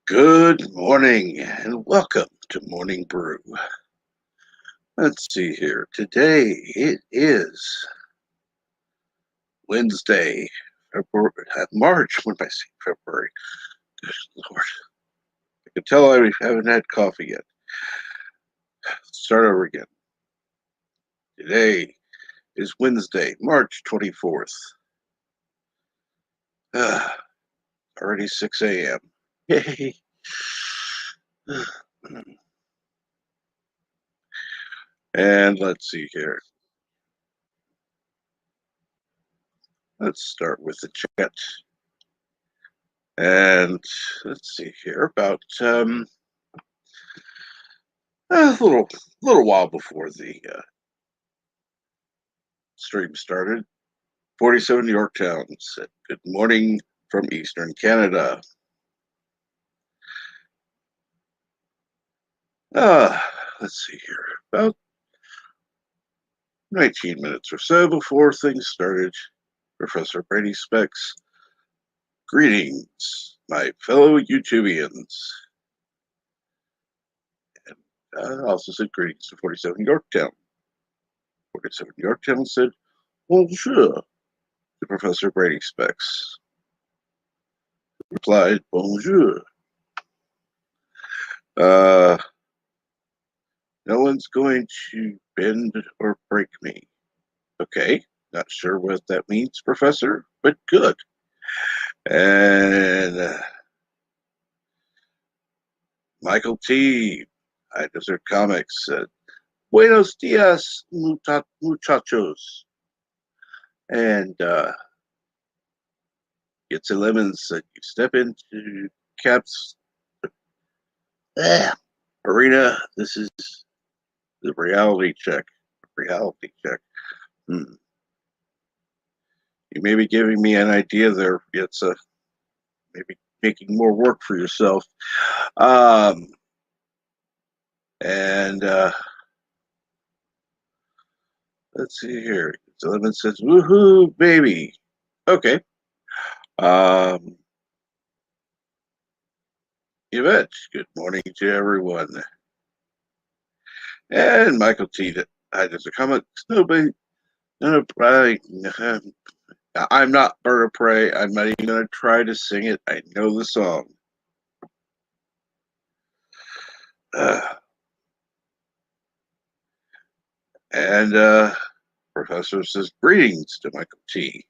Good morning and welcome to Morning Brew. Let's see here. Today it is Wednesday, February, March. When am I saying February? Good Lord. I can tell I haven't had coffee yet. Let's start over again. Today is Wednesday, March 24th. Already 6 a.m. Yay. And let's see here. Let's start with the chat. And let's see here about a little while before the stream started. 47 Yorktown said, "Good morning from Eastern Canada." Let's see here. About 19 minutes or so before things started, Professor Brady Specs. Greetings, my fellow YouTubians. And also said greetings to 47 Yorktown. 47 Yorktown said, "Bonjour," to Professor Brady Specs. Replied, "Bonjour." No one's going to bend or break me. Okay, not sure what that means, Professor, but good. And Michael T. High Desert Comics said, "Buenos dias, muchachos." And It's a Lemon said, "You step into Cap's arena. This is the reality check." Reality check. You may be giving me an idea there. It's maybe making more work for yourself. And let's see here. Lemon says, "Woohoo, baby." Okay. Yvette, good morning to everyone. And Michael T. There's a comment. Nobody, none of I'm not Bird of Prey. I'm not even going to try to sing it. I know the song. And Professor says, "Greetings to Michael T."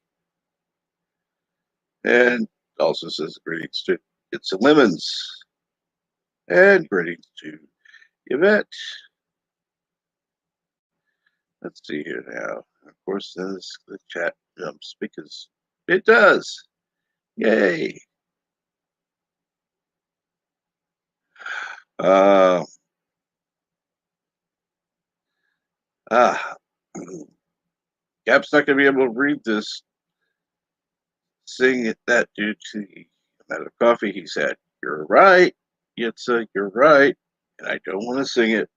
And also says, "Greetings to It's a Lemons." And greetings to Yvette. Let's see here now. Of course, the chat jumps because it does. Yay. Cap's not going to be able to read this, sing that due to the amount of coffee he's had. You're right. You're right. And I don't want to sing it.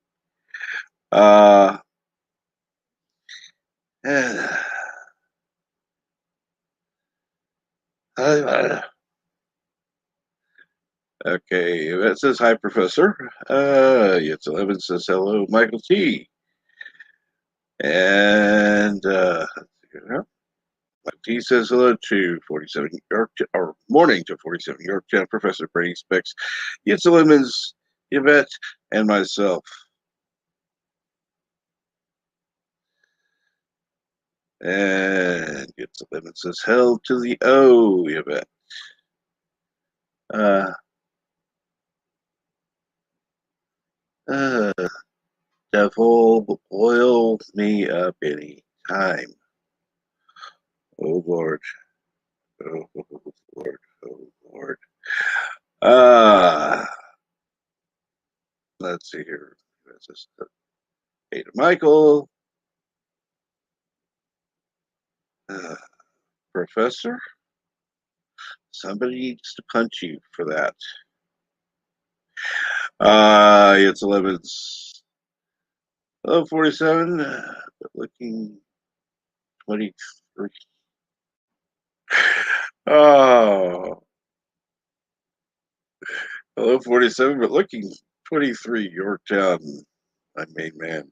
Okay, that says hi, Professor. It's 11 says hello, Michael T. And Michael T says hello to 47 Yorktown, or morning to 47 Yorktown, Professor Brady Specs, It's Lemons, Yvette, and myself. And It's Lemon says hell to the O, Yvette. Devil boil me up any time. Oh Lord. Oh Lord. Oh Lord. Let's see here. Hey to Michael. Professor, somebody needs to punch you for that. It's 11's 47, but looking 23. Oh. Hello, 47, but looking 23, Yorktown, my main man.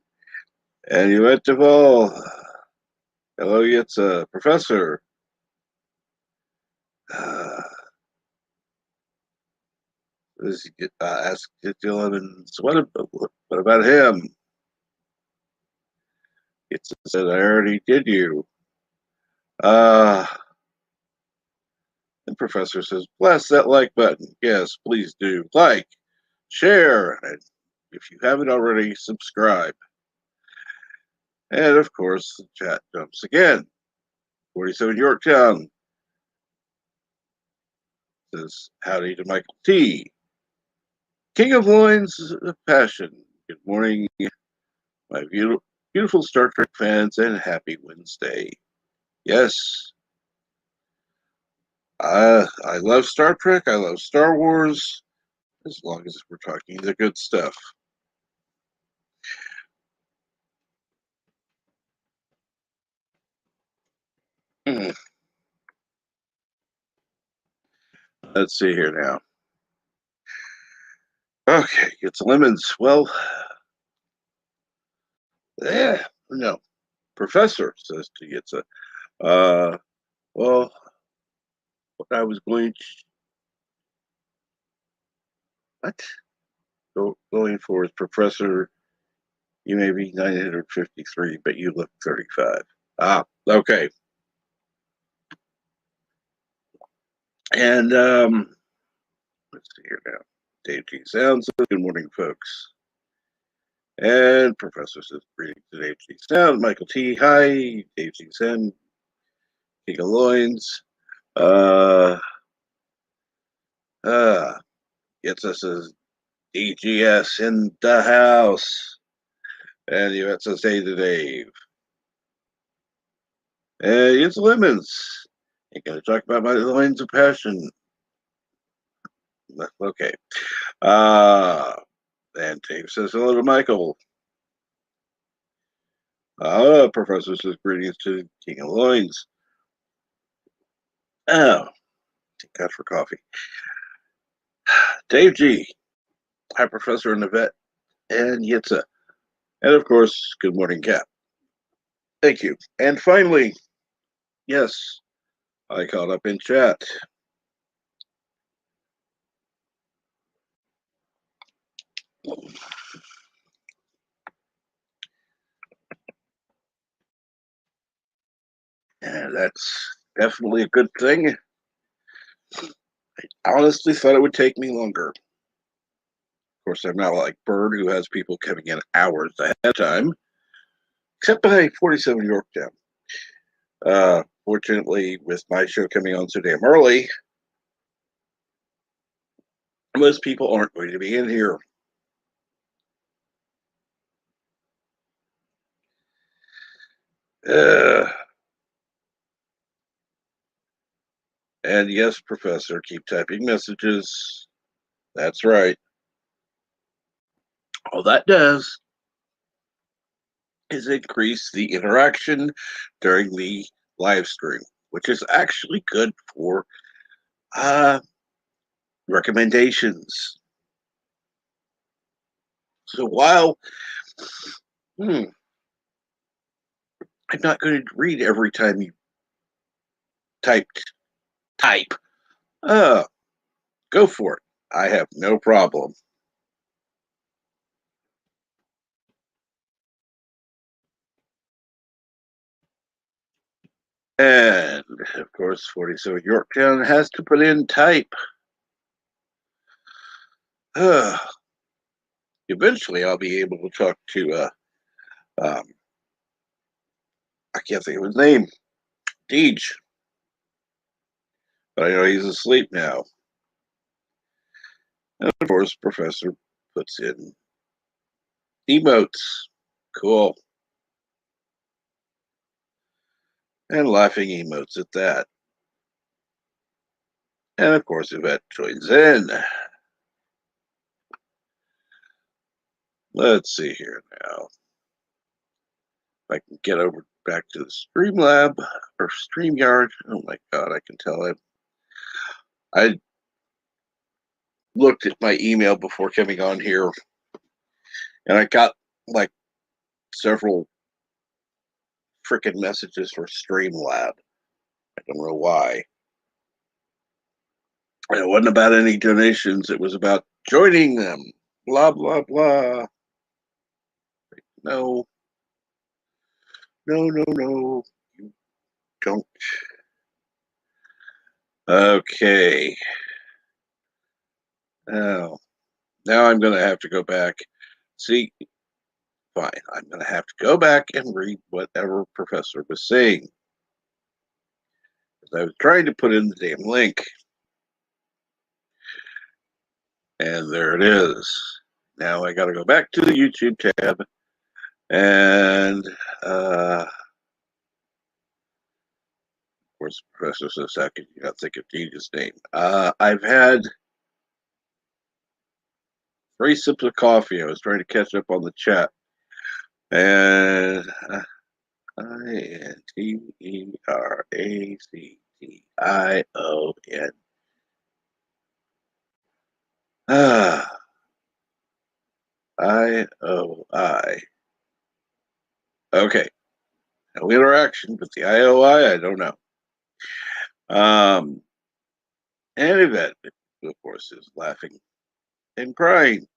And you at Duvall. Hello, it's a professor. This ask Dylan, and so what about him? It said I already did you. Uh, and professor says, blast that like button. Yes, please do. Like, share, and if you haven't already, subscribe. And of course, the chat jumps again. 47 Yorktown says, howdy to Michael T. King of Loins of Passion. Good morning, my beautiful Star Trek fans, and happy Wednesday. Yes, I love Star Trek. I love Star Wars, as long as we're talking the good stuff. Let's see here now. Okay, it's lemons. Well, yeah, no. Professor says to Yitza, well, what I was going to, what? Going for is Professor, you may be 953, but you look 35. Ah, okay. And let's see here now. Dave G. Sounds. Good morning, folks. And Professor says, greetings to Dave G. Sound. Michael T. Hi. Dave G. Sound. King of Loins. Gets us as DGS in the house. And you have to say to Dave. It's lemons. Ain't gonna talk about my lines of passion. Okay. And Dave says hello to Michael. Professor says greetings to King of Loins. Oh, thank God for coffee. Dave G. Hi, Professor and the vet. And Yitza. And of course, good morning, Cap. Thank you. And finally, yes, I caught up in chat. And that's definitely a good thing. I honestly thought it would take me longer. Of course, I'm not like Bird, who has people coming in hours ahead of time, except by 47 Yorktown. Fortunately, with my show coming on so damn early, most people aren't going to be in here. And yes, Professor, keep typing messages. That's right. All that does is increase the interaction during the live stream, which is actually good for recommendations. So while I'm not going to read every time you type, go for it. I have no problem. And of course, 47 Yorktown has to put in type. Eventually, I'll be able to talk to, I can't think of his name, Deej. But I know he's asleep now. And of course, Professor puts in emotes. Cool. And laughing emotes at that. And of course, Yvette joins in. Let's see here now. If I can get over back to the Streamlab or StreamYard. Oh my God, I can tell I looked at my email before coming on here, and I got like several freaking messages for Streamlab. I don't know why. And it wasn't about any donations. It was about joining them. Blah, blah, blah. No. No, no, no. You don't. Okay. Now I'm going to have to go back. See, fine. I'm going to have to go back and read whatever Professor was saying. I was trying to put in the damn link. And there it is. Now I got to go back to the YouTube tab. And, of course, the professor says, how could you not think of Dean's name? I've had 3 sips of coffee. I was trying to catch up on the chat. And INTERACTION. IOI. Okay. No interaction, but the IOI, I don't know. And Yvette, of course, is laughing and crying.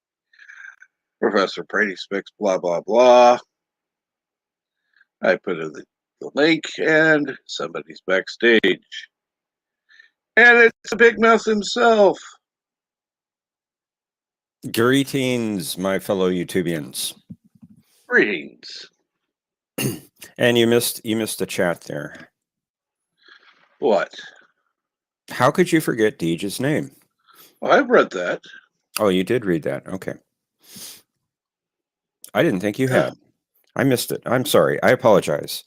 Professor Brady speaks blah, blah, blah. I put in the link, and somebody's backstage. And it's the Big Mouth himself. Greetings, my fellow YouTubians. Greetings. And you missed the chat there. What? How could you forget Deej's name? Well, I've read that. Oh, you did read that. Okay. I didn't think you had. I missed it. I'm sorry. I apologize.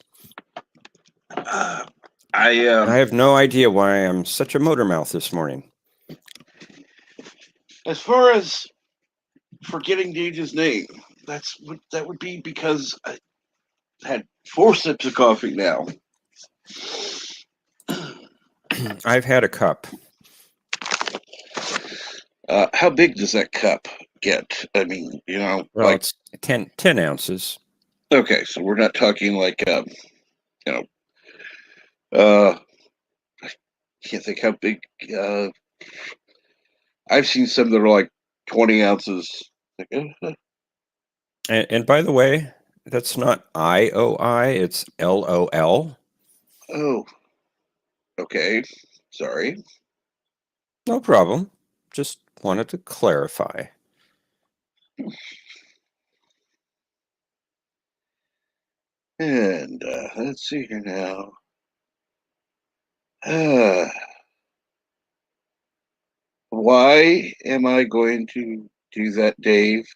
I have no idea why I'm such a motor mouth this morning. As far as forgetting Deej's name, that would be because I had 4 sips of coffee now. I've had a cup. How big does that cup get? I mean, well, like it's 10 ounces. Okay, so we're not talking like I can't think how big. I've seen some that are like 20 ounces. And by the way, that's not IOI, it's LOL. Oh, okay. Sorry. No problem. Just wanted to clarify. And let's see here now. Why am I going to do that, Dave?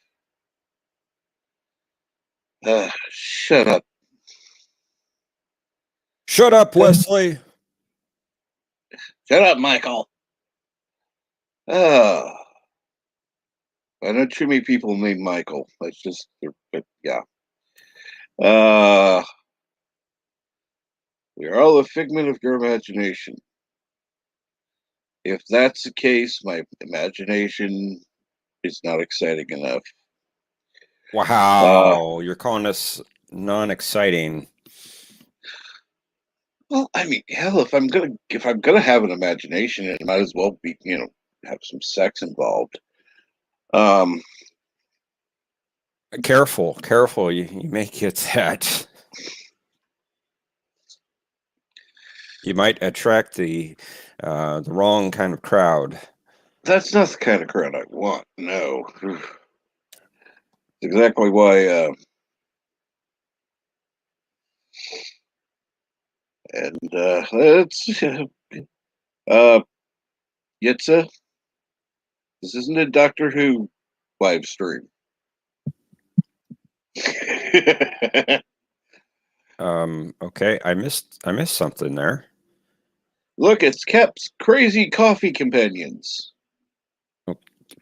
Shut up. Shut up, Wesley. Shut up, Michael. I know too many people named Michael. That's just, but yeah. We are all a figment of your imagination. If that's the case, my imagination is not exciting enough. Wow, you're calling us non-exciting. Well, I mean, hell, if I'm gonna have an imagination, it might as well be, have some sex involved. Careful, you make it that. You might attract the wrong kind of crowd. That's not the kind of crowd I want. No. Exactly why. And let's. Yitza, this isn't a Doctor Who live stream. Okay, I missed something there. Look, it's Kep's Crazy Coffee Companions.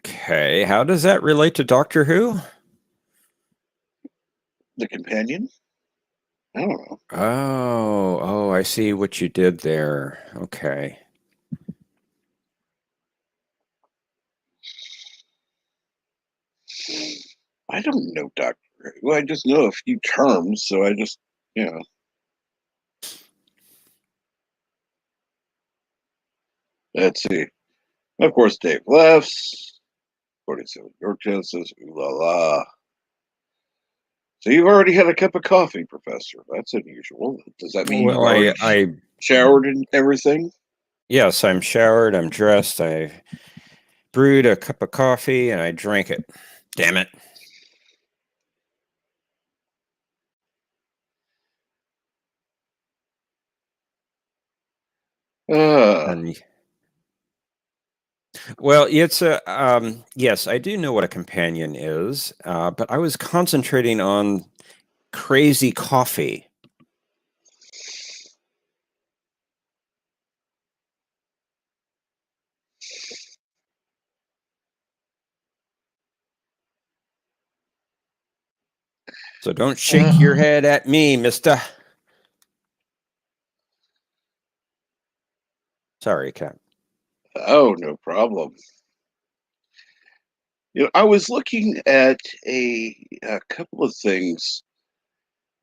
Okay, how does that relate to Doctor Who? The companion? I don't know. Oh, I see what you did there. Okay. I don't know Doctor Who. I just know a few terms, so I just, you know. Let's see. Of course, Dave laughs. 47 Yorktown says, ooh la la. So you've already had a cup of coffee, Professor. That's unusual. Does that mean you've Well, already showered and everything? yes, I'm showered, I'm dressed, I brewed a cup of coffee, and I drank it. Damn it. And well, it's a yes, I do know what a companion is, but I was concentrating on crazy coffee. So don't shake your head at me, mister. Sorry, Cat. Oh, no problem. You know, I was looking at a couple of things.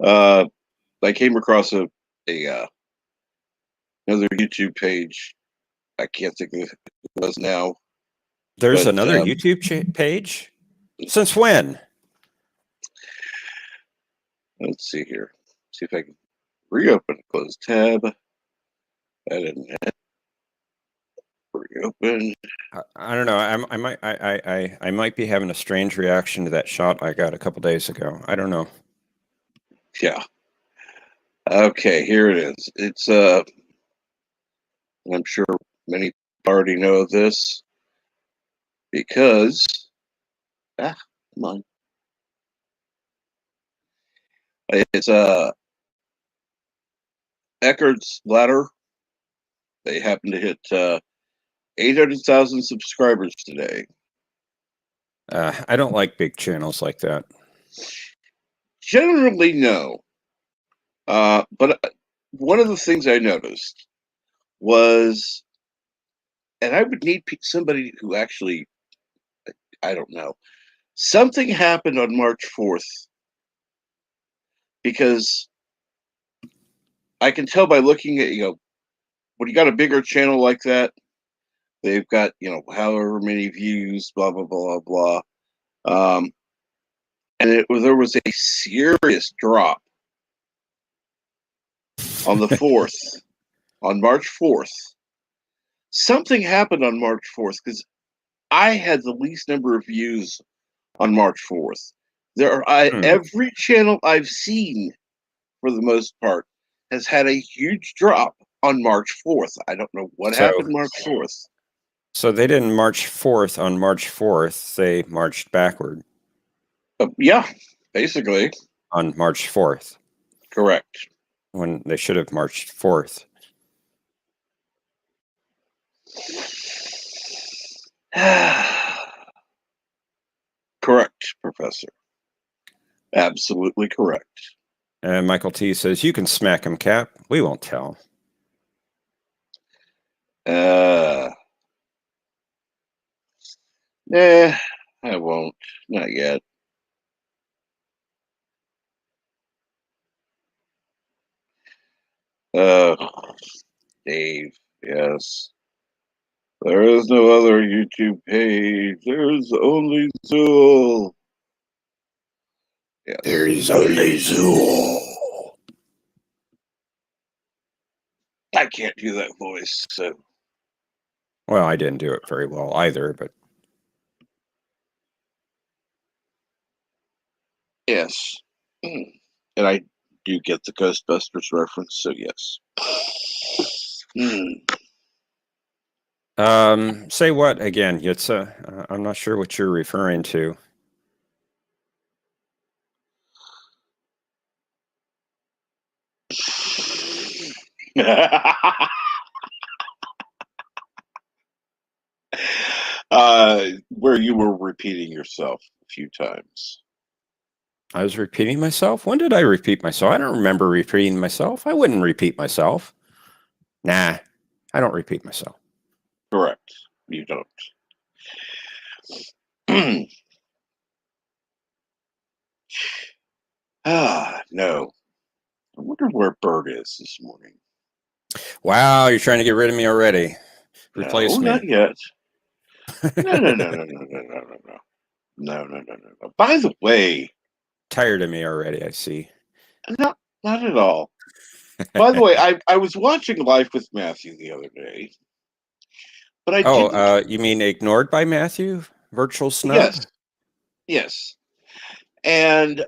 I came across a another YouTube page. I can't think of who it was now, There's but another YouTube page? Since when? let's see here. See if I can reopen, close tab, edit, reopen. I don't know. I might be having a strange reaction to that shot I got a couple days ago. I don't know. Yeah. Okay, here it is. It's I'm sure many already know this because come on. It's Eckart's Ladder. They happen to hit 800,000 subscribers today. I don't like big channels like that. Generally, no. But one of the things I noticed was, and I would need somebody who actually, I don't know, something happened on March 4th because I can tell by looking at, when you got a bigger channel like that, they've got, however many views, blah, blah, blah, blah. And there was a serious drop on the 4th, on March 4th. Something happened on March 4th because I had the least number of views on March 4th. Every channel I've seen, for the most part, has had a huge drop on March 4th. I don't know what happened March 4th. So they didn't march forth on March 4th. They marched backward. Yeah, basically. On March 4th. Correct. When they should have marched forth. Correct, Professor. Absolutely correct. And Michael T says, you can smack him, Cap. We won't tell. Nah, I won't. Not yet. Dave, yes. There is no other YouTube page. There's only Zool. Yes. There is only Zool. I can't do that voice, so. Well, I didn't do it very well either, but. Yes. And I do get the Ghostbusters reference, so yes. Say what again? It's I'm not sure what you're referring to. Where you were repeating yourself a few times. I was repeating myself? When did I repeat myself? I don't remember repeating myself. I wouldn't repeat myself. Nah, I don't repeat myself. Correct. You don't. No. I wonder where Bert is this morning. Wow, you're trying to get rid of me already. Replace No, me. not yet. No. No. By the way, Tired of me already, I see. not at all. By the way, I was watching Life with Matthew the other day, but I didn't. You mean ignored by Matthew? Virtual snub? Yes. And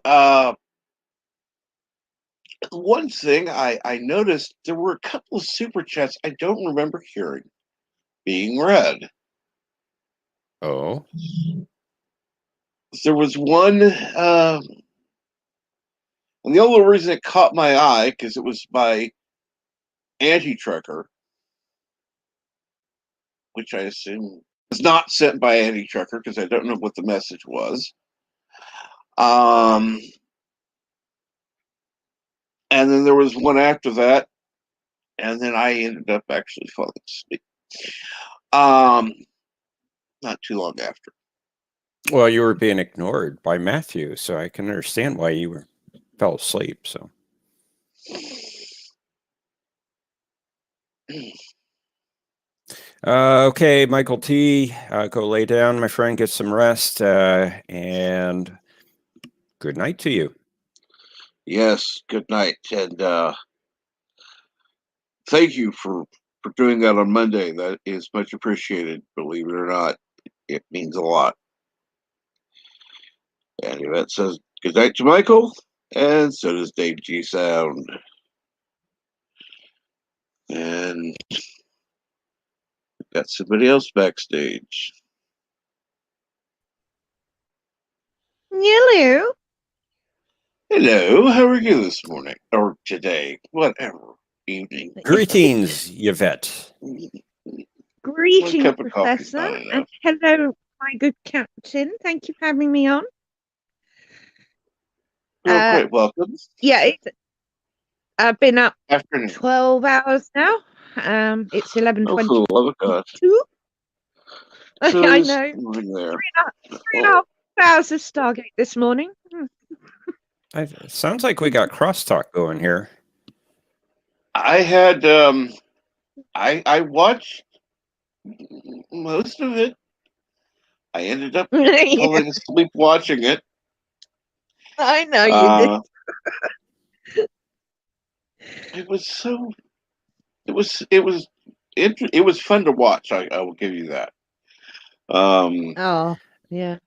one thing I noticed, there were a couple of super chats I don't remember hearing being read. Oh. There was one, and the only reason it caught my eye because it was by Anti-Trucker, which I assume was not sent by Anti-Trucker because I don't know what the message was. And then there was one after that, and then I ended up actually falling asleep. Not too long after. Well, you were being ignored by Matthew, so I can understand why you fell asleep. So. Okay, Michael T., go lay down, my friend, get some rest, and good night to you. Yes, good night, and thank you for doing that on Monday. That is much appreciated. Believe it or not, it means a lot. And Yvette says good night to Michael, and so does Dave G Sound. And got somebody else backstage. Hello. Hello, how are you this morning? Or today, whatever, evening. Greetings, Yvette. Greetings, cup of coffee's Professor, not enough. and hello, my good captain. Thank you for having me on. You're quite welcome. Yeah, I've been up Afternoon. 12 hours now. It's 11:20. Oh, for the love of God. So I know. Moving there. 3.5 hours of Stargate this morning. It sounds like we got crosstalk going here. I had I watched most of it. I ended up falling asleep watching it. I know you did. It was so. It was fun to watch. I will give you that. Oh yeah.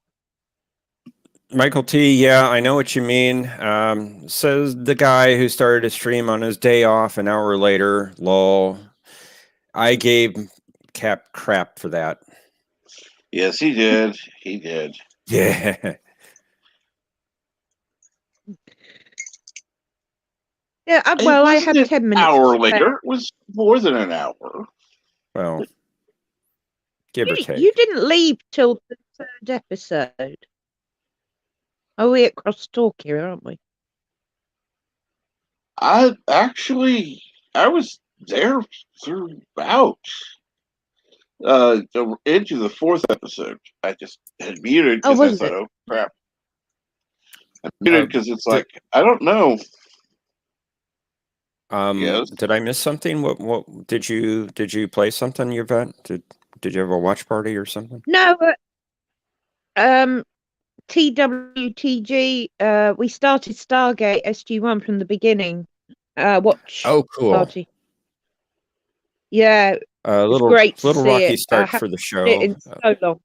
Michael T., yeah, I know what you mean. Says the guy who started a stream on his day off an hour later. Lol. I gave Cap crap for that. Yes, he did. He did. Yeah. Yeah, well, I had 10 minutes. An hour later. It was more than an hour. Well, give or take. You didn't leave till the 3rd episode. Oh, we're at crosstalk here, aren't we? I was there throughout into the 4th episode. I just had muted because I thought, oh crap. I muted because it's like I don't know. Yes. Did I miss something? What did you play something, Yvette? Did you have a watch party or something? No. TWTG. We started Stargate SG1 from the beginning. Watch. Oh, cool. Party. Yeah. Little great to little see rocky it. start for the show. In so long.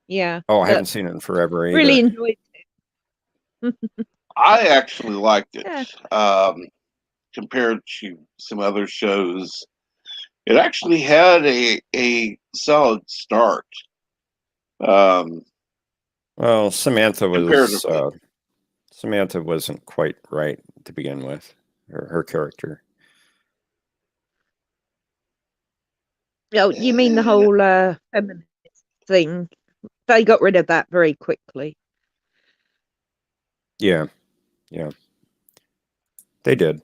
Yeah. Oh, I haven't seen it in forever either. Really enjoyed it. I actually liked it. Yeah. Compared to some other shows, it actually had a solid start. Well, Samantha wasn't quite right to begin with, her character. Oh, you mean the whole feminist thing? They got rid of that very quickly. Yeah. They did.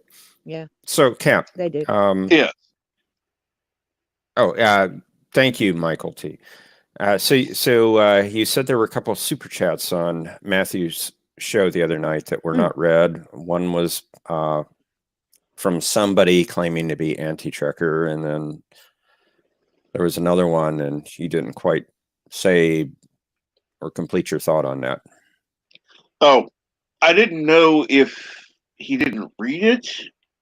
Yeah. So, Cap. They did. Yeah. Oh, thank you, Michael T. So you said there were a couple of super chats on Matthew's show the other night that were not read. One was from somebody claiming to be anti-trucker, and then there was another one, and you didn't quite say or complete your thought on that. Oh, I didn't know if he didn't read it,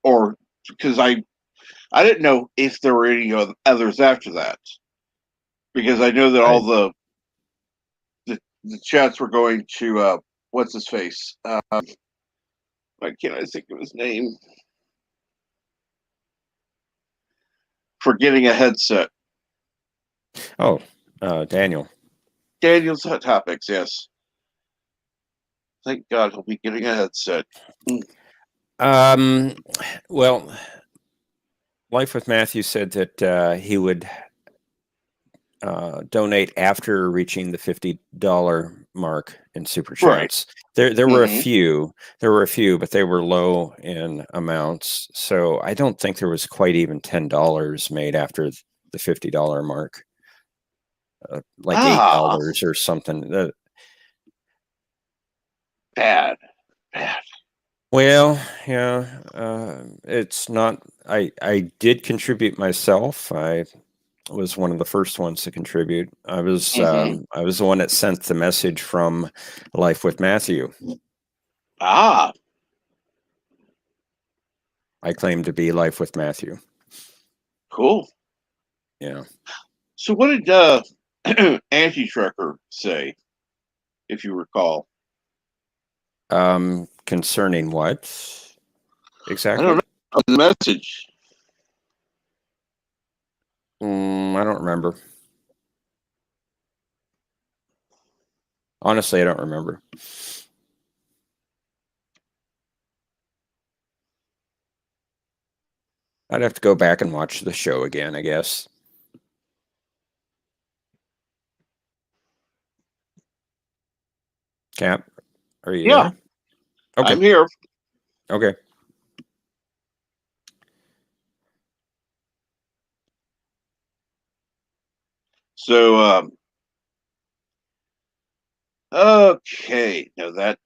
or because I didn't know if there were any others after that, because I know that all the chats were going to what's his face? Why can't I think of his name? For getting a headset. Oh, Daniel. Daniel's Hot Topics, yes. Thank God he'll be getting a headset. Well, Life with Matthew said that he would donate after reaching the $50 mark in super chats. Right. There were a few. There were a few, but they were low in amounts. So I don't think there was quite even $10 made after the $50 mark. Like $8 or something. Bad. Well, yeah, it's not. I did contribute myself. I was one of the first ones to contribute. I was the one that sent the message from Life with Matthew. I claim to be Life with Matthew. Cool. Yeah. So what did Anti-Trucker say, if you recall? Concerning what exactly? I don't know. The message. I don't remember. Honestly, I don't remember. I'd have to go back and watch the show again, I guess. Cap, are you there? Okay. I'm here. Okay. So, okay. Now that.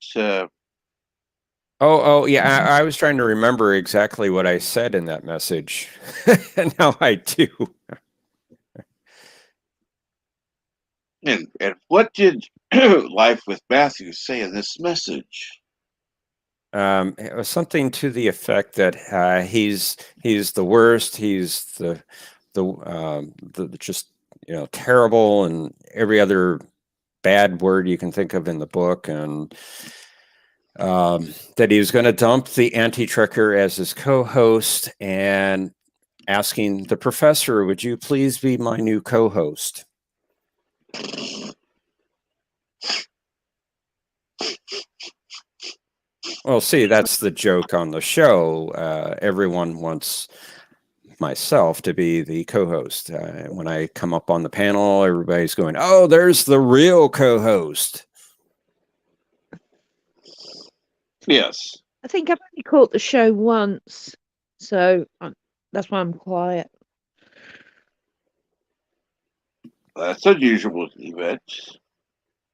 Oh, yeah. I was trying to remember exactly what I said in that message. And now I do. And what did Life with Matthew say in this message? It was something to the effect that he's the worst. He's the just terrible and every other bad word you can think of in the book, and that he was going to dump the anti-trucker as his co-host and asking the professor, "Would you please be my new co-host?" Well, see, that's the joke on the show. Everyone wants myself to be the co-host. When I come up on the panel, everybody's going, "Oh, there's the real co-host." Yes. I think I've only caught the show once, so that's why I'm quiet. That's unusual, Yvette.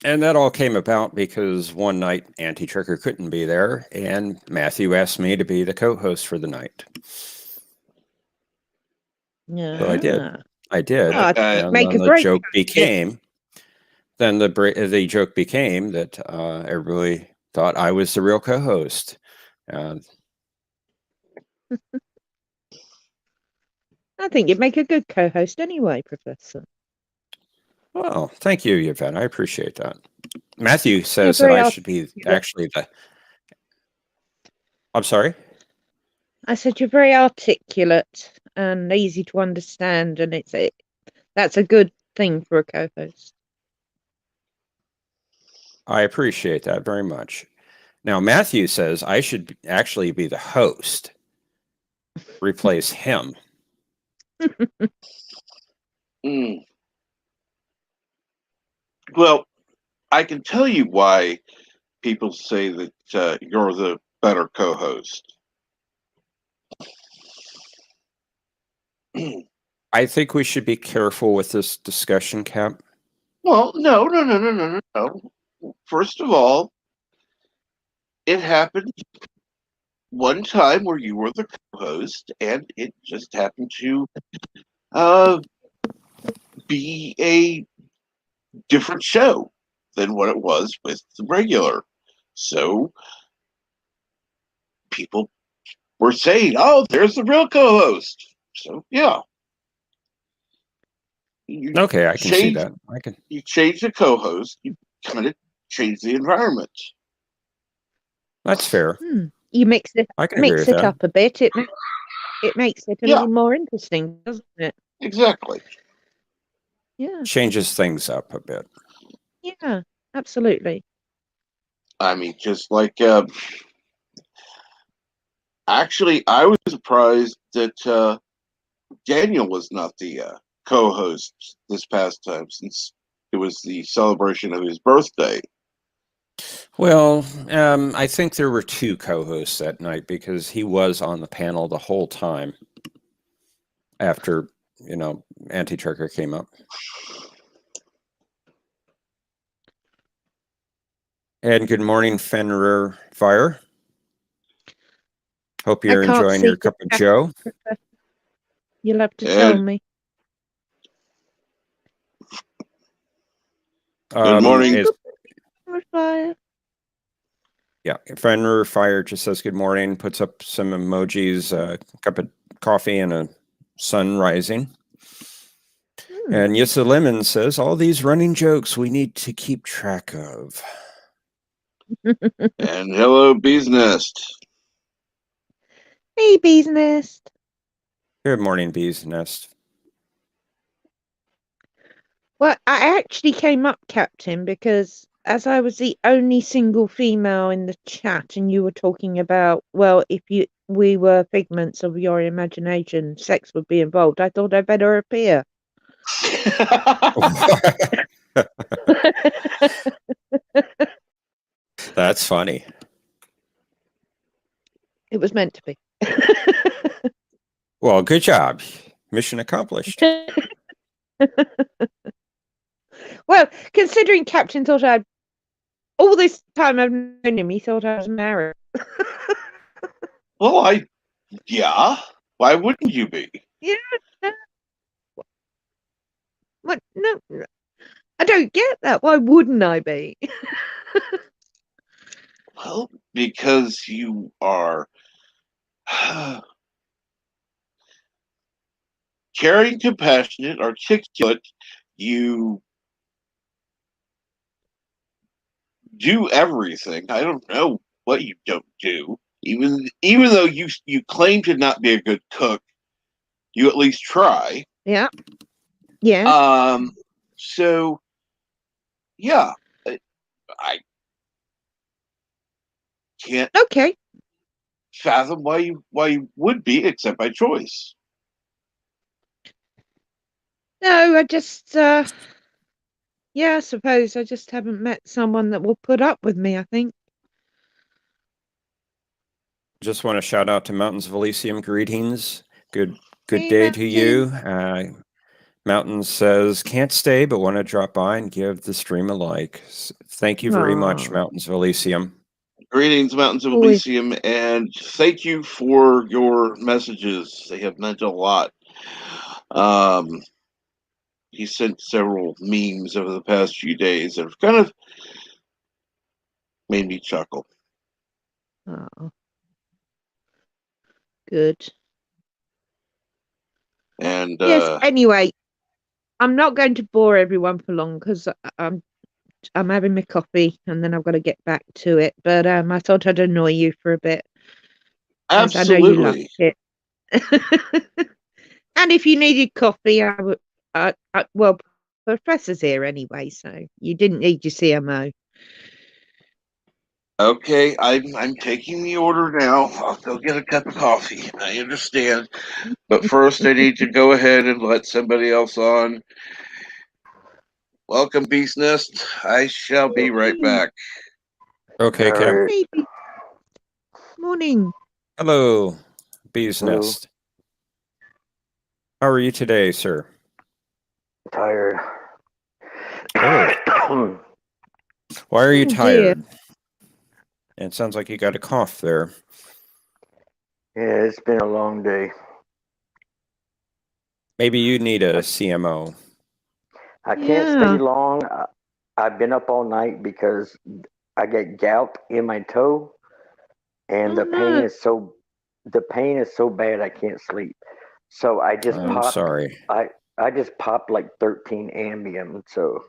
And that all came about because one night Anti-Trucker couldn't be there, and Matthew asked me to be the co-host for the night. Yeah. So I did. And make then a great joke became. Then the joke became that everybody thought I was the real co-host. I think you'd make a good co-host anyway, Professor. Well, thank you, Yvette. I appreciate that. Matthew says that I should be actually the. I'm sorry? I said you're very articulate and easy to understand, and that's a good thing for a co-host. I appreciate that very much. Now, Matthew says I should actually be the host, replace him. Well, I can tell you why people say that you're the better co-host. I think we should be careful with this discussion, Cap. Well, no. First of all, it happened one time where you were the co-host, and it just happened to be a different show than what it was with the regular. So people were saying, "Oh, there's the real co-host." So yeah, you Okay, I can see change that. I can. you change the co-host, you kind of change the environment. That's fair. You mix I can agree with that. up a bit. It makes it a Yeah. little more interesting, doesn't it? Exactly. Yeah. Changes things up a bit. Yeah. Absolutely. I mean, just like actually, I was surprised that Daniel was not the co-host this past time, since it was the celebration of his birthday. Well, I think there were two co-hosts that night because he was on the panel the whole time after, Anti-Trucker came up. And good morning, Fenrir Fire. Hope you're can't enjoying see your the cup of Joe. You'll have to tell me. Good morning. Fire. Yeah, Fenrir Fire just says good morning, puts up some emojis, a cup of coffee and a sun rising. And Yissa Lemon says, all these running jokes we need to keep track of. And hello, Bee's Nest. Hey, Bee's Nest. Good morning, Bee's Nest. Well, I actually came up, Captain, because as I was the only single female in the chat, and you were talking about, well, if we were figments of your imagination, sex would be involved. I thought I'd better appear. That's funny. It was meant to be. Well, good job. Mission accomplished. Well, considering Captain thought I'd all this time I've known him, he thought I was married. Well, yeah. Why wouldn't you be? Yeah. What? No, I don't get that. Why wouldn't I be? Well, because you are caring, compassionate, articulate. You do everything. I don't know what you don't do. Even though you claim to not be a good cook, you at least try. Yeah. Yeah. So yeah, I can't Okay. fathom why you would be, except by choice. No, I just yeah, I suppose I just haven't met someone that will put up with me, I think. Just want to shout out to Mountains of Elysium. Greetings. Good Hey, day Mountain. to you. Mountains says, can't stay, but want to drop by and give the stream a like. Thank you very much, Aw. Mountains of Elysium. Greetings, Mountains of Always. Elysium, and thank you for your messages. They have meant a lot. He sent several memes over the past few days that have kind of made me chuckle. Oh. Good. And Yes, anyway, I'm not going to bore everyone for long because I'm having my coffee and then I've got to get back to it. But I thought I'd annoy you for a bit. As I know you like absolutely, it. And if you needed coffee, I would. Well, Professor's here anyway, so you didn't need your CMO. okay. I'm taking the order now. I'll go get a cup of coffee. I understand, but first I need to go ahead and let somebody else on. Welcome, Beast Nest. I shall be right back. Okay, Cap. Maybe. Morning. Hello, Bee's Hello. Nest. How are you today, sir? Tired. Oh. Why are you Oh, dear. tired? And it sounds like you got a cough there. Yeah, it's been a long day. Maybe you need a CMO. I can't stay Yeah. long. I've been up all night because I get gout in my toe, and Oh, the pain no. is so bad I can't sleep. So I'm sorry. I just popped like 13 Ambien. So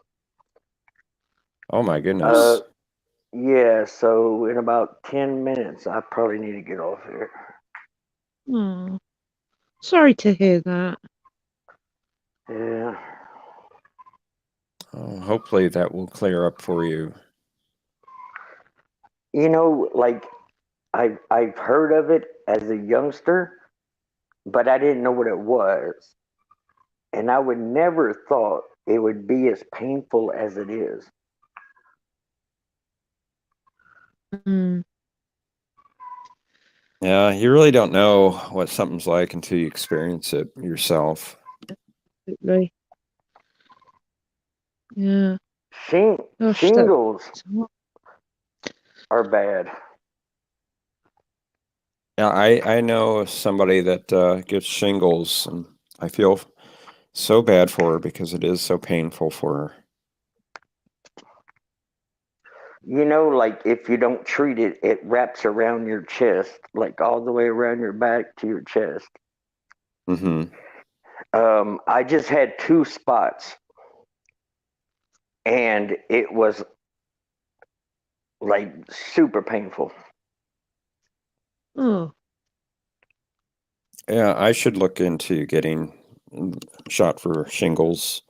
Oh my goodness. yeah. So in about 10 minutes, I probably need to get off here. Oh, sorry to hear that. Yeah. Oh, hopefully that will clear up for you. Like I've heard of it as a youngster, but I didn't know what it was. And I would never thought it would be as painful as it is. Mm, Yeah, you really don't know what something's like until you experience it yourself. absolutely. Yeah. Gosh, Shingles are bad. Yeah, I know somebody that gets shingles, and I feel so bad for her because it is so painful for her. Like if you don't treat it, it wraps around your chest, like all the way around your back to your chest. Mm-hmm. I just had 2 spots, and it was like super painful. Oh, Yeah, I should look into getting shot for shingles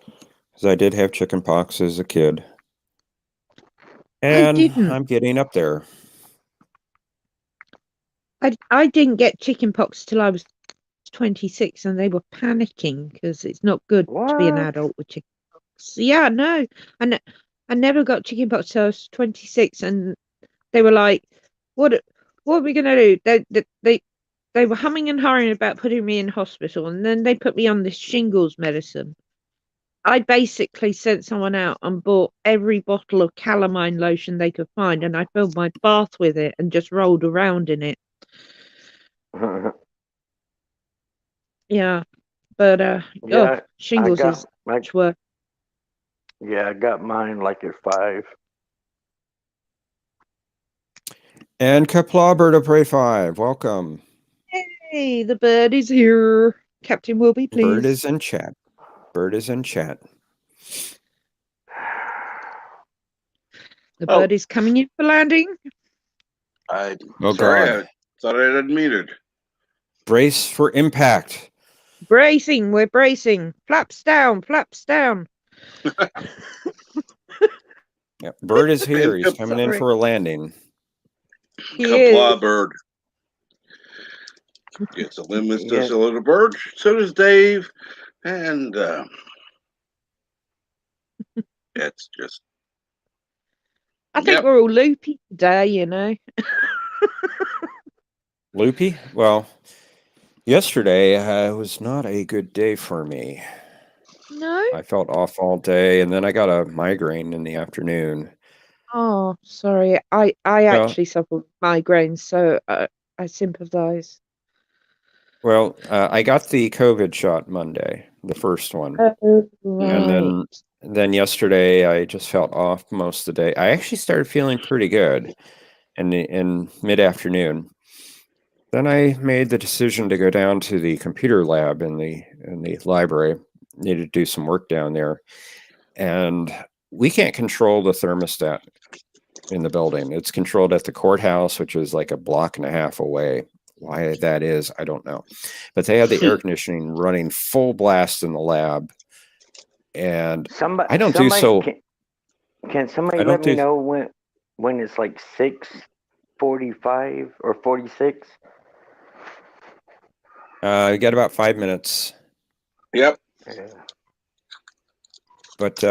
because I did have chicken pox as a kid, I and didn't. I'm getting up there. I didn't get chickenpox till I was 26, and they were panicking because it's not good to be an What? adult with chickenpox. Yeah, no, I never got chickenpox till I was 26, and they were like, "What? What are we gonna do?" They were humming and hawing about putting me in hospital, and then they put me on this shingles medicine. I basically sent someone out and bought every bottle of calamine lotion they could find, and I filled my bath with it and just rolled around in it. Yeah, but Yeah, I shingles got is my much worse. yeah, I got mine like at 5. And Kepler Bird of Prey 5, welcome. Hey, the bird is here. Captain will be pleased. Bird is in chat. Bird is in chat. The Oh. bird is coming in for landing. I'm Oh, sorry, God. I thought I had muted. Brace for impact. Bracing, we're bracing. Flaps down, flaps down. Yeah, Bird is here. And He's coming in Sorry. for a landing. He is. Kapla bird. Gets a limb, Yeah. does a little bird. So does Dave. And it's just. I think Yep. we're all loopy today, you know. Loopy? Well, yesterday was not a good day for me. No? I felt off all day, and then I got a migraine in the afternoon. Oh, sorry. I Well, actually suffer with migraines, so I sympathise. well, I got the COVID shot Monday, the first one. Oh, And right. then yesterday I just felt off most of the day. I actually started feeling pretty good in mid-afternoon. Then I made the decision to go down to the computer lab in the library. Needed to do some work down there. And we can't control the thermostat in the building. It's controlled at the courthouse, which is like a block and a half away. Why that is, I don't know. But they had the air conditioning running full blast in the lab. And I don't do so. Can somebody I let don't me do. know when it's like 6:45 or 46? You got about 5 minutes. Yep. Yeah. But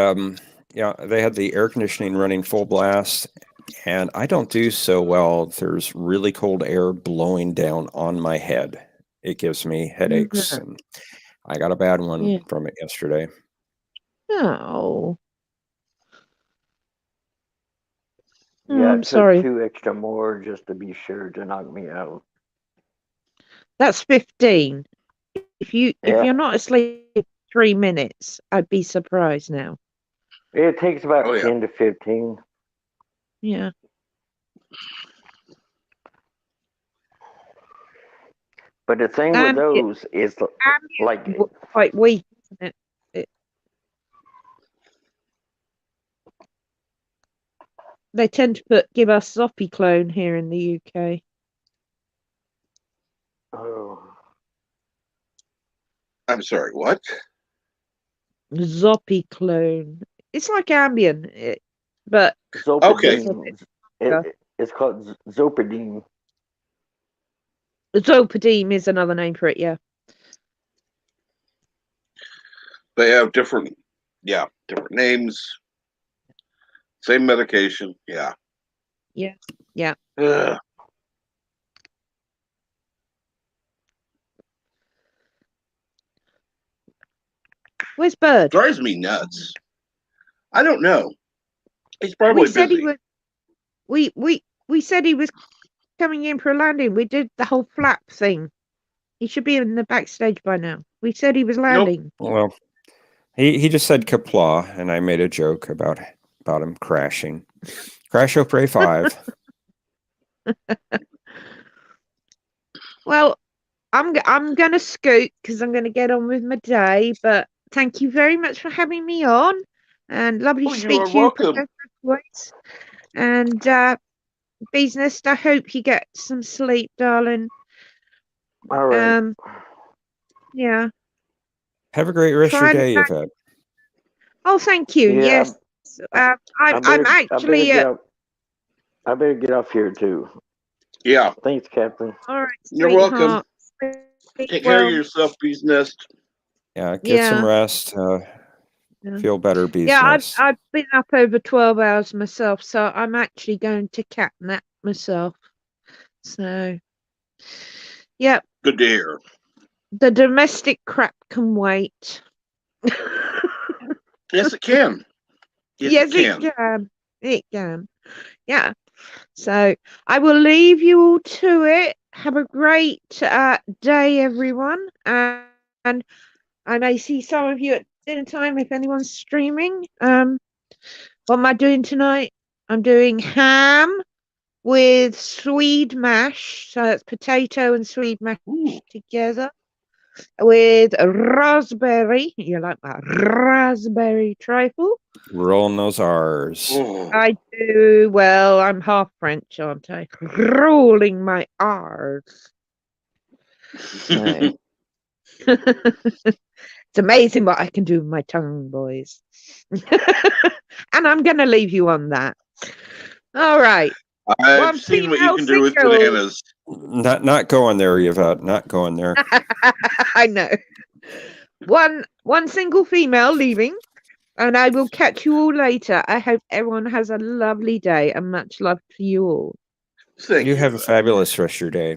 yeah, they had the air conditioning running full blast, and I don't do so well. There's really cold air blowing down on my head. It gives me headaches, and I got a bad one Yeah. from it yesterday. Oh. Yeah, I'm it took sorry. 2 extra more just to be sure to knock me out. That's 15. If Yeah, you're not asleep in 3 minutes, I'd be surprised now. it takes about Oh, yeah. 10 to 15. Yeah. But the thing with those is like, Quite weak, isn't it? They tend to give us Zoppy here in the UK. oh, I'm sorry, what? Zoppy. It's like Ambien, but Okay. Zolpidem. It's called Zolpidem. Zolpidem is another name for it. Yeah. They have different names, same medication. Yeah. Yeah. Yeah. Ugh. Where's Bird? Drives me nuts. I don't know. He's probably We said busy. he was. We said he was coming in for a landing. We did the whole flap thing. He should be in the backstage by now. We said he was landing. Well, he just said Kapla, and I made a joke about him crashing. Crash Opry 5. Well, I'm gonna scoot because I'm gonna get on with my day. But thank you very much for having me on, and lovely to You speak are to you, welcome. Professor Boyce. And Business, I hope you get some sleep, darling. All right. Yeah. Have a great rest of your Try and day, Yvette. Oh, thank you. Yeah, Yes. I'm actually. I better get off here too. Yeah. Thanks, Captain. All right, You're welcome. sweetheart. Sleep Take care well. of yourself, Bee's Nest. Yeah, get some Yeah. rest. Yeah. Feel better, Beast Yeah, Nest. I've been up over 12 hours myself, so I'm actually going to cat nap myself. So, yeah, Good to hear. the domestic crap can wait. Yes, it can. Yes, it can. it can. It can. Yeah. So I will leave you all to it. Have a great day, everyone. And I may see some of you at dinner time if anyone's streaming. What am I doing tonight? I'm doing ham with Swede mash. So that's potato and Swede mash together with raspberry. You like that raspberry trifle? Rolling those R's. Oh. I do. Well, I'm half French, aren't I? Rolling my R's. So. It's amazing what I can do with my tongue, boys. And I'm going to leave you on that. All right. I've seen what you can do with bananas. Not going there, Yvette. Not going there. I know. One single female leaving, and I will catch you all later. I hope everyone has a lovely day, and much love to you all. Thank you. You have a fabulous rest of your day.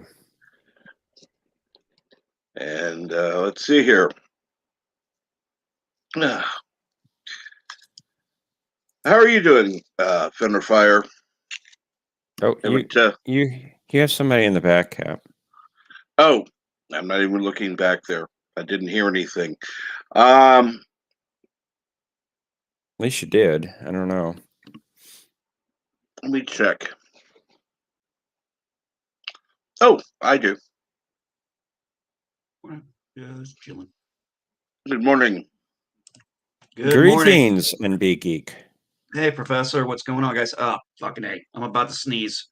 And let's see here. How are you doing, Fender Fire? Oh, you have somebody in the back, Cap. Oh, I'm not even looking back there. I didn't hear anything. At least you did. I don't know. Let me check. Oh, I do. Yeah, just chilling. Good morning. Good Greetings, morning. NB Geek. Hey, Professor, what's going on, guys? Oh, fucking A. I'm about to sneeze.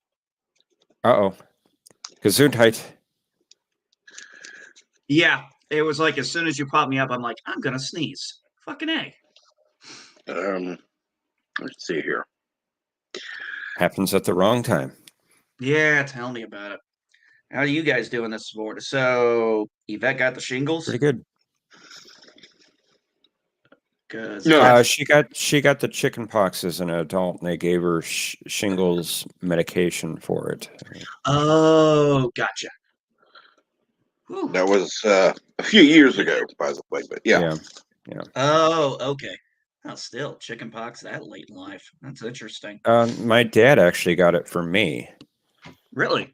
Uh-oh. Gesundheit. Yeah, it was like as soon as you popped me up, I'm like, I'm gonna sneeze. Fucking A. Let's see here. Happens at the wrong time. Yeah, tell me about it. How are you guys doing this morning? So, Yvette got the shingles? Pretty good. No. She got the chicken pox as an adult, and they gave her shingles medication for it. Oh, gotcha. That was a few years ago, by the way, but yeah. Yeah. Oh, okay. Oh, still chicken pox that late in life. That's interesting. My dad actually got it for me. Really?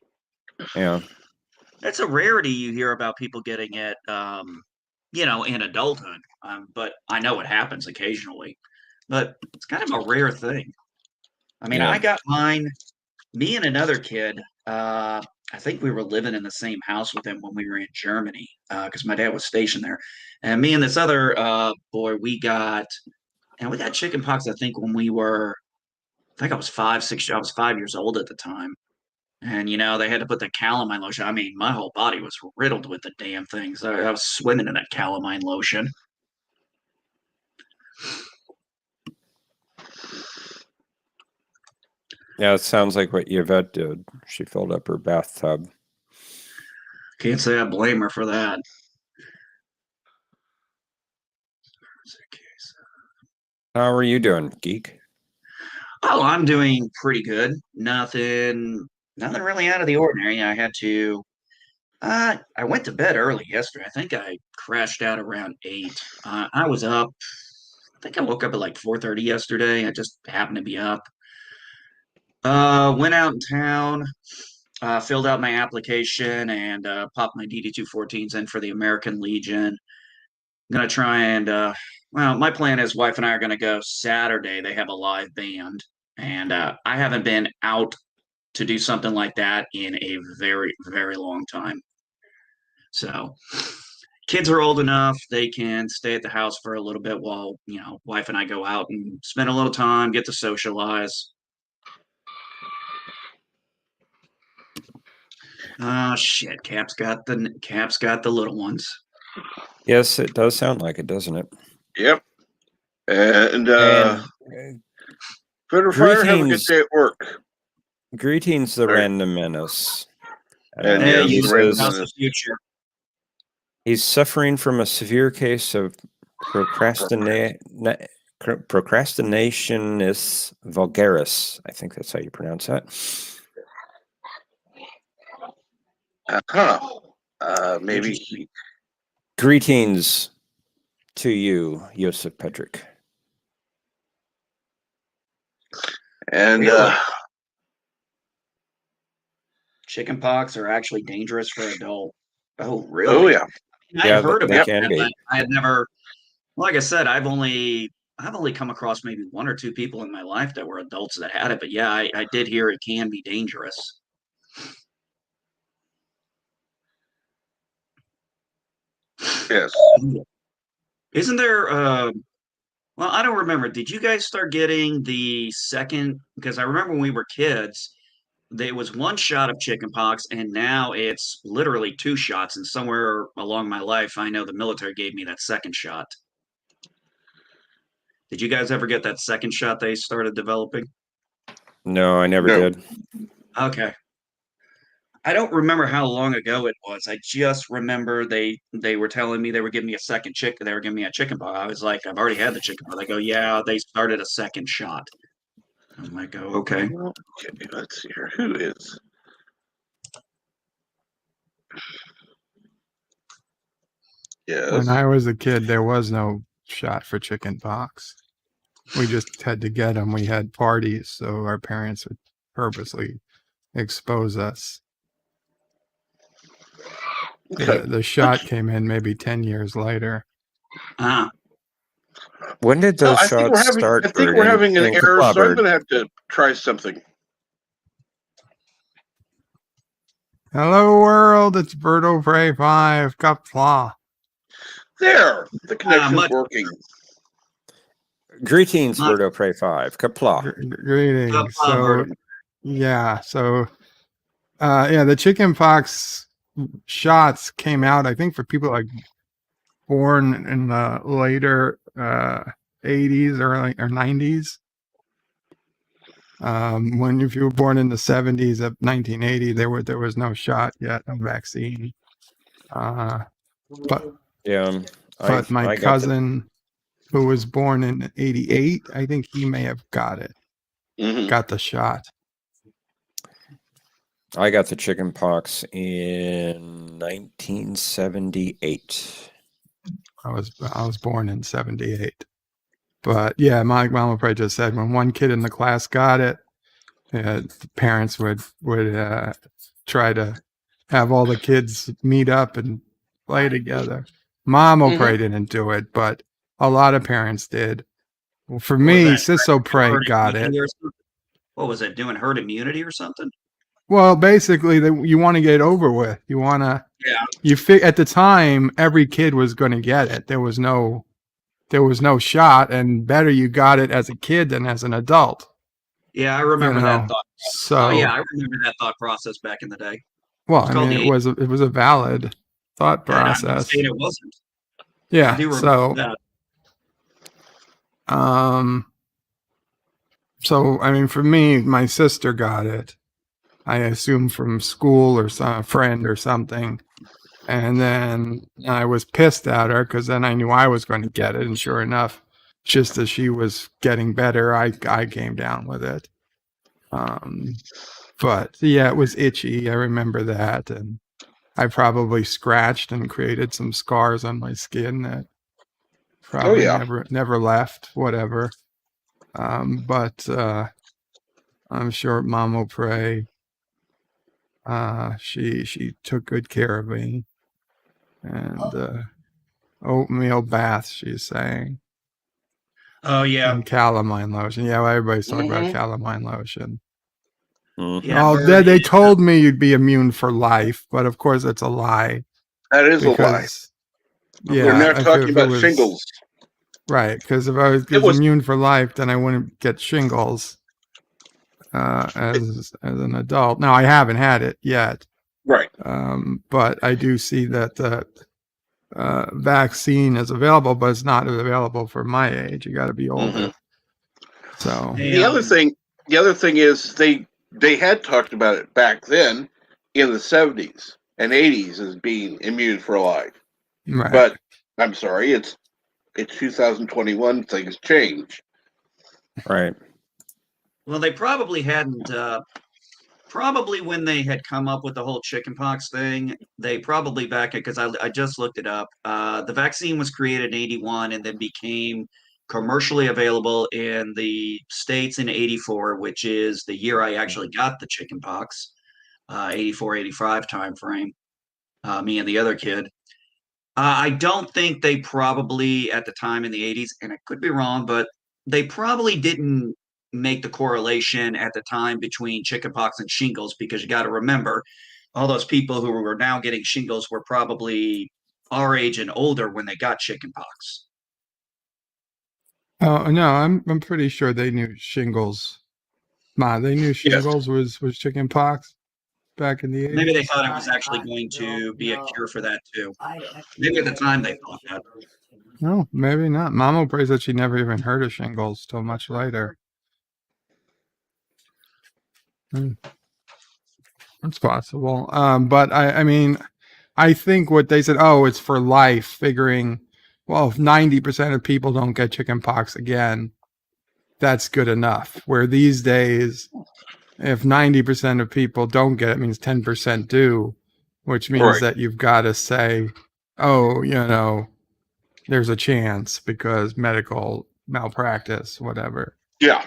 Yeah. It's a rarity you hear about people getting it, in adulthood. But I know it happens occasionally. But it's kind of a rare thing. I mean, Yeah. I got mine, me and another kid, I think we were living in the same house with him when we were in Germany, because my dad was stationed there. And me and this other boy, we got chicken pox, I think, when I think I was 5 years old at the time. And they had to put the calamine lotion. I mean, my whole body was riddled with the damn things. I was swimming in that calamine lotion. Yeah, it sounds like what Yvette did. She filled up her bathtub. Can't say I blame her for that. How are you doing, Geek? Oh, I'm doing pretty good. Nothing really out of the ordinary. I went to bed early yesterday. I think I crashed out around 8. I was up. I think I woke up at like 4:30 yesterday. I just happened to be up. Went out in town, filled out my application, and popped my DD-214s in for the American Legion. I'm gonna try and my plan is wife and I are gonna go Saturday. They have a live band, and I haven't been out to do something like that in a very, very long time. So kids are old enough, they can stay at the house for a little bit while, wife and I go out and spend a little time, get to socialize. Oh shit, Cap's got the little ones. Yes, it does sound like it, doesn't it? Yep. And Twitter Fire, have a good greetings. day at work. Greetings, the Sorry. Random Menace. And Hey, yes, you the Random how's the Menace. future? He's suffering from a severe case of procrastinationis vulgaris. I think that's how you pronounce that. Maybe. Greetings to you, Joseph Pedrick. And Really? Chicken pox are actually dangerous for adult. Oh, really? oh yeah. I'd heard they about can that, be. but I had never. Like I said, I've only come across maybe one or two people in my life that were adults that had it. But yeah, I did hear it can be dangerous. Yes. Isn't there? Well, I don't remember. Did you guys start getting the second? Because I remember when we were kids, there was one shot of chickenpox, and now it's literally 2 shots. And somewhere along my life, I know the military gave me that second shot. Did you guys ever get that second shot they started developing? No, I never No. did. Okay. I don't remember how long ago it was. I just remember they were telling me they were giving me a second chicken. They were giving me a chicken pox. I was like, I've already had the chicken pox. They go, yeah, they started a second shot. I'm like, oh, okay. Okay, let's see here. Who is? Yes. When I was a kid, there was no shot for chicken pox. We just had to get them. We had parties, so our parents would purposely expose us. Okay. The shot came in maybe 10 years later. When did those shots start? I think we're having an error, so I'm Bird? going to have to try something. Hello, world. It's Birdo Prey 5. Kapla. There, the connection's working. Greetings, Birdo Prey 5. Kapla. Greetings. So, yeah. So, the chicken pox shots came out, I think, for people like born in the later 80s or 90s. When if you were born in the 70s of 1980, there was no shot yet, no vaccine. But yeah, my cousin who was born in 88, I think he may have got it. Mm-hmm. Got the shot. I got the chicken pox in 1978. I was born in 78. But yeah, my mama probably just said when one kid in the class got it, the parents would try to have all the kids meet up and play together. Mom probably didn't do it, but a lot of parents did. Well, for What was me, that? Sisso Prey Herd got it. immunity or something? What was it? Doing herd immunity or something? Well, basically, you want to get it over with. You want to. Yeah. At the time, every kid was going to get it. There was no shot, and better you got it as a kid than as an adult. Yeah, I remember that thought. So, oh yeah, I remember that thought process back in the day. Well, I mean, it was a valid thought process. I'm not saying it wasn't. Yeah. I do remember that. So I mean, for me, my sister got it. I assume from school or some friend or something. And then I was pissed at her because then I knew I was going to get it. And sure enough, just as she was getting better, I came down with it. But yeah, it was itchy. I remember that. And I probably scratched and created some scars on my skin that probably never left, whatever. But I'm sure Mom will pray. She took good care of me. And oatmeal bath, she's saying. Oh yeah. And calamine lotion. Yeah, well, everybody's talking about calamine lotion. Yeah, they told me you'd be immune for life, but of course it's a lie. That is a lie. Yeah, we're not talking about shingles. Right, because if I was immune for life, then I wouldn't get shingles as an adult. Now, I haven't had it yet. Right. But I do see that the vaccine is available, but it's not available for my age. You got to be older. So the other thing is they had talked about it back then in the 70s and 80s as being immune for life. Right. But I'm sorry, it's 2021. Things change. Right. Well, they probably hadn't. Probably when they had come up with the whole chickenpox thing, they probably back it because I just looked it up. The vaccine was created in '81 and then became commercially available in the States in '84, which is the year I actually got the chickenpox, 84, 85 timeframe. Me and the other kid. I don't think they probably at the time in the '80s, and I could be wrong, but they probably didn't make the correlation at the time between chickenpox and shingles because you got to remember all those people who were now getting shingles were probably our age and older when they got chickenpox. Oh no, I'm pretty sure they knew shingles. They knew shingles was chickenpox back in the 80s. Maybe they thought it was actually going to be a cure for that too. Maybe at the time they thought that. No, maybe not. Mama prays that she never even heard of shingles till much later. It's possible. But I mean, I think what they said, it's for life, figuring, well, if 90% of people don't get chickenpox again, that's good enough. Where these days, if 90% of people don't get it, means 10% do, which means that you've got to say, there's a chance because medical malpractice, whatever. Yeah.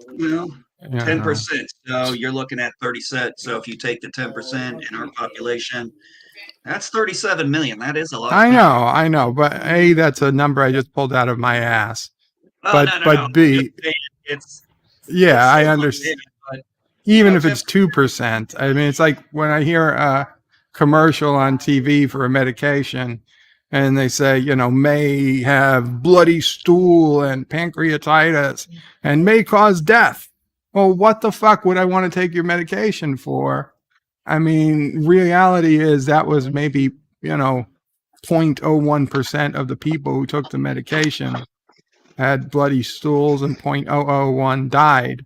Well, 10%. So you're looking at 30 cents. So if you take the 10% in our population, that's 37 million. That is a lot. I know. But A, that's a number I just pulled out of my ass. Oh, but B, I understand. Even if it's 2%, I mean, it's like when I hear a commercial on TV for a medication and they say, may have bloody stool and pancreatitis and may cause death. Well, what the fuck would I want to take your medication for? I mean, reality is that was maybe, 0.01% of the people who took the medication had bloody stools and 0.001 died,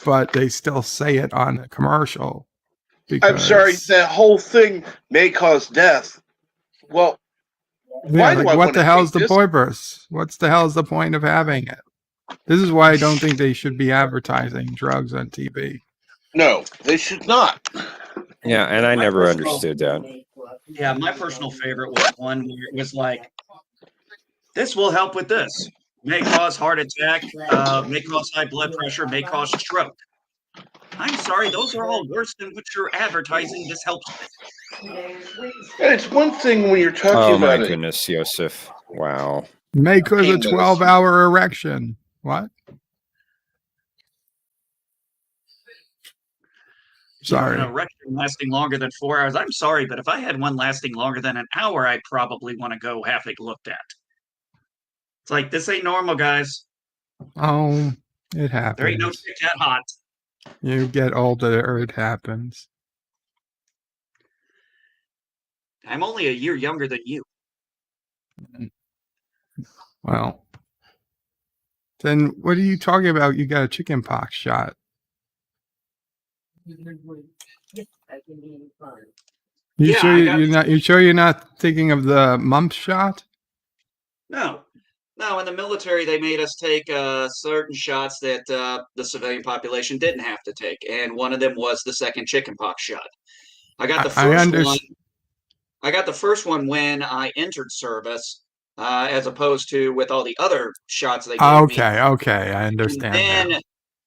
but they still say it on the commercial. I'm sorry, that whole thing may cause death. Well, what the hell's the purpose? What's the hell's the point of having it? This is why I don't think they should be advertising drugs on TV. No, they should not. Yeah, and I never understood that. Yeah, my personal favorite was one where it was like, this will help with this. may cause heart attack, may cause high blood pressure, may cause stroke. I'm sorry, those are all worse than what you're advertising this helps with. And it's one thing when you're talking Oh my about it. goodness, Yosef. Wow. May cause a Pain medicine. 12-hour erection. What? Sorry. An erection lasting longer than 4 hours. I'm sorry, but if I had one lasting longer than an hour, I'd probably want to go have it looked at. It's like, this ain't normal, guys. Oh, it happens. There ain't no chick that hot. You get older, it happens. I'm only a year younger than you. Well, then what are you talking about? You got a chicken pox shot. You sure you sure you're not thinking of the mumps shot? No. No, in the military, they made us take certain shots that the civilian population didn't have to take, and one of them was the second chickenpox shot. I got the first one. I got the first one when I entered service, as opposed to with all the other shots they gave me. Okay, I understand.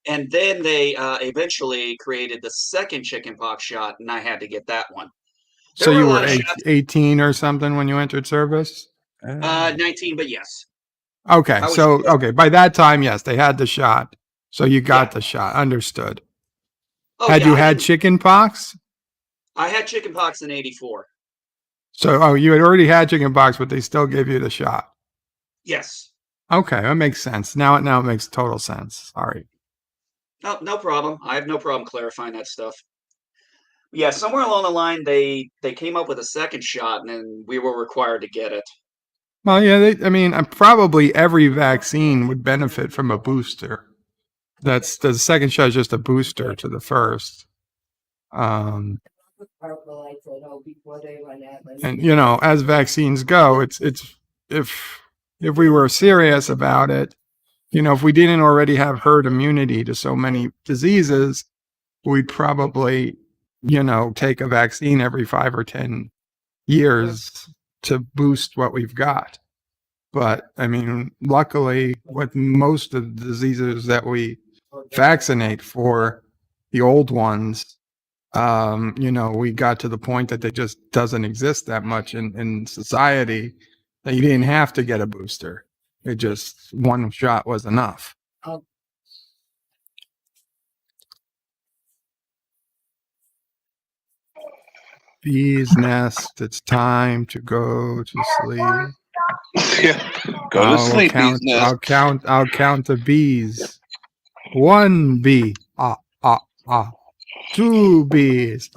And then they eventually created the second chickenpox shot, and I had to get that one. So you were 18 or something when you entered service? 19, but yes. Okay, by that time, yes, they had the shot. So you got the shot. Understood. Oh, had you had chicken pox? I had chicken pox in 84. So, you had already had chicken pox, but they still gave you the shot. Yes. Okay, that makes sense. Now it makes total sense. Sorry. No problem. I have no problem clarifying that stuff. Yeah, somewhere along the line, they came up with a second shot, and then we were required to get it. Well, yeah, probably every vaccine would benefit from a booster. That's the second shot is just a booster to the first. And as vaccines go, it's if we were serious about it, if we didn't already have herd immunity to so many diseases, we'd probably, take a vaccine every 5 or 10 years to boost what we've got. But luckily, with most of the diseases that we vaccinate for, the old ones, we got to the point that it just doesn't exist that much in society, that you didn't have to get a booster. It just, one shot was enough. Bees nest, it's time to go to sleep. Yeah, go to sleep, bees nest. I'll count the bees. 1 bee, 2 bees,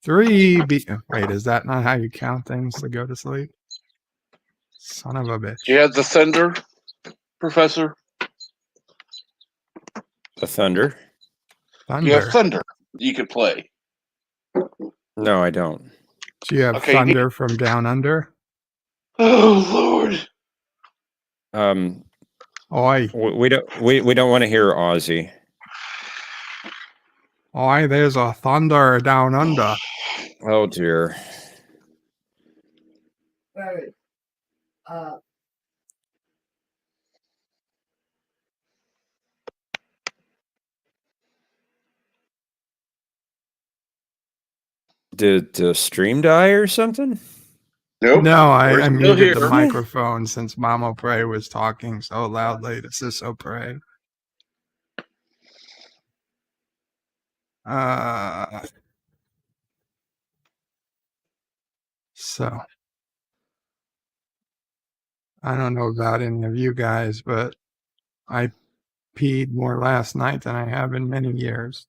3 bees. Wait, is that not how you count things to go to sleep? Son of a bitch. You had the thunder, Professor? The thunder? You have thunder you could play. No, I don't. Do you have thunder from down under? Oh, Lord. Oi. We don't want to hear Ozzy. Oi, there's a thunder down under. Oh dear. Did the stream die or something? Nope. No, I muted the microphone since Mama Pray was talking so loudly to Sisso Pray. So I don't know about any of you guys, but I peed more last night than I have in many years.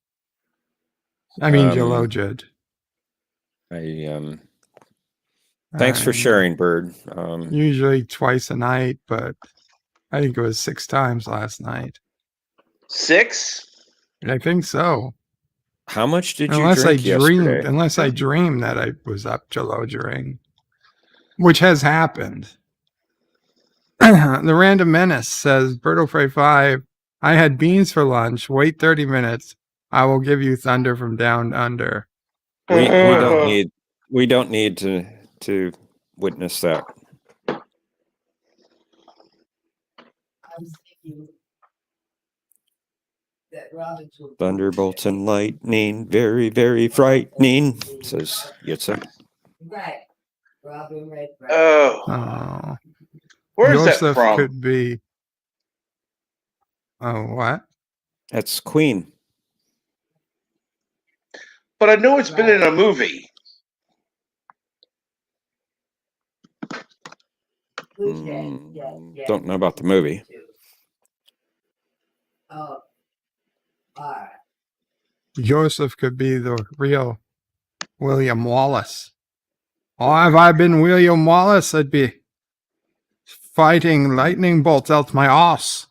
Jalojid. Thanks for sharing, Bird. Usually twice a night, but I think it was 6 times last night. 6? I think so. How much did you drink yesterday? Unless I dreamed that I was up Jalojering, which has happened. The Random Menace says, Berto Frey 5, I had beans for lunch. Wait 30 minutes. I will give you thunder from down under. We don't need to witness that. Thunderbolts and lightning, very, very frightening, says Yitza. Oh, where is that Joseph from? could be. Oh, what? That's Queen. But I know it's been in a movie. Don't know about the movie. Joseph could be the real William Wallace. Oh, if I'd been William Wallace, I'd be fighting lightning bolts out my ass.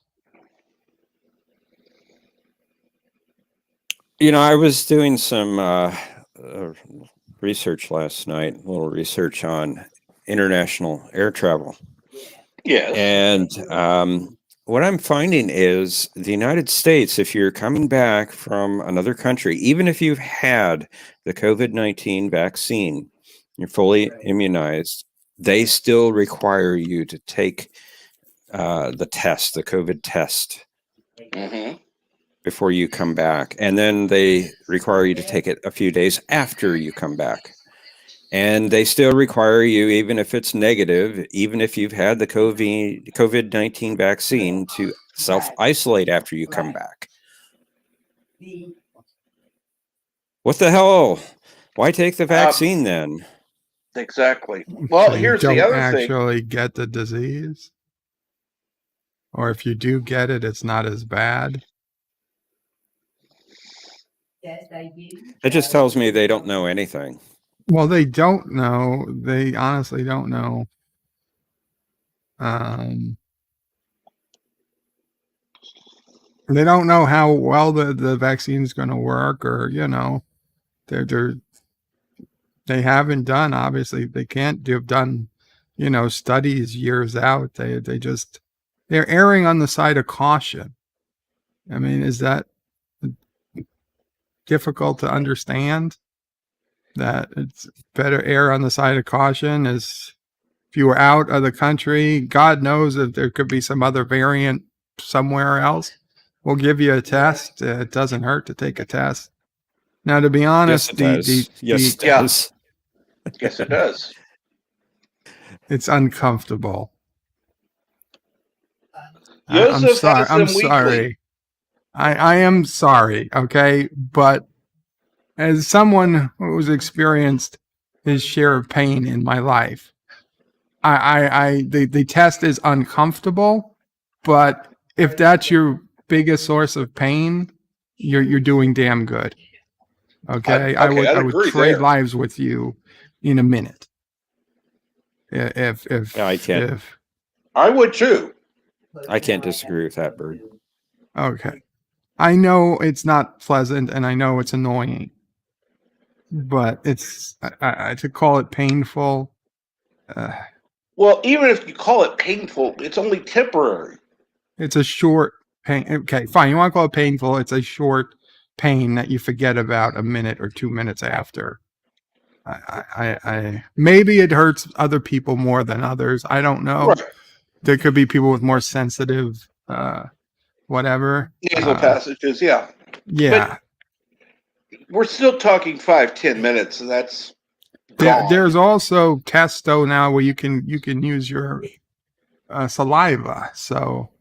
You know, I was doing some research last night, a little research on international air travel. Yes. And what I'm finding is the United States, if you're coming back from another country, even if you've had the COVID-19 vaccine, you're fully immunized, they still require you to take the test, the COVID test, before you come back. And then they require you to take it a few days after you come back. And they still require you, even if it's negative, even if you've had the COVID-19 vaccine, to self-isolate after you come back. What the hell? Why take the vaccine then? Exactly. Well, So you here's don't the other thing. actually get the disease? Or if you do get it, it's not as bad? It just tells me they don't know anything. Well, they don't know. They honestly don't know. They don't know how well the vaccine is going to work, or they haven't done. Obviously, they can't have done, studies years out. They're erring on the side of caution. I mean, is that difficult to understand? That it's better err on the side of caution. Is if you were out of the country, God knows if there could be some other variant somewhere else. We'll give you a test. It doesn't hurt to take a test. Now, to be honest, Yes, it does. Yes, it does. It's uncomfortable. Joseph I'm sorry. has I'm them weekly. sorry. I am sorry. Okay, but as someone who's experienced his share of pain in my life, the test is uncomfortable, but if that's your biggest source of pain, you're doing damn good. Okay, I would trade lives with you in a minute. If I can't. If I would too. I can't disagree with that, Bird. Okay, I know it's not pleasant, and I know it's annoying, but it's to call it painful. Well, even if you call it painful, it's only temporary. It's a short pain. Okay, fine. You want to call it painful? It's a short pain that you forget about a minute or 2 minutes after. I maybe it hurts other people more than others. I don't know. Right. There could be people with more sensitive, whatever. Nasal passages, yeah. Yeah. But we're still talking 5-10 minutes, and that's there's also tests though now where you can use your saliva. So,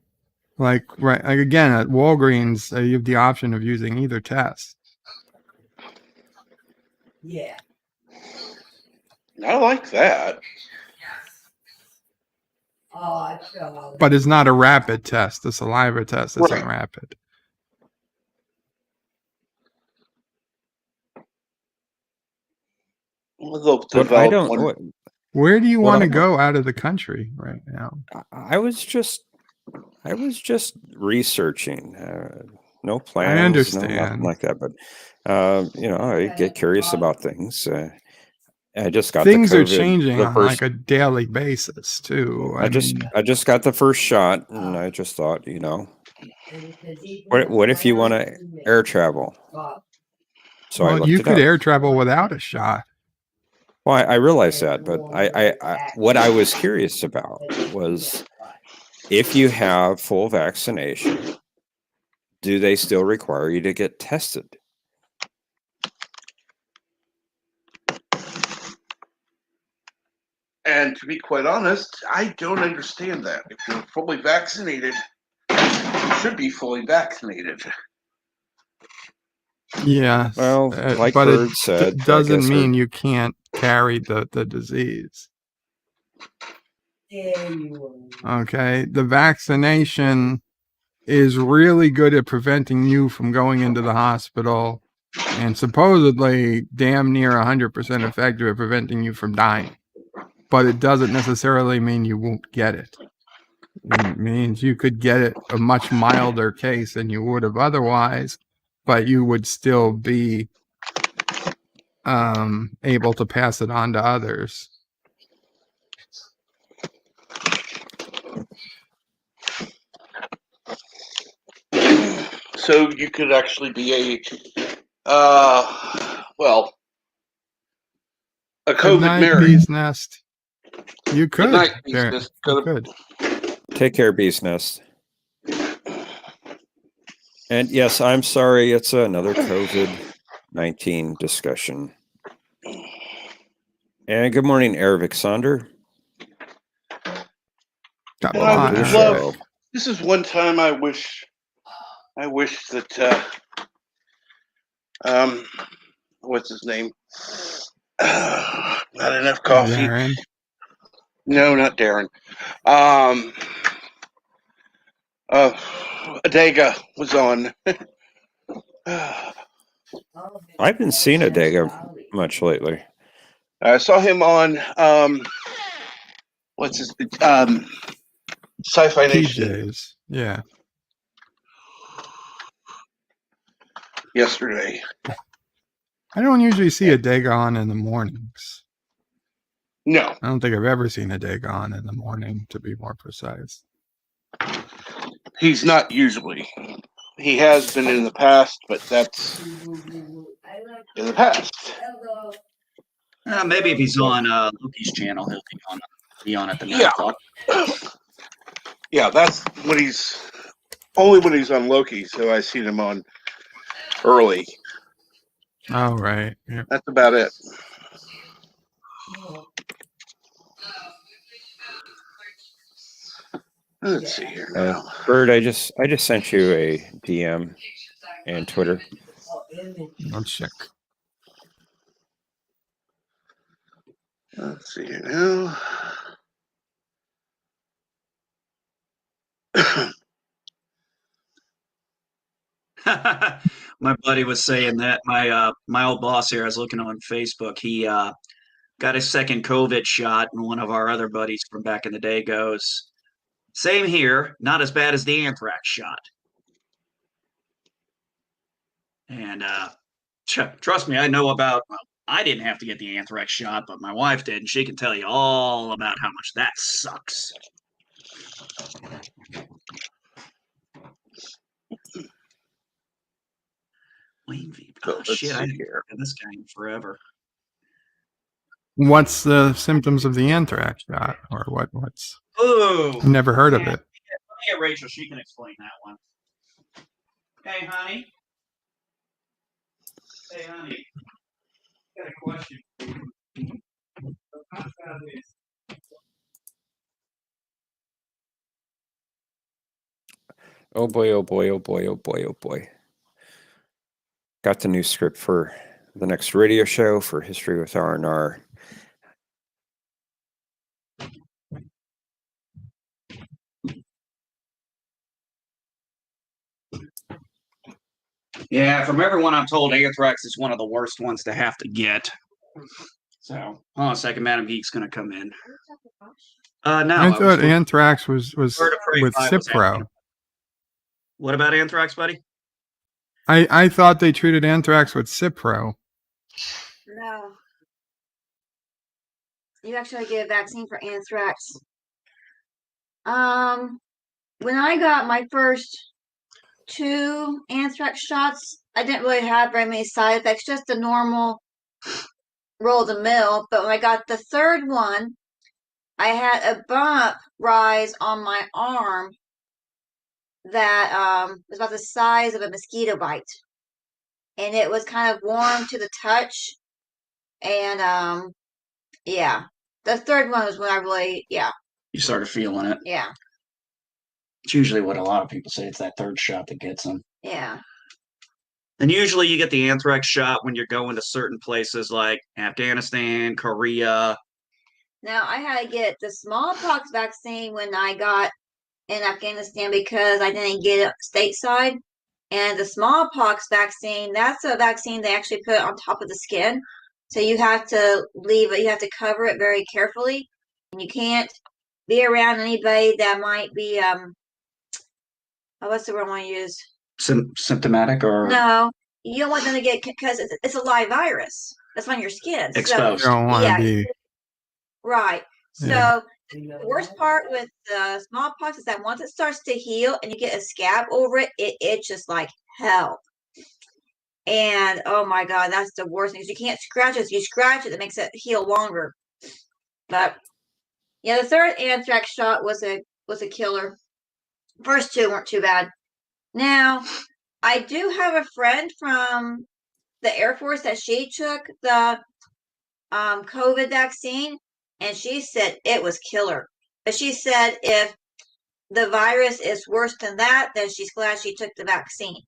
like again at Walgreens, you have the option of using either test. Yeah. I like that. But it's not a rapid test. The saliva test isn't rapid. Where do you want to go out of the country right now? I was just researching. No plans. I understand. No, nothing like that. But I get curious about things. I just got things the COVID, are changing on like a daily basis too. I just got the first shot, and I just thought, what if you want to air travel? So you could air travel without a shot. Well, I realize that, but I what I was curious about was if you have full vaccination, do they still require you to get tested? And to be quite honest, I don't understand that. If you're fully vaccinated, you should be fully vaccinated. Yeah. Well, like but Bird it said, I doesn't guess mean you can't carry the disease. Okay. The vaccination is really good at preventing you from going into the hospital and supposedly damn near 100% effective at preventing you from dying. But it doesn't necessarily mean you won't get it. It means you could get it a much milder case than you would have otherwise, but you would still be able to pass it on to others. So you could actually be a COVID Good night, Mary. Bee's Nest. You could. Good night, Bee's Nest. You could. Take care, Bee's Nest. And yes, I'm sorry, it's another COVID-19 discussion. And good morning, Eric Sonder. Welcome to the show. This is one time I wish that what's his name? Not enough coffee. Darren. No, not Darren. Adega was on. I haven't seen Adega much lately. I saw him on what's his Sci-Fi Nation. PJs. Yeah. Yesterday. I don't usually see a Dagon in the mornings. No. I don't think I've ever seen a Dagon in the morning, to be more precise. He's not usually. He has been in the past, but that's in the past. Maybe if he's on Loki's channel, he'll be on at the 9 o'clock. Yeah, that's when he's only when he's on Loki, so I seen him on early. Oh, right. Yeah. That's about it. Let's see here now. Bird, I just sent you a DM and Twitter. I'll check. Let's see here now. My buddy was saying that my old boss here, I was looking on Facebook, he got his second COVID shot, and one of our other buddies from back in the day goes, same here, not as bad as the anthrax shot. And trust me, I know about, well, I didn't have to get the anthrax shot, but my wife did, and she can tell you all about how much that sucks. Wayne V. Oh, shit, I haven't had this guy in forever. What's the symptoms of the anthrax shot, or what's? Oh, never heard of it. Let me get Rachel. She can explain that one. Hey, honey. Hey, honey. Got a question. Oh boy, oh boy, oh boy, oh boy, oh boy. Got the new script for the next radio show for History with R&R. Yeah, from everyone I'm told, anthrax is one of the worst ones to have to get. So, hold on a second, Madam Geek's going to come in. No, I thought anthrax was with Cipro. What about anthrax, buddy? I thought they treated anthrax with Cipro. No. You actually get a vaccine for anthrax. When I got my first 2 anthrax shots, I didn't really have very many side effects, just the normal roll of the mill. But when I got the third one, I had a bump rise on my arm that was about the size of a mosquito bite, and it was kind of warm to the touch. And yeah, the third one was when I really, You started feeling it. yeah, It's usually what a lot of people say. It's that third shot that gets them. yeah. And usually you get the anthrax shot when you're going to certain places like Afghanistan, Korea. Now I had to get the smallpox vaccine when I got in Afghanistan because I didn't get it stateside. And the smallpox vaccine, that's a vaccine they actually put on top of the skin. So you have to leave it, you have to cover it very carefully. And you can't be around anybody that might be, what's the word I want to use? Symptomatic or No, you don't want them to get, because it's a live virus that's on your skin. exposed. You don't want to be. Right. Yeah. So the worst part with the smallpox is that once it starts to heal and you get a scab over it, it itches like hell. And oh my God, that's the worst thing. You can't scratch it. If you scratch it, it makes it heal longer. But yeah, the third anthrax shot was a killer. First two weren't too bad. Now, I do have a friend from the Air Force that she took the COVID vaccine, and she said it was killer. But she said if the virus is worse than that, then she's glad she took the vaccine.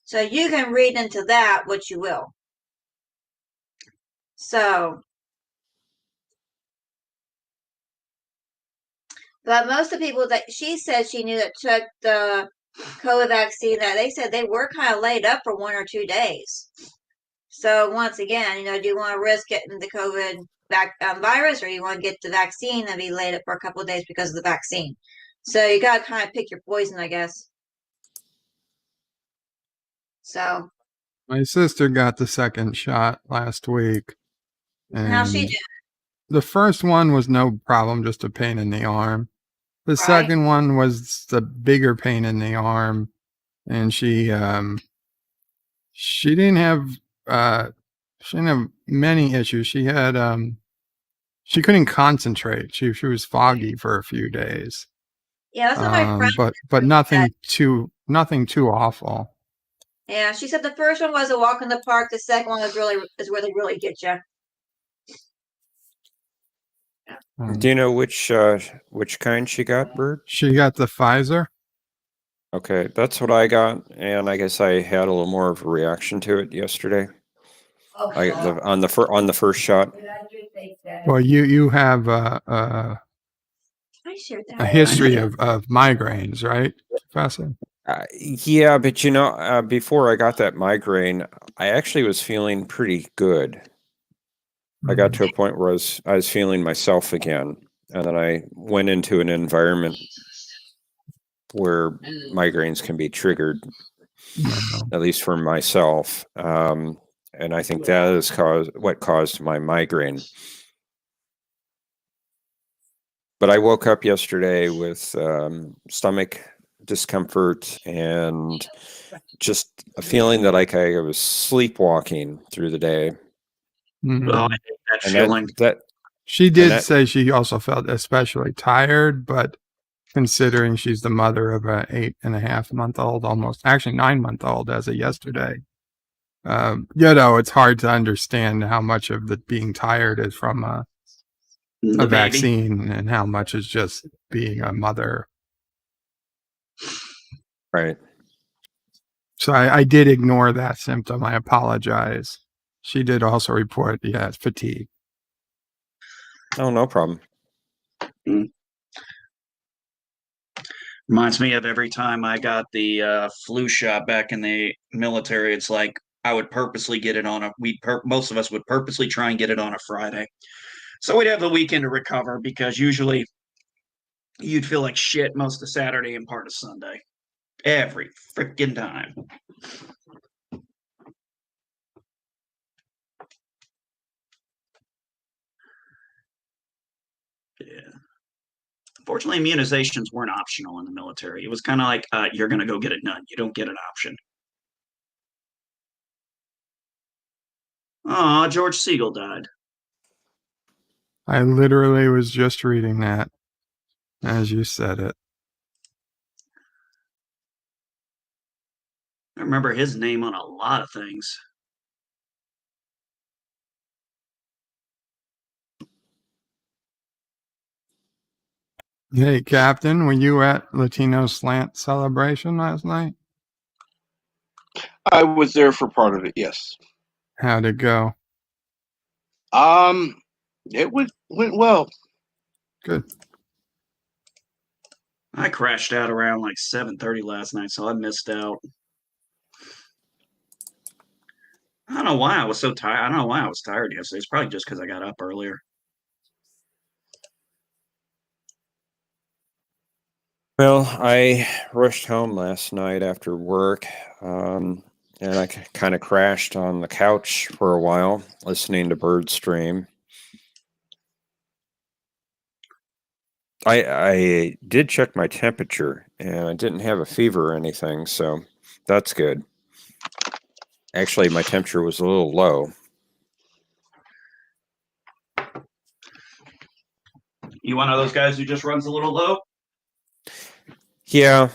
So you can read into that what you will. So, but most of the people that she said she knew that took the COVID vaccine, that they said they were kind of laid up for 1 or 2 days. So once again, do you want to risk getting the COVID virus, or you want to get the vaccine and be laid up for a couple of days because of the vaccine? So you got to kind of pick your poison, I guess. So My sister got the second shot last week. And how she did? the first one was no problem, just a pain in the arm. The second one was the bigger pain in the arm, and she didn't have many issues. She had she couldn't concentrate. She was foggy for a few days. Yeah, that's what my friend. But nothing too awful. Yeah, she said the first one was a walk in the park. The second one is where they really get you. Do you know which kind she got, Bert? She got the Pfizer. Okay, that's what I got, and I guess I had a little more of a reaction to it yesterday. On the first shot. Well, you have I shared that. a history of migraines, right, Professor? Yeah, but before I got that migraine, I actually was feeling pretty good. I got to a point where I was feeling myself again, and then I went into an environment where migraines can be triggered, at least for myself, and I think that is what caused my migraine. But I woke up yesterday with stomach discomfort and just a feeling that like I was sleepwalking through the day. Mm-hmm. Oh, I hate that feeling. She did say she also felt especially tired, but considering she's the mother of a 8.5-month-old, almost actually 9-month-old as of yesterday, it's hard to understand how much of the being tired is from a vaccine and how much is just being a mother. Right. So I did ignore that symptom. I apologize. She did also report, fatigue. Oh, no problem. Reminds me of every time I got the flu shot back in the military. It's like I would purposely get it on most of us would purposely try and get it on a Friday. So we'd have the weekend to recover, because usually you'd feel like shit most of Saturday and part of Sunday. Every freaking time. Yeah. Fortunately, immunizations weren't optional in the military. It was kind of like, you're going to go get it done. You don't get an option. George Siegel died. I literally was just reading that as you said it. I remember his name on a lot of things. Hey, Captain, were you at Latino Slant celebration last night? I was there for part of it. Yes. How'd it go? It went well. Good. I crashed out around like 7:30 last night, so I missed out. I don't know why I was so tired. I don't know why I was tired yesterday. It's probably just because I got up earlier. Well, I rushed home last night after work, and I kind of crashed on the couch for a while, listening to bird stream. I did check my temperature, and I didn't have a fever or anything, so that's good. Actually, my temperature was a little low. You one of those guys who just runs a little low? Yeah.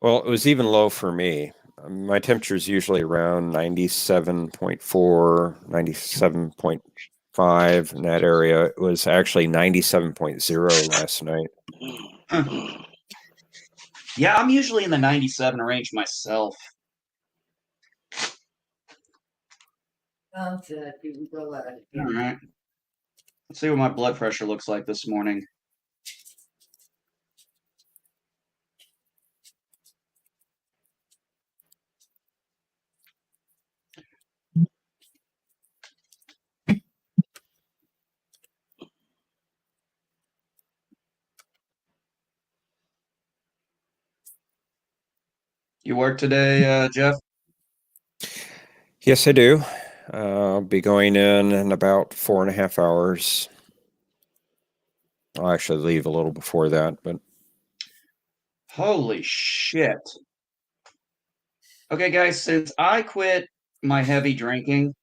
Well, it was even low for me. My temperature is usually around 97.4, 97.5 in that area. It was actually 97.0 last night. Huh. Yeah, I'm usually in the 97 range myself. All right. Let's see what my blood pressure looks like this morning. You work today, Jeff? Yes, I do. I'll be going in about 4.5 hours. I'll actually leave a little before that, but Holy shit. Okay, guys, since I quit my heavy drinking,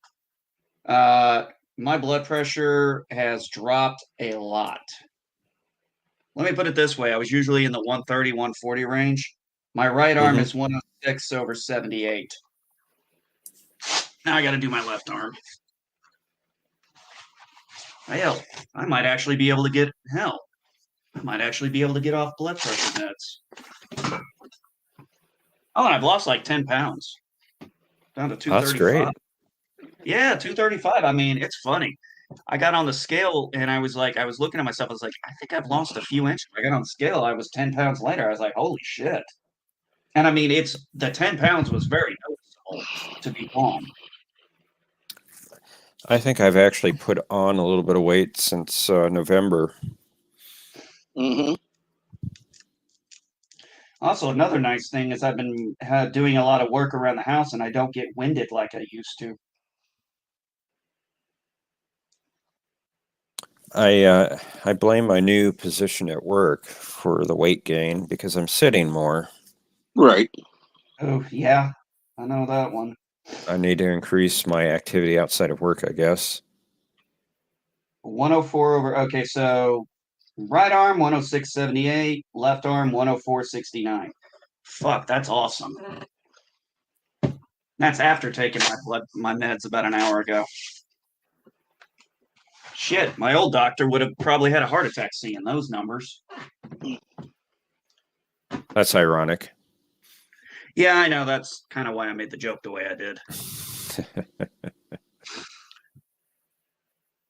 my blood pressure has dropped a lot. Let me put it this way. I was usually in the 130, 140 range. My right arm is 106 over 78. Now I got to do my left arm. Hell, I might actually be able to get off blood pressure meds. Oh, and I've lost like 10 pounds. Down to 235. that's great. Yeah, 235. I mean, it's funny. I got on the scale and I was looking at myself. I was like, I think I've lost a few inches. I got on the scale. I was 10 pounds lighter. I was like, holy shit. And I mean, the 10 pounds was very noticeable to be gone. I think I've actually put on a little bit of weight since November. Mm-hmm. Also, another nice thing is I've been doing a lot of work around the house and I don't get winded like I used to. I blame my new position at work for the weight gain because I'm sitting more. Right. Oh, yeah, I know that one. I need to increase my activity outside of work, I guess. 104 over, okay, so right arm 106.78, left arm 104.69. Fuck, that's awesome. That's after taking my meds about an hour ago. Shit, my old doctor would have probably had a heart attack seeing those numbers. That's ironic. Yeah, I know. That's kind of why I made the joke the way I did.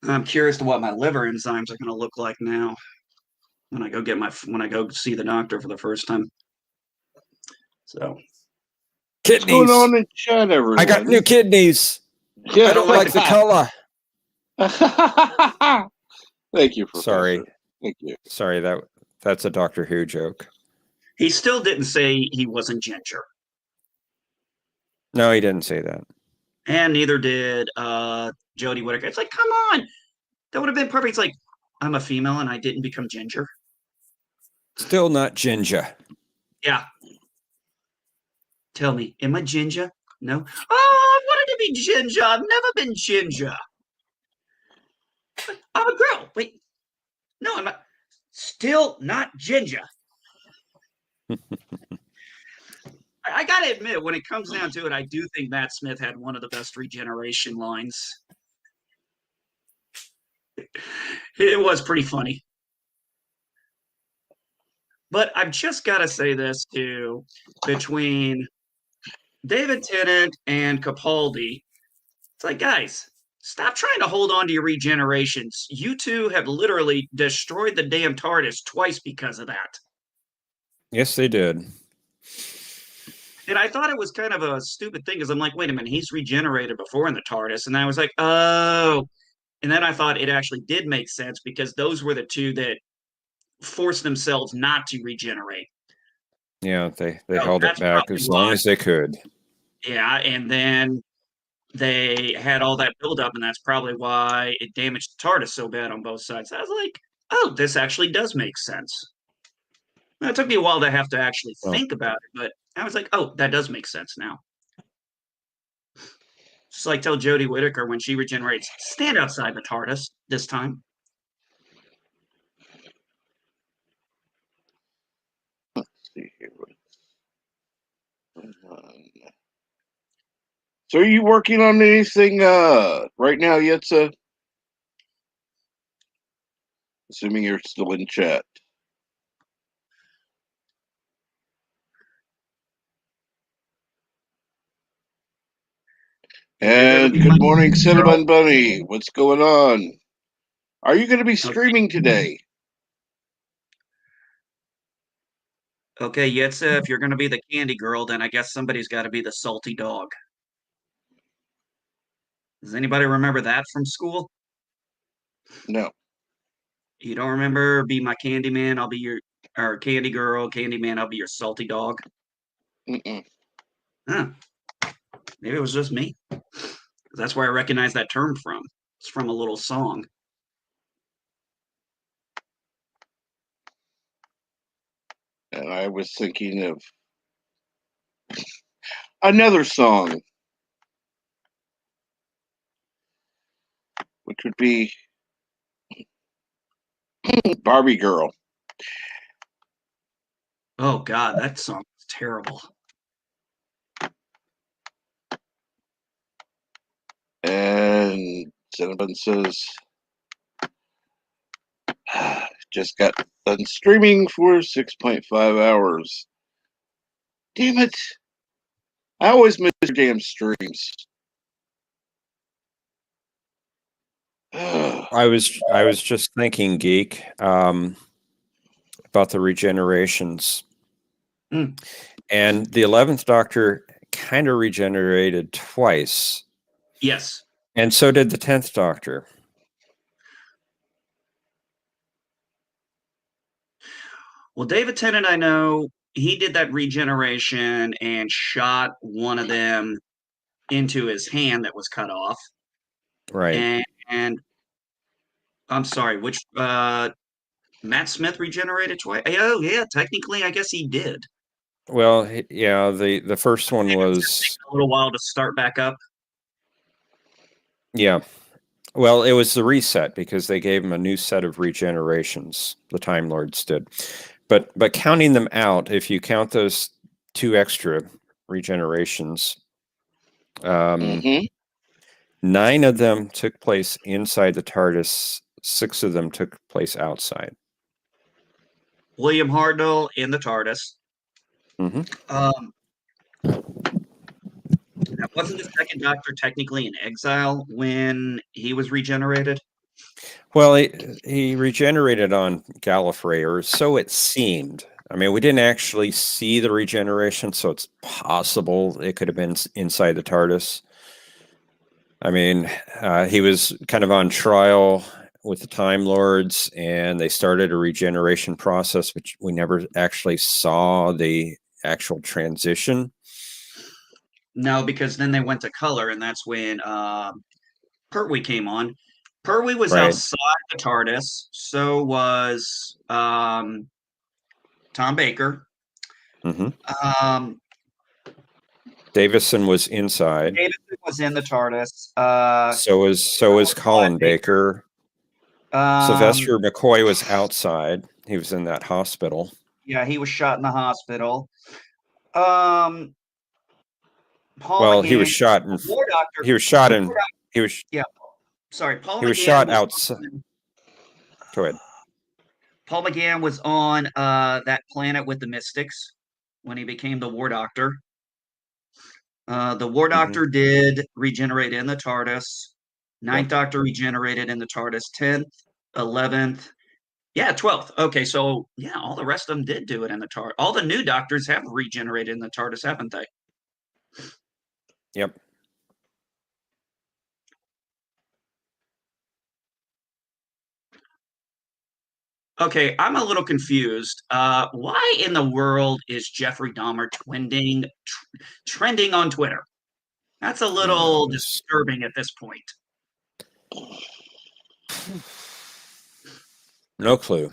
I'm curious to what my liver enzymes are going to look like now when I go see the doctor for the first time. So, What's going on in chat, everyone? I got new kidneys. Yeah, I don't like the color. Thank you, Professor. Sorry. Thank you. Sorry, that's a Doctor Who joke. He still didn't say he wasn't ginger. No, he didn't say that. And neither did Jodie Whittaker. It's like, come on. That would have been perfect. It's like, I'm a female and I didn't become ginger. Still not ginger. Yeah. Tell me, am I ginger? No. Oh, I wanted to be ginger. I've never been ginger. I'm a girl. Wait, no, I'm not. Still not ginger. I gotta admit, when it comes down to it, I do think Matt Smith had one of the best regeneration lines. It was pretty funny. But I've just got to say this too, between David Tennant and Capaldi, it's like, guys, stop trying to hold on to your regenerations. You two have literally destroyed the damn TARDIS twice because of that. Yes, they did. And I thought it was kind of a stupid thing because I'm like, wait a minute, he's regenerated before in the TARDIS. And I was like, oh. And then I thought it actually did make sense because those were the two that forced themselves not to regenerate. Yeah, they So held it that's back probably as long why. as they could. Yeah, and then they had all that buildup, and that's probably why it damaged the TARDIS so bad on both sides. I was like, oh, this actually does make sense. Now, it took me a while to have to actually Oh. think about it, but I was like, oh, that does make sense now. Just like tell Jodie Whittaker when she regenerates, stand outside the TARDIS this time. Let's see here. So are you working on anything right now yet, sir? Assuming you're still in chat. And good morning, Cinnamon Bunny. What's going on? Are you going to be streaming today? Okay, Yetsa, if you're going to be the candy girl, then I guess somebody's got to be the salty dog. Does anybody remember that from school? No. You don't remember? Be my candy man, I'll be your, or candy girl, candy man, I'll be your salty dog. Mm-mm. Huh. Maybe it was just me. That's where I recognize that term from. It's from a little song. And I was thinking of another song, which would be Barbie Girl. Oh God, that song is terrible. And Cinnamon says, just got done streaming for 6.5 hours. Damn it. I always miss your damn streams. I was just thinking, geek, about the regenerations. And the 11th Doctor kind of regenerated twice. Yes. And so did the 10th Doctor. Well, David Tennant, I know he did that regeneration and shot one of them into his hand that was cut off. Right. And I'm sorry, which Matt Smith regenerated twice? Oh yeah, technically I guess he did. Well, yeah, the first one was a little while to start back up. Yeah. Well, it was the reset because they gave him a new set of regenerations. The Time Lords did. But counting them out, if you count those 2 extra regenerations, 9 of them took place inside the TARDIS. 6 of them took place outside. William Hartnell in the TARDIS. Wasn't the second Doctor technically in exile when he was regenerated? Well, he regenerated on Gallifrey, or so it seemed. I mean, we didn't actually see the regeneration, so it's possible it could have been inside the TARDIS. I mean, he was kind of on trial with the Time Lords, and they started a regeneration process, which we never actually saw the actual transition. No, because then they went to color, and that's when Pertwee came on. Pertwee was outside the TARDIS. So was Tom Baker. Davison was inside. Davison was in the TARDIS. So was Colin Baker. Sylvester McCoy was outside. He was in that hospital. Yeah, he was shot in the hospital. Paul Well, McGann, he was shot in. War Doctor. He was shot the in. War Doc- He was. yeah, sorry. Paul He was McGann shot was outside. Go ahead. Paul McGann was on that planet with the Mystics when he became the War Doctor. The War Doctor did regenerate in the TARDIS. Ninth Doctor regenerated in the TARDIS. 10th, 11th, yeah, 12th. Okay, so yeah, all the rest of them did do it in the TARDIS. All the new Doctors have regenerated in the TARDIS, haven't they? Yep. Okay, I'm a little confused. Why in the world is Jeffrey Dahmer trending on Twitter? That's a little disturbing at this point. No clue.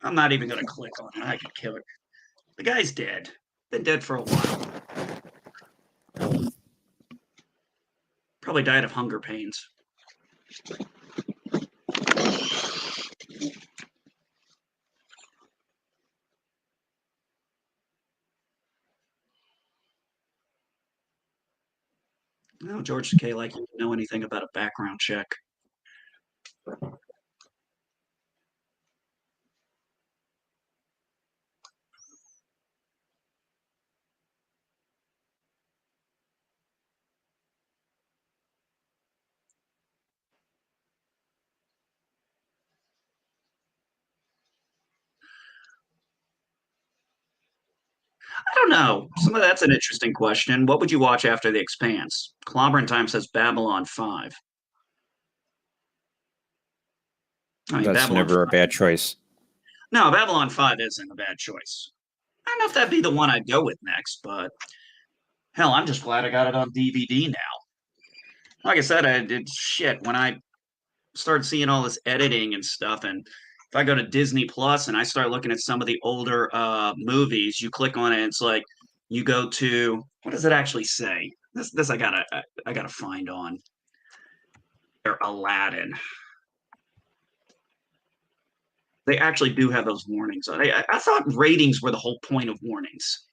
I'm not even going to click on it. I could kill it. The guy's dead. Been dead for a while. Probably died of hunger pains. No, George K. like you know anything about a background check. I don't know. Some of that's an interesting question. What would you watch after The Expanse? Clobbering Time says Babylon 5. I mean, That's Babylon never 5. a bad choice. No, Babylon 5 isn't a bad choice. I don't know if that'd be the one I'd go with next, but hell, I'm just glad I got it on DVD now. Like I said, I did shit when I started seeing all this editing and stuff. And if I go to Disney Plus and I start looking at some of the older movies, you click on it, and it's like you go to, what does it actually say? This I gotta find on their Aladdin. They actually do have those warnings. I thought ratings were the whole point of warnings.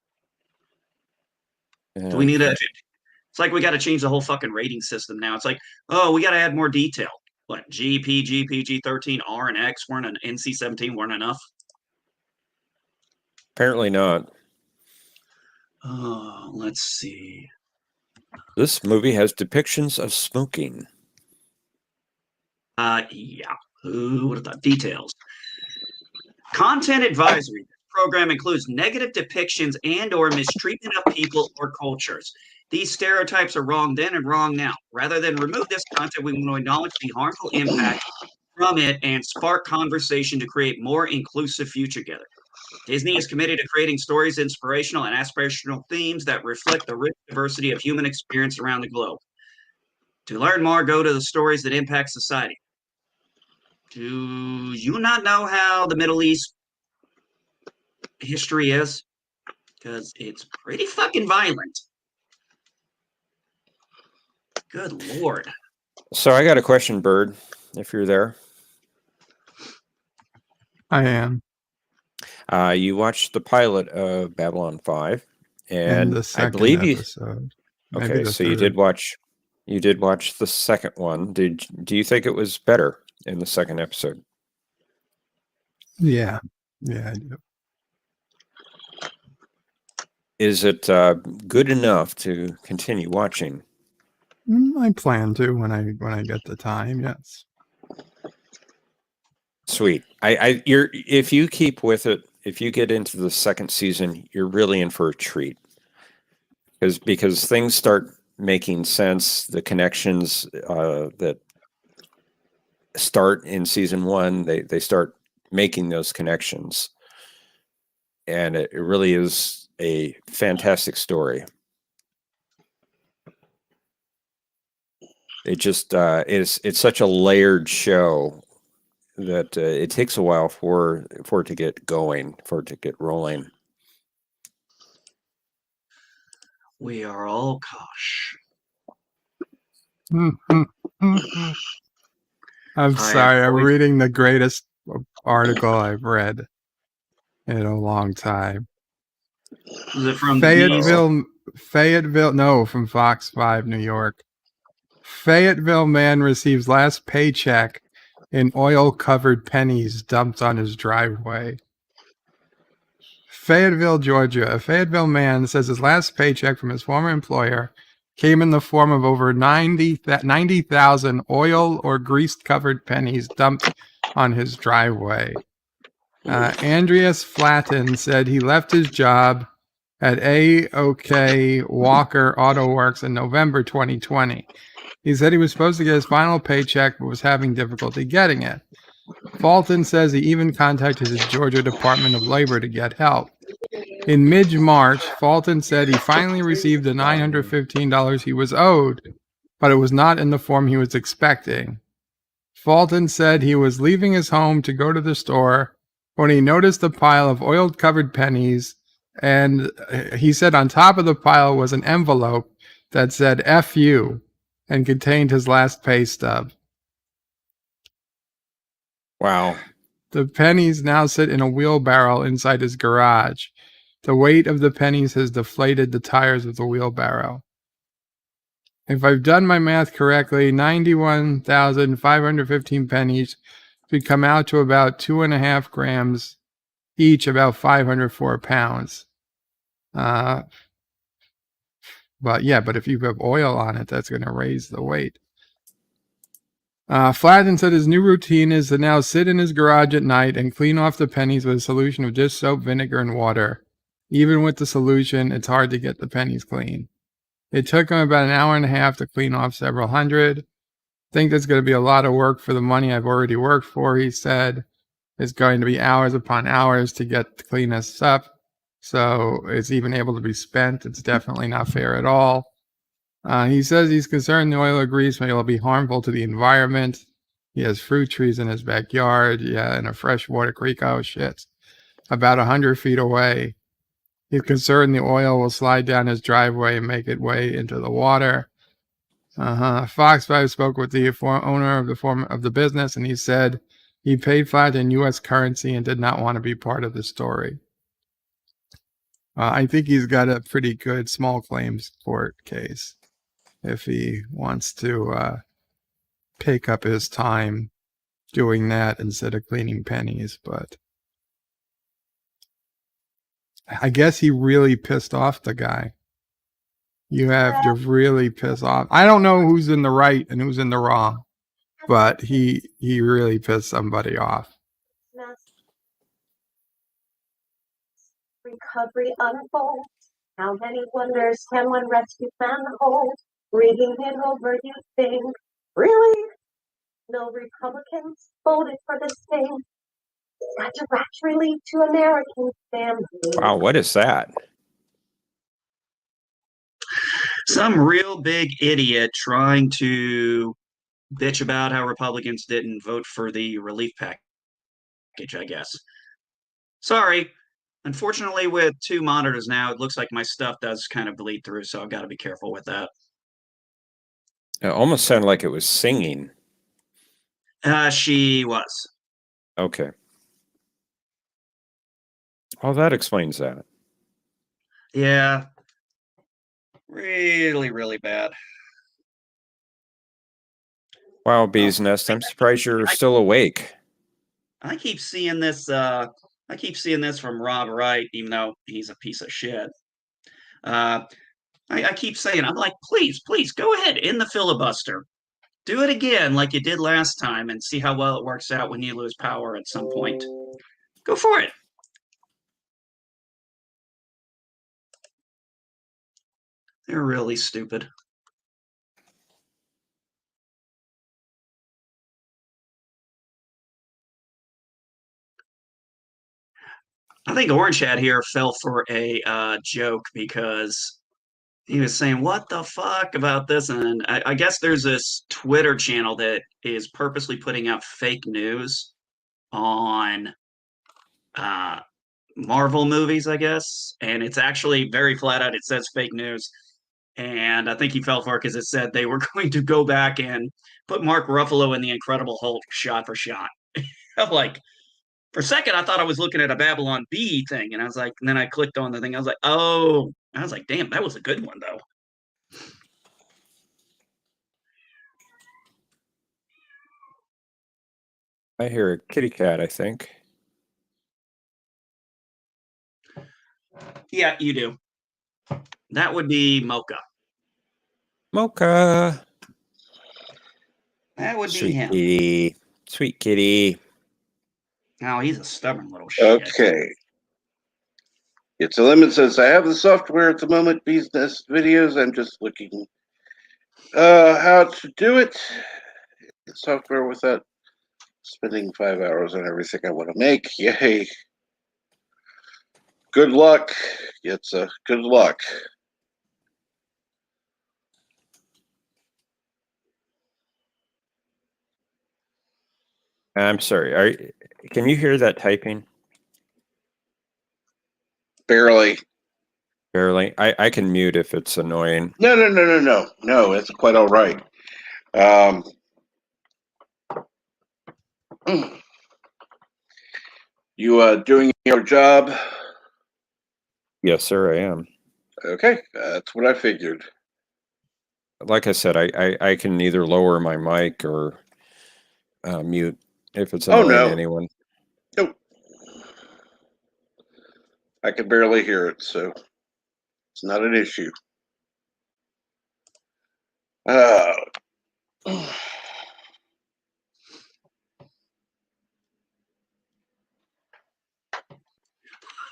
Do we need a? It's like we got to change the whole fucking rating system now. It's like, oh, we got to add more detail. What, G, PG, PG-13, R, and X weren't an NC-17 weren't enough? Apparently not. Oh, let's see. This movie has depictions of smoking. Yeah. Who would have thought? Details. Content advisory. This program includes negative depictions and or mistreatment of people or cultures. These stereotypes are wrong then and wrong now. Rather than remove this content, we want to acknowledge the harmful impact from it and spark conversation to create more inclusive future together. Disney is committed to creating stories, inspirational and aspirational themes that reflect the rich diversity of human experience around the globe. To learn more, go to the stories that impact society. Do you not know how the Middle East history is? Because it's pretty fucking violent. Good Lord. So I got a question, Bird, if you're there. I am. You watched the pilot of Babylon 5, and the I second believe episode. Maybe okay, the so third. you did watch the second one. Do you think it was better in the second episode? Yeah, I do. Is it good enough to continue watching? I plan to when I get the time. Yes. Sweet. You're if you keep with it, if you get into the second season, you're really in for a treat. Because things start making sense. The connections that start in season one, they start making those connections, and it really is a fantastic story. It just it's such a layered show that it takes a while for it to get going, for it to get rolling. We are all Kosh. I'm I sorry. I'm avoid- reading the greatest article I've read in a long time. Was it from the Beast? Fayetteville, no, from Fox 5, New York. Fayetteville man receives last paycheck in oil-covered pennies dumped on his driveway. Fayetteville, Georgia. A Fayetteville man says his last paycheck from his former employer came in the form of over 90,000 oil or grease-covered pennies dumped on his driveway. Andreas Flatten said he left his job at A.O.K. Walker Auto Works in November 2020. He said he was supposed to get his final paycheck but was having difficulty getting it. Fulton says he even contacted the Georgia Department of Labor to get help. In mid-March, Fulton said he finally received the $915 he was owed, but it was not in the form he was expecting. Fulton said he was leaving his home to go to the store when he noticed a pile of oil-covered pennies, and he said on top of the pile was an envelope that said F you and contained his last pay stub. Wow. The pennies now sit in a wheelbarrow inside his garage. The weight of the pennies has deflated the tires of the wheelbarrow. If I've done my math correctly, 91,515 pennies would come out to about 2.5 grams each, about 504 pounds. But if you have oil on it, that's going to raise the weight. Flatten said his new routine is to now sit in his garage at night and clean off the pennies with a solution of just soap, vinegar, and water. Even with the solution, it's hard to get the pennies clean. It took him about an hour and a half to clean off several hundred. I think that's going to be a lot of work for the money I've already worked for, he said. It's going to be hours upon hours to get the clean this up. So it's even able to be spent. It's definitely not fair at all. He says he's concerned the oil or grease may be harmful to the environment. He has fruit trees in his backyard. Yeah, and a freshwater creek. Oh, shit. About 100 feet away. He's concerned the oil will slide down his driveway and make its way into the water. Fox 5 spoke with the owner of the business, and he said he paid flat in U.S. currency and did not want to be part of the story. I think he's got a pretty good small claims court case if he wants to pick up his time doing that instead of cleaning pennies. But I guess he really pissed off the guy. You have to really piss off. I don't know who's in the right and who's in the wrong, but he really pissed somebody off. Recovery unfolds. How many wonders can one rescue plan hold? Reading it over, you think, really? No Republicans voted for this thing. It's got direct relief to American families. Wow, what is that? Some real big idiot trying to bitch about how Republicans didn't vote for the relief package, I guess. Sorry. Unfortunately, with 2 monitors now, it looks like my stuff does kind of bleed through, so I've got to be careful with that. It almost sounded like it was singing. She was. Okay. Well, that explains that. Yeah. Really, really bad. Wow, Bee's Nest, I'm surprised you're still awake. I keep seeing this from Rob Wright, even though he's a piece of shit. I keep saying, I'm like, please, go ahead, end the filibuster. Do it again like you did last time and see how well it works out when you lose power at some point. Go for it. They're really stupid. I think Orange Hat here fell for a joke because he was saying, what the fuck about this? And I guess there's this Twitter channel that is purposely putting out fake news on Marvel movies, I guess. And it's actually very flat out. It says fake news. And I think he fell for it because it said they were going to go back and put Mark Ruffalo in the Incredible Hulk shot for shot. I'm like, for a second, I thought I was looking at a Babylon Bee thing, and I was like, and then I clicked on the thing. I was like, oh, I was like, damn, that was a good one though. I hear a kitty cat, I think. Yeah, you do. That would be Mocha. Mocha. That would be Sweet him. kitty. Sweet kitty. Oh, he's a stubborn little shit. Okay. It's a limit says I have the software at the moment, business videos. I'm just looking how to do it. The software without spending 5 hours on everything I want to make. Yay. Good luck. It's good luck. I'm sorry. Can you hear that typing? Barely. Barely. I can mute if it's annoying. No, it's quite all right. You doing your job? Yes, sir, I am. Okay, that's what I figured. Like I said, I can either lower my mic or mute if it's annoying to anyone. Nope. I can barely hear it, so it's not an issue. Oh,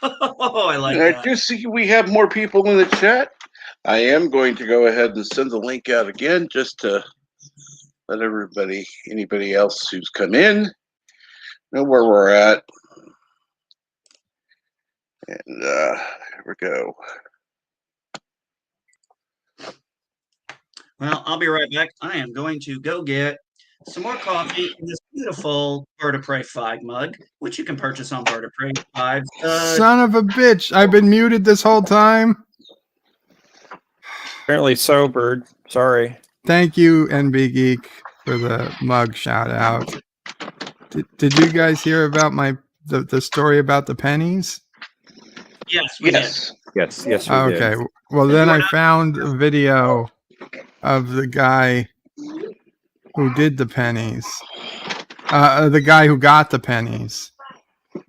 I like I that. do see we have more people in the chat. I am going to go ahead and send the link out again just to let anybody else who's come in, know where we're at. And here we go. Well, I'll be right back. I am going to go get some more coffee in this beautiful Bird of Prey 5 mug, which you can purchase on Bird of Prey 5. Son of a bitch. I've been muted this whole time. Apparently so, Bird. Sorry. Thank you, NB Geek, for the mug shout out. Did you guys hear about the story about the pennies? Yes, we did. Yes, we Okay. did. Well, then I found a video of the guy who did the pennies. The guy who got the pennies.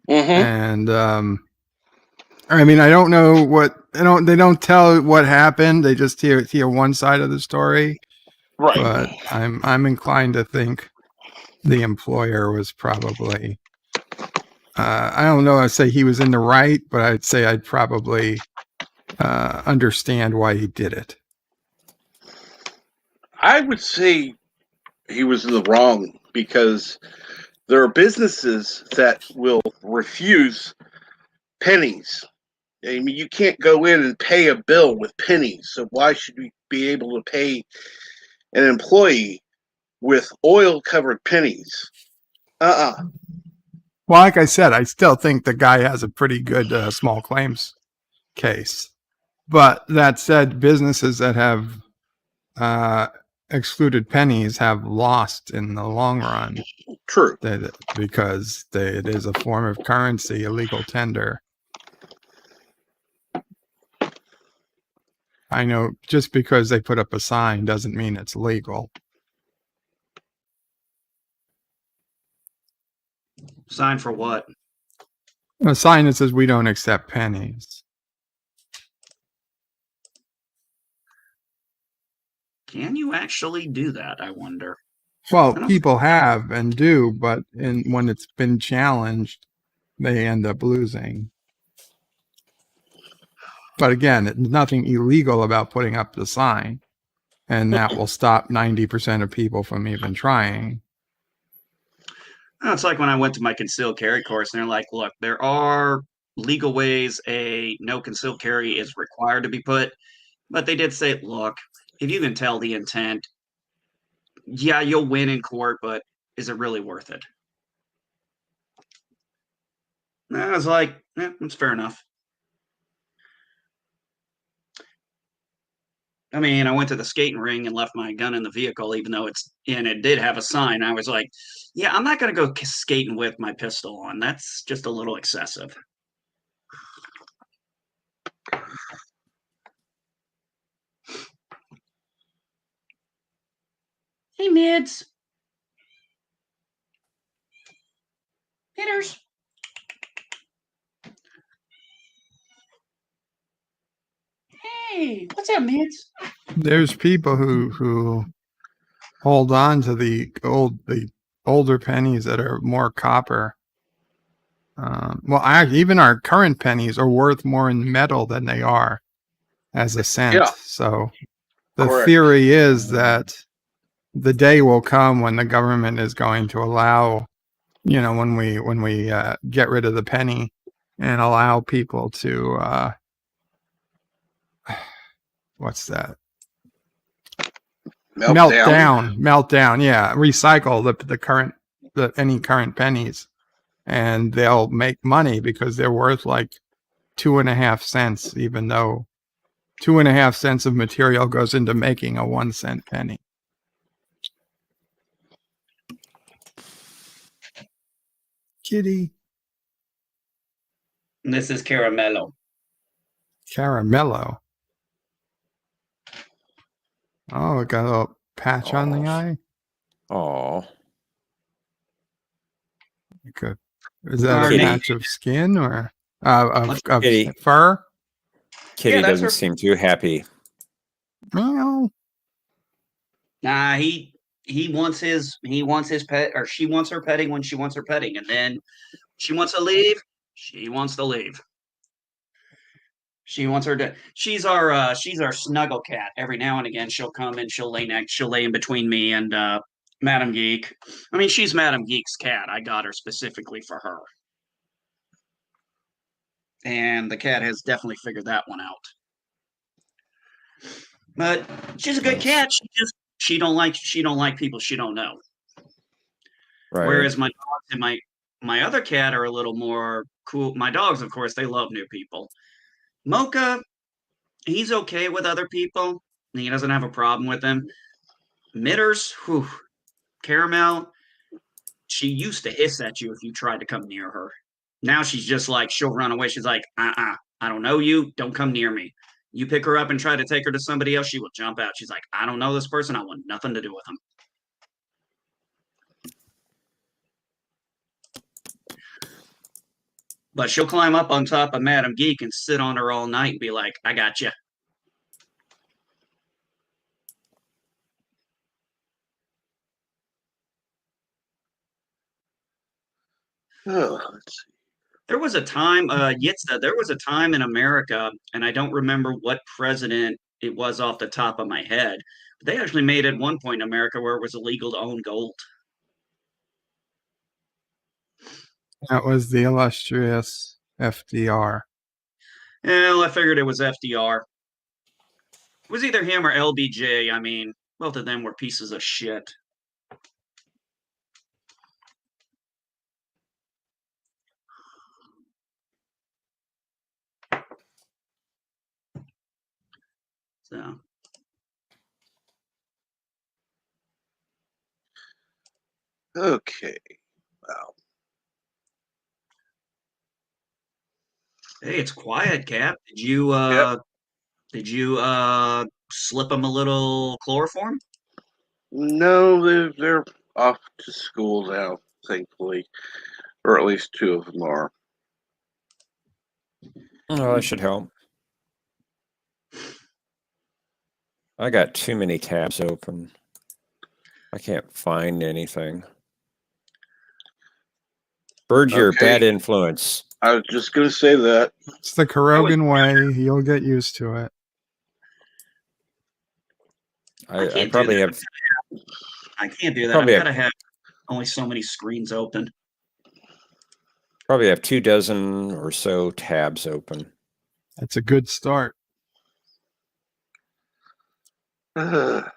And I mean, I don't know what they don't tell what happened. They just hear one side of the story. Right. But I'm inclined to think the employer was probably I don't know, I'd say he was in the right, but I'd say I'd probably understand why he did it. I would say he was in the wrong because there are businesses that will refuse pennies. I mean, you can't go in and pay a bill with pennies. So why should we be able to pay an employee with oil-covered pennies? Well, like I said, I still think the guy has a pretty good small claims case. But that said, businesses that have excluded pennies have lost in the long run. True. Because it is a form of currency, illegal tender. I know just because they put up a sign doesn't mean it's legal. Sign for what? A sign that says we don't accept pennies. Can you actually do that, I wonder? Well, people have and do, but when it's been challenged, they end up losing. But again, there's nothing illegal about putting up the sign, and that will stop 90% of people from even trying. It's like when I went to my concealed carry course, and they're like, look, there are legal ways a no concealed carry is required to be put. But they did say, look, if you can tell the intent, yeah, you'll win in court, but is it really worth it? And I was like, that's fair enough. I mean, I went to the skating ring and left my gun in the vehicle, even though it did have a sign. I was like, yeah, I'm not going to go skating with my pistol on. That's just a little excessive. Hey, mids. Hitters. Hey, what's up, mids? There's people who hold on to the older pennies that are more copper. Even our current pennies are worth more in metal than they are as a cent. Yeah. So the Correct. theory is that the day will come when the government is going to allow, when we get rid of the penny and allow people to what's that? Melt down. Yeah, recycle any current pennies, and they'll make money because they're worth like 2.5 cents, even though 2.5 cents of material goes into making a 1 cent penny. Kitty. And this is Caramello. Caramello. Oh, it got a little patch on the eye. Oh, Good. Is that Kitty. a patch of skin or of Kitty. fur? Kitty that's doesn't her. seem too happy. Meow. Nah, he wants his pet, or she wants her petting when she wants her petting, and then she wants to leave. She wants to leave. She wants her to. She's our snuggle cat. Every now and again, she'll come and she'll lay in between me and Madam Geek. I mean, she's Madam Geek's cat. I got her specifically for her, and the cat has definitely figured that one out. But she's a good cat. She don't like people she don't know. Right. Whereas my dogs and my other cat are a little more cool. My dogs, of course, they love new people. Mocha, he's okay with other people. He doesn't have a problem with them. Mitters, whew, Caramel, she used to hiss at you if you tried to come near her. Now she's just like, she'll run away. She's like, I don't know you. Don't come near me. You pick her up and try to take her to somebody else, she will jump out. She's like, I don't know this person. I want nothing to do with them. But she'll climb up on top of Madam Geek and sit on her all night and be like, I got you. Oh, let's see. There was a time, Yitza, there was a time in America, and I don't remember what president it was off the top of my head, but they actually made at one point in America where it was illegal to own gold. That was the illustrious FDR. Well, I figured it was FDR. It was either him or LBJ. I mean, both of them were pieces of shit. So. Okay. Wow. Hey, it's quiet, Cap. Did you slip them a little chloroform? No, they're off to school now, thankfully, or at least two of them are. Oh, that should help. I got too many tabs open. I can't find anything. Bird's your Okay. bad influence. I was just going to say that. It's the Kurogan way. You'll get used to it. I probably have. I can't do that. Probably I've got to have only so many screens open. Probably have 24 or so tabs open. That's a good start. I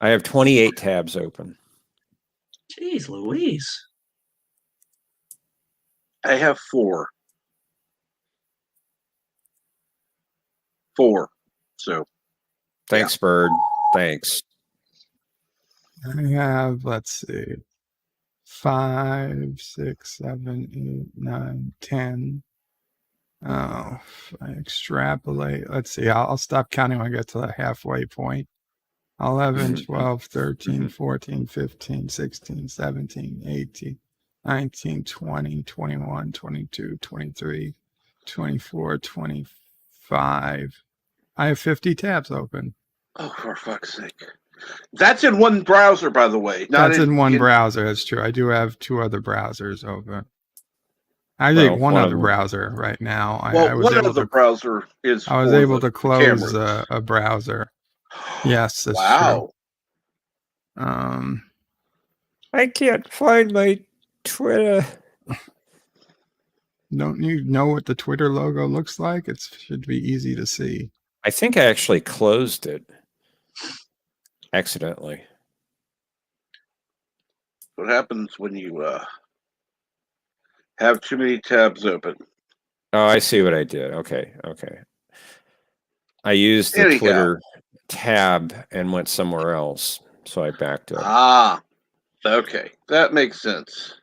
have 28 tabs open. Jeez Louise. I have 4. 4. So Thanks, Bird. Thanks. I have, let's see, 5, 6, 7, 8, 9, 10. Oh, if I extrapolate. Let's see. I'll stop counting when I get to the halfway point. 11, 12, 13, 14, 15, 16, 17, 18, 19, 20, 21, 22, 23, 24, 25. I have 50 tabs open. Oh, for fuck's sake. That's in one browser, by the way. That's in one browser. That's true. I do have 2 other browsers open. I think one other browser right now. I was one able other to, browser is I was for able the to close cameras. a browser. Yes, that's Wow. true. I can't find my Twitter. Don't you know what the Twitter logo looks like? It should be easy to see. I think I actually closed it accidentally. What happens when you have too many tabs open? Oh, I see what I did. Okay. I used the Twitter tab and went somewhere else, so I backed up. Ah, okay. That makes sense.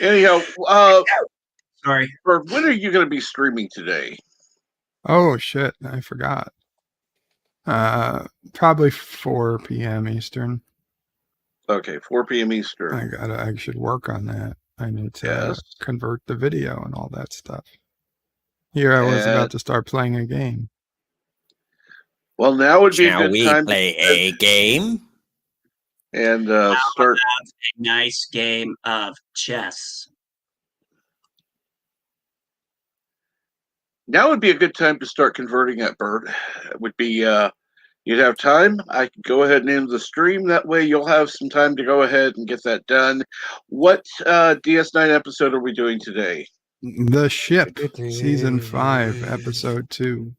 Anyhow, sorry. When are you going to be streaming today? Oh shit, I forgot. Probably 4 p.m. Eastern. Okay, 4 p.m. Eastern. I should work on that. I need to convert the video and all that stuff. Here I was about to start playing a game. Well, now would be a Shall good we time play a game? And start a nice game of chess. Now would be a good time to start converting that, Bird. It would be you'd have time. I can go ahead and end the stream. That way you'll have some time to go ahead and get that done. What DS9 episode are we doing today? The Ship, Season 5, Episode 2.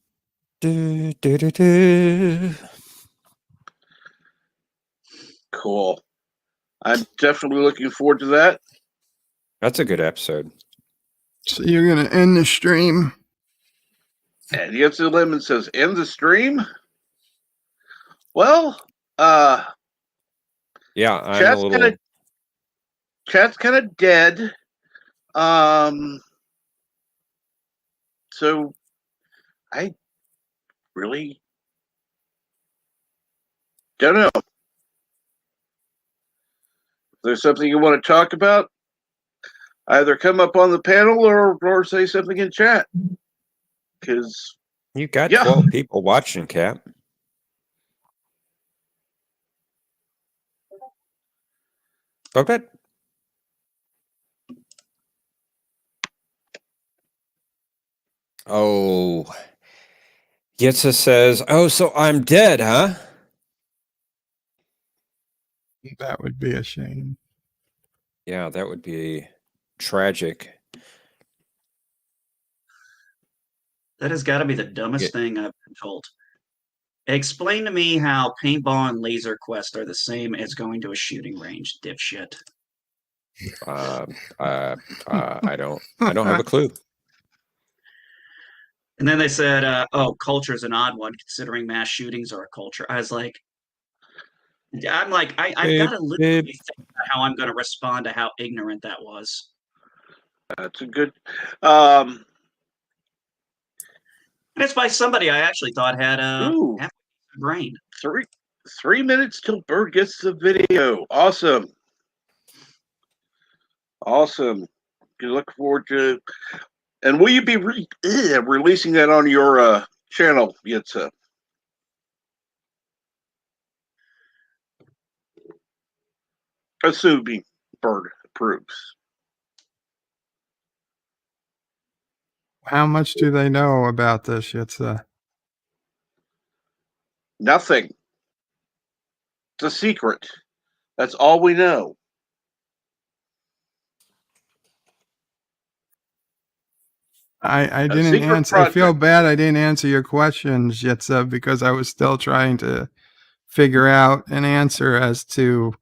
Cool. I'm definitely looking forward to that. That's a good episode. So you're going to end the stream? And Yancy Lemon says, end the stream? Well, yeah, I'm a little... Chat's kind of dead. So I really don't know. If there's something you want to talk about, either come up on the panel or say something in chat. Because you got 12 people watching, Cap. Okay. Oh, Yitza says, "Oh, so I'm dead, huh?" That would be a shame. Yeah, that would be tragic. That has got to be the dumbest thing I've been told. Explain to me how paintball and laser quest are the same as going to a shooting range, dipshit. I don't have a clue. And then they said, "Oh, culture is an odd one, considering mass shootings are a culture." I was like, I've got to literally think about how I'm going to respond to how ignorant that was. That's a good. And it's by somebody I actually thought had a brain. 3 minutes till Bird gets the video. Awesome. You look forward to. And will you be releasing that on your channel, Yitza? Assuming Bird approves. How much do they know about this, Yitza? Nothing. It's a secret. That's all we know. I didn't answer. I feel bad I didn't answer your questions, Yitza, because I was still trying to figure out an answer as to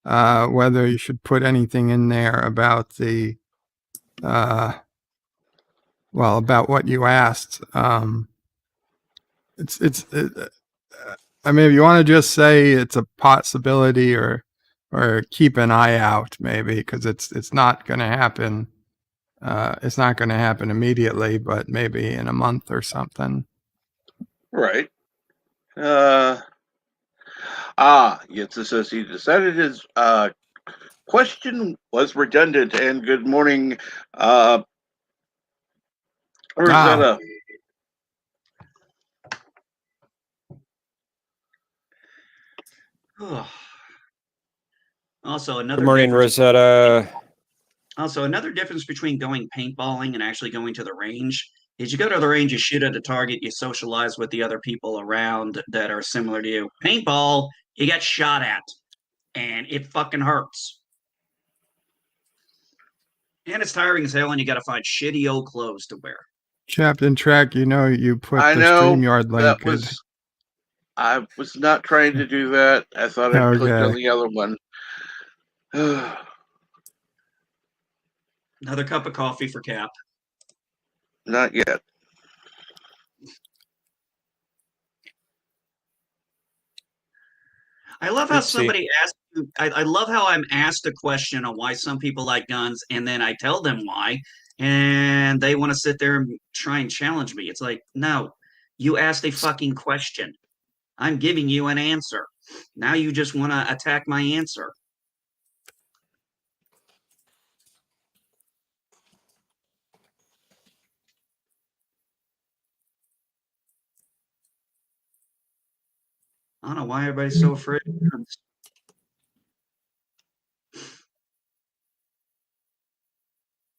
whether you should put anything in there about the well, about what you asked. I mean, if you want to just say it's a possibility or keep an eye out, maybe, because it's not going to happen. It's not going to happen immediately, but maybe in a month or something. Right. Yitsa says he decided his question was redundant. And good morning, Rosetta. Also, another Good morning, difference. Rosetta. Also, another difference between going paintballing and actually going to the range is you go to the range, you shoot at a target, you socialize with the other people around that are similar to you. Paintball, you get shot at, and it fucking hurts. And it's tiring as hell, and you got to find shitty old clothes to wear. Captain Track, you put I the know StreamYard link. I was not trying to do that. I thought I clicked on the other one. Another cup of coffee for Cap. Not yet. I love how somebody asked. I love how I'm asked a question on why some people like guns, and then I tell them why, and they want to sit there and try and challenge me. It's like, no, you asked a fucking question. I'm giving you an answer. Now you just want to attack my answer. I don't know why everybody's so afraid of guns.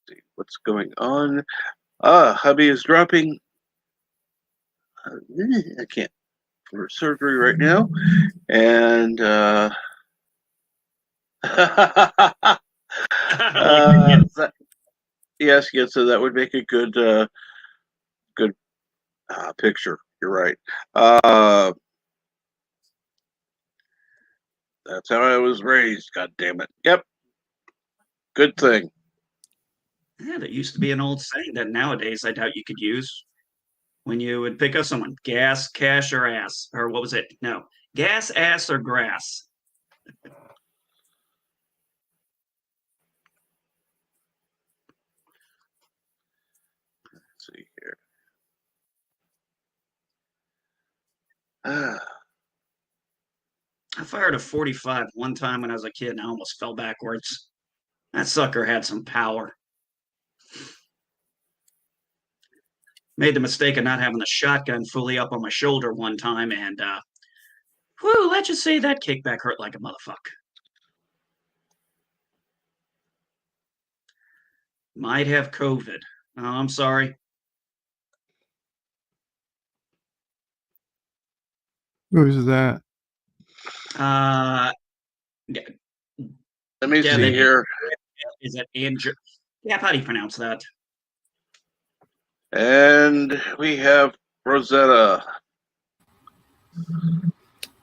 See what's going on. Hubby is dropping. I can't for surgery right now, and yes, so that would make a good picture. You're right. That's how I was raised. God damn it. Yep. Good thing. Yeah, that used to be an old saying that nowadays I doubt you could use. When you would pick up someone, gas, cash, or ass, or what was it? No, gas, ass, or grass. Let's see here. I fired a 45 one time when I was a kid and I almost fell backwards. That sucker had some power. Made the mistake of not having the shotgun fully up on my shoulder one time, and let's just say that kickback hurt like a motherfucker. Might have COVID. Oh, I'm sorry. Who's that? Let me see here. Is it Andrew? Yeah, how do you pronounce that? And we have Rosetta.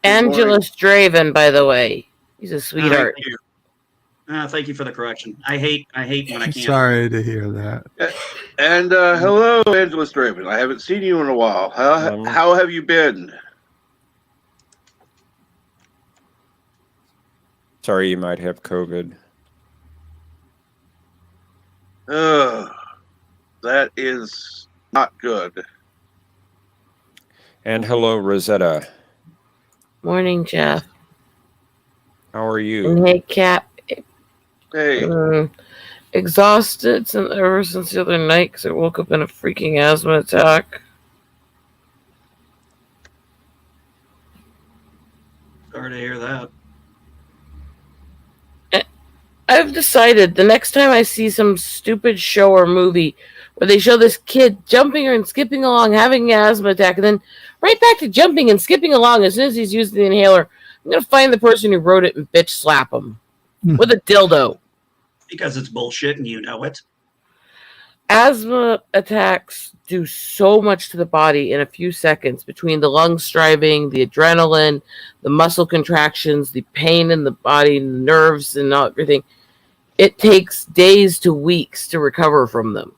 Angelus Draven, by the way. He's a sweetheart. Thank you for the correction. I hate when I can't. Sorry to hear that. And hello, Angelus Draven. I haven't seen you in a while. How have you been? Sorry, you might have COVID. That is not good. And hello, Rosetta. Morning, Jeff. How are you? And hey, Cap. Hey. Exhausted ever since the other night because I woke up in a freaking asthma attack. Sorry to hear that. I've decided the next time I see some stupid show or movie where they show this kid jumping and skipping along, having an asthma attack, and then right back to jumping and skipping along as soon as he's using the inhaler, I'm going to find the person who wrote it and bitch slap him with a dildo. Because it's bullshit and you know it. Asthma attacks do so much to the body in a few seconds between the lung striving, the adrenaline, the muscle contractions, the pain in the body, and the nerves and everything. it takes days to weeks to recover from them.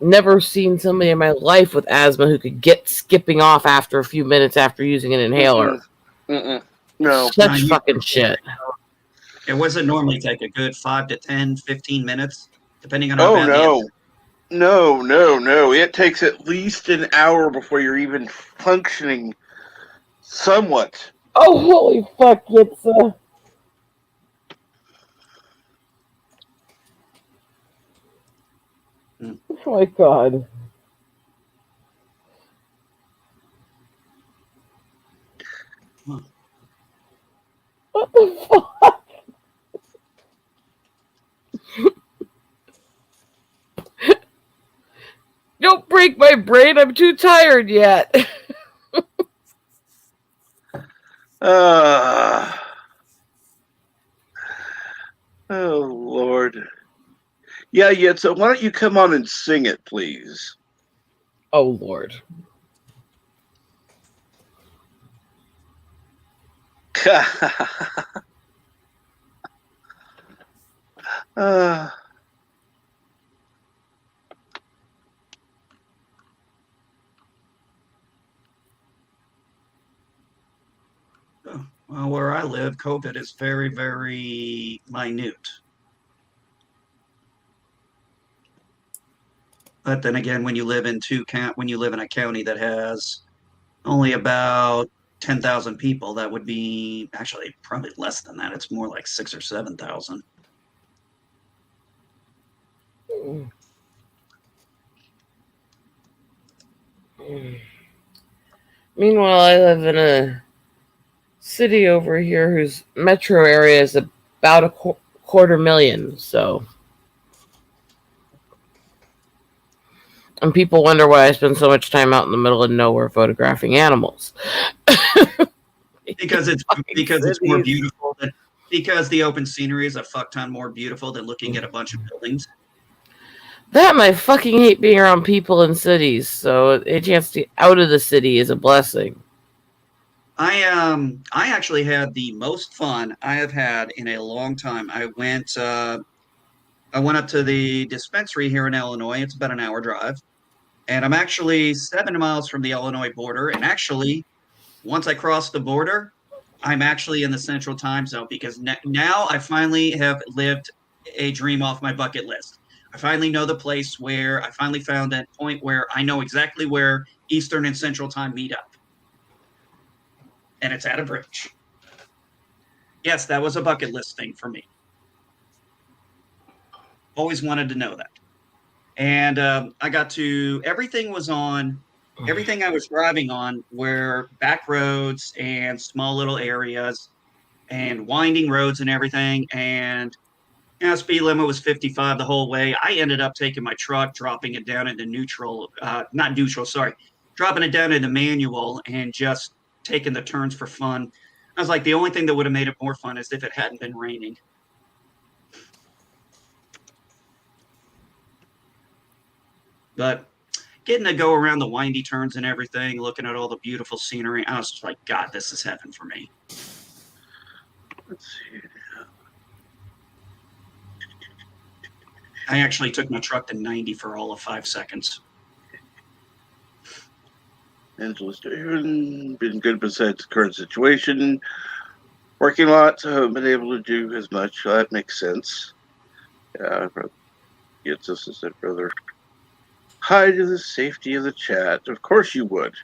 Never seen somebody in my life with asthma who could get skipping off after a few minutes after using an inhaler. No. Such fucking shit. It wasn't normally take a good 5 to 10, 15 minutes, depending on how Oh, bad no. No. It takes at least an hour before you're even functioning somewhat. Oh, holy fuck, it's, oh my god. What the fuck? Don't break my brain, I'm too tired yet. Oh, Lord. Yeah, so why don't you come on and sing it, please? Oh, Lord. Well, where I live, COVID is very, very minute. But then again, when you live in a county that has only about 10,000 people, that would be actually probably less than that. It's more like 6,000 or 7,000. Meanwhile, I live in a city over here whose metro area is about a 250,000, so. And people wonder why I spend so much time out in the middle of nowhere photographing animals. Because it's more beautiful because the open scenery is a fuck ton more beautiful than looking at a bunch of buildings. That and I fucking hate being around people in cities, so a chance to get out of the city is a blessing. I actually had the most fun I have had in a long time. I went up to the dispensary here in Illinois. It's about an hour drive. And I'm actually 7 miles from the Illinois border. And actually, once I cross the border, I'm actually in the central time zone because now I finally have lived a dream off my bucket list. I finally know the place where I finally found that point where I know exactly where Eastern and Central time meet up. And it's at a bridge. Yes, that was a bucket list thing for me. Always wanted to know that. And I got to, everything I was driving on were back roads and small little areas and winding roads and everything. And speed limit was 55 the whole way. I ended up taking my truck, dropping it down into dropping it down into manual and just taking the turns for fun. I was like, the only thing that would have made it more fun is if it hadn't been raining. But getting to go around the windy turns and everything, looking at all the beautiful scenery, I was just like, God, this is heaven for me. Let's see. I actually took my truck to 90 for all of 5 seconds. Angela's doing been good besides the current situation. Working lots, haven't been able to do as much. So that makes sense. Yeah, gets us as a brother. Hi to the safety of the chat. Of course you would.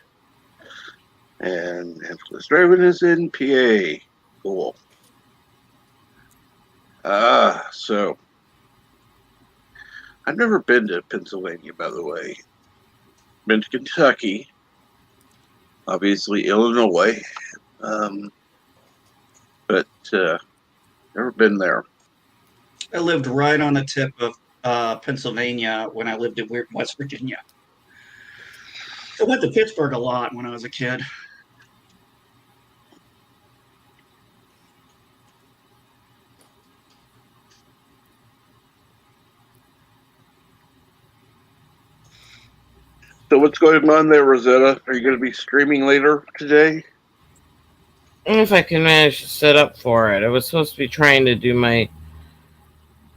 And Angela's driving is in PA. Cool. So I've never been to Pennsylvania, by the way. Been to Kentucky. Obviously Illinois. But never been there. I lived right on the tip of Pennsylvania when I lived in West Virginia. I went to Pittsburgh a lot when I was a kid. So what's going on there, Rosetta? Are you going to be streaming later today? If I can manage to set up for it. I was supposed to be trying to do my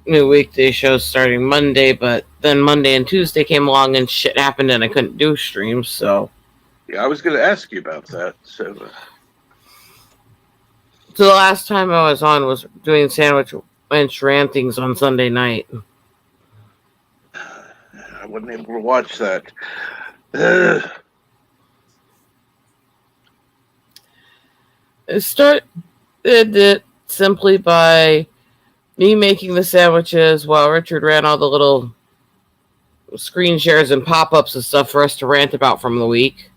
new weekday shows starting Monday, but then Monday and Tuesday came along and shit happened and I couldn't do streams, so. Yeah, I was going to ask you about that. So, So the last time I was on was doing sandwich bench rantings on Sunday night. I wasn't able to watch that. Ugh. It started it simply by me making the sandwiches while Richard ran all the little screen shares and pop-ups and stuff for us to rant about from the week.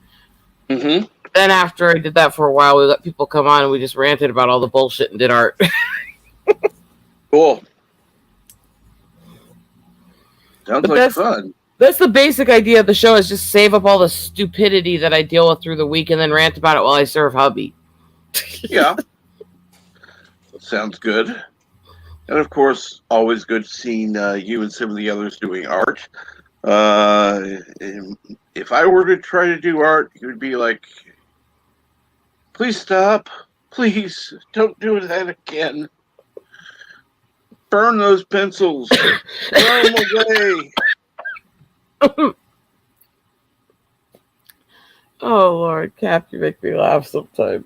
Mm-hmm. Then after I did that for a while, we let people come on and we just ranted about all the bullshit and did art. Cool. Sounds But like fun. That's the basic idea of the show, is just save up all the stupidity that I deal with through the week and then rant about it while I serve hubby. Yeah. Sounds good. And of course, always good seeing you and some of the others doing art. If I were to try to do art, you would be like, please stop. Please don't do that again. Burn those pencils. Throw them away. Oh, Lord, Cap, you make me laugh sometimes.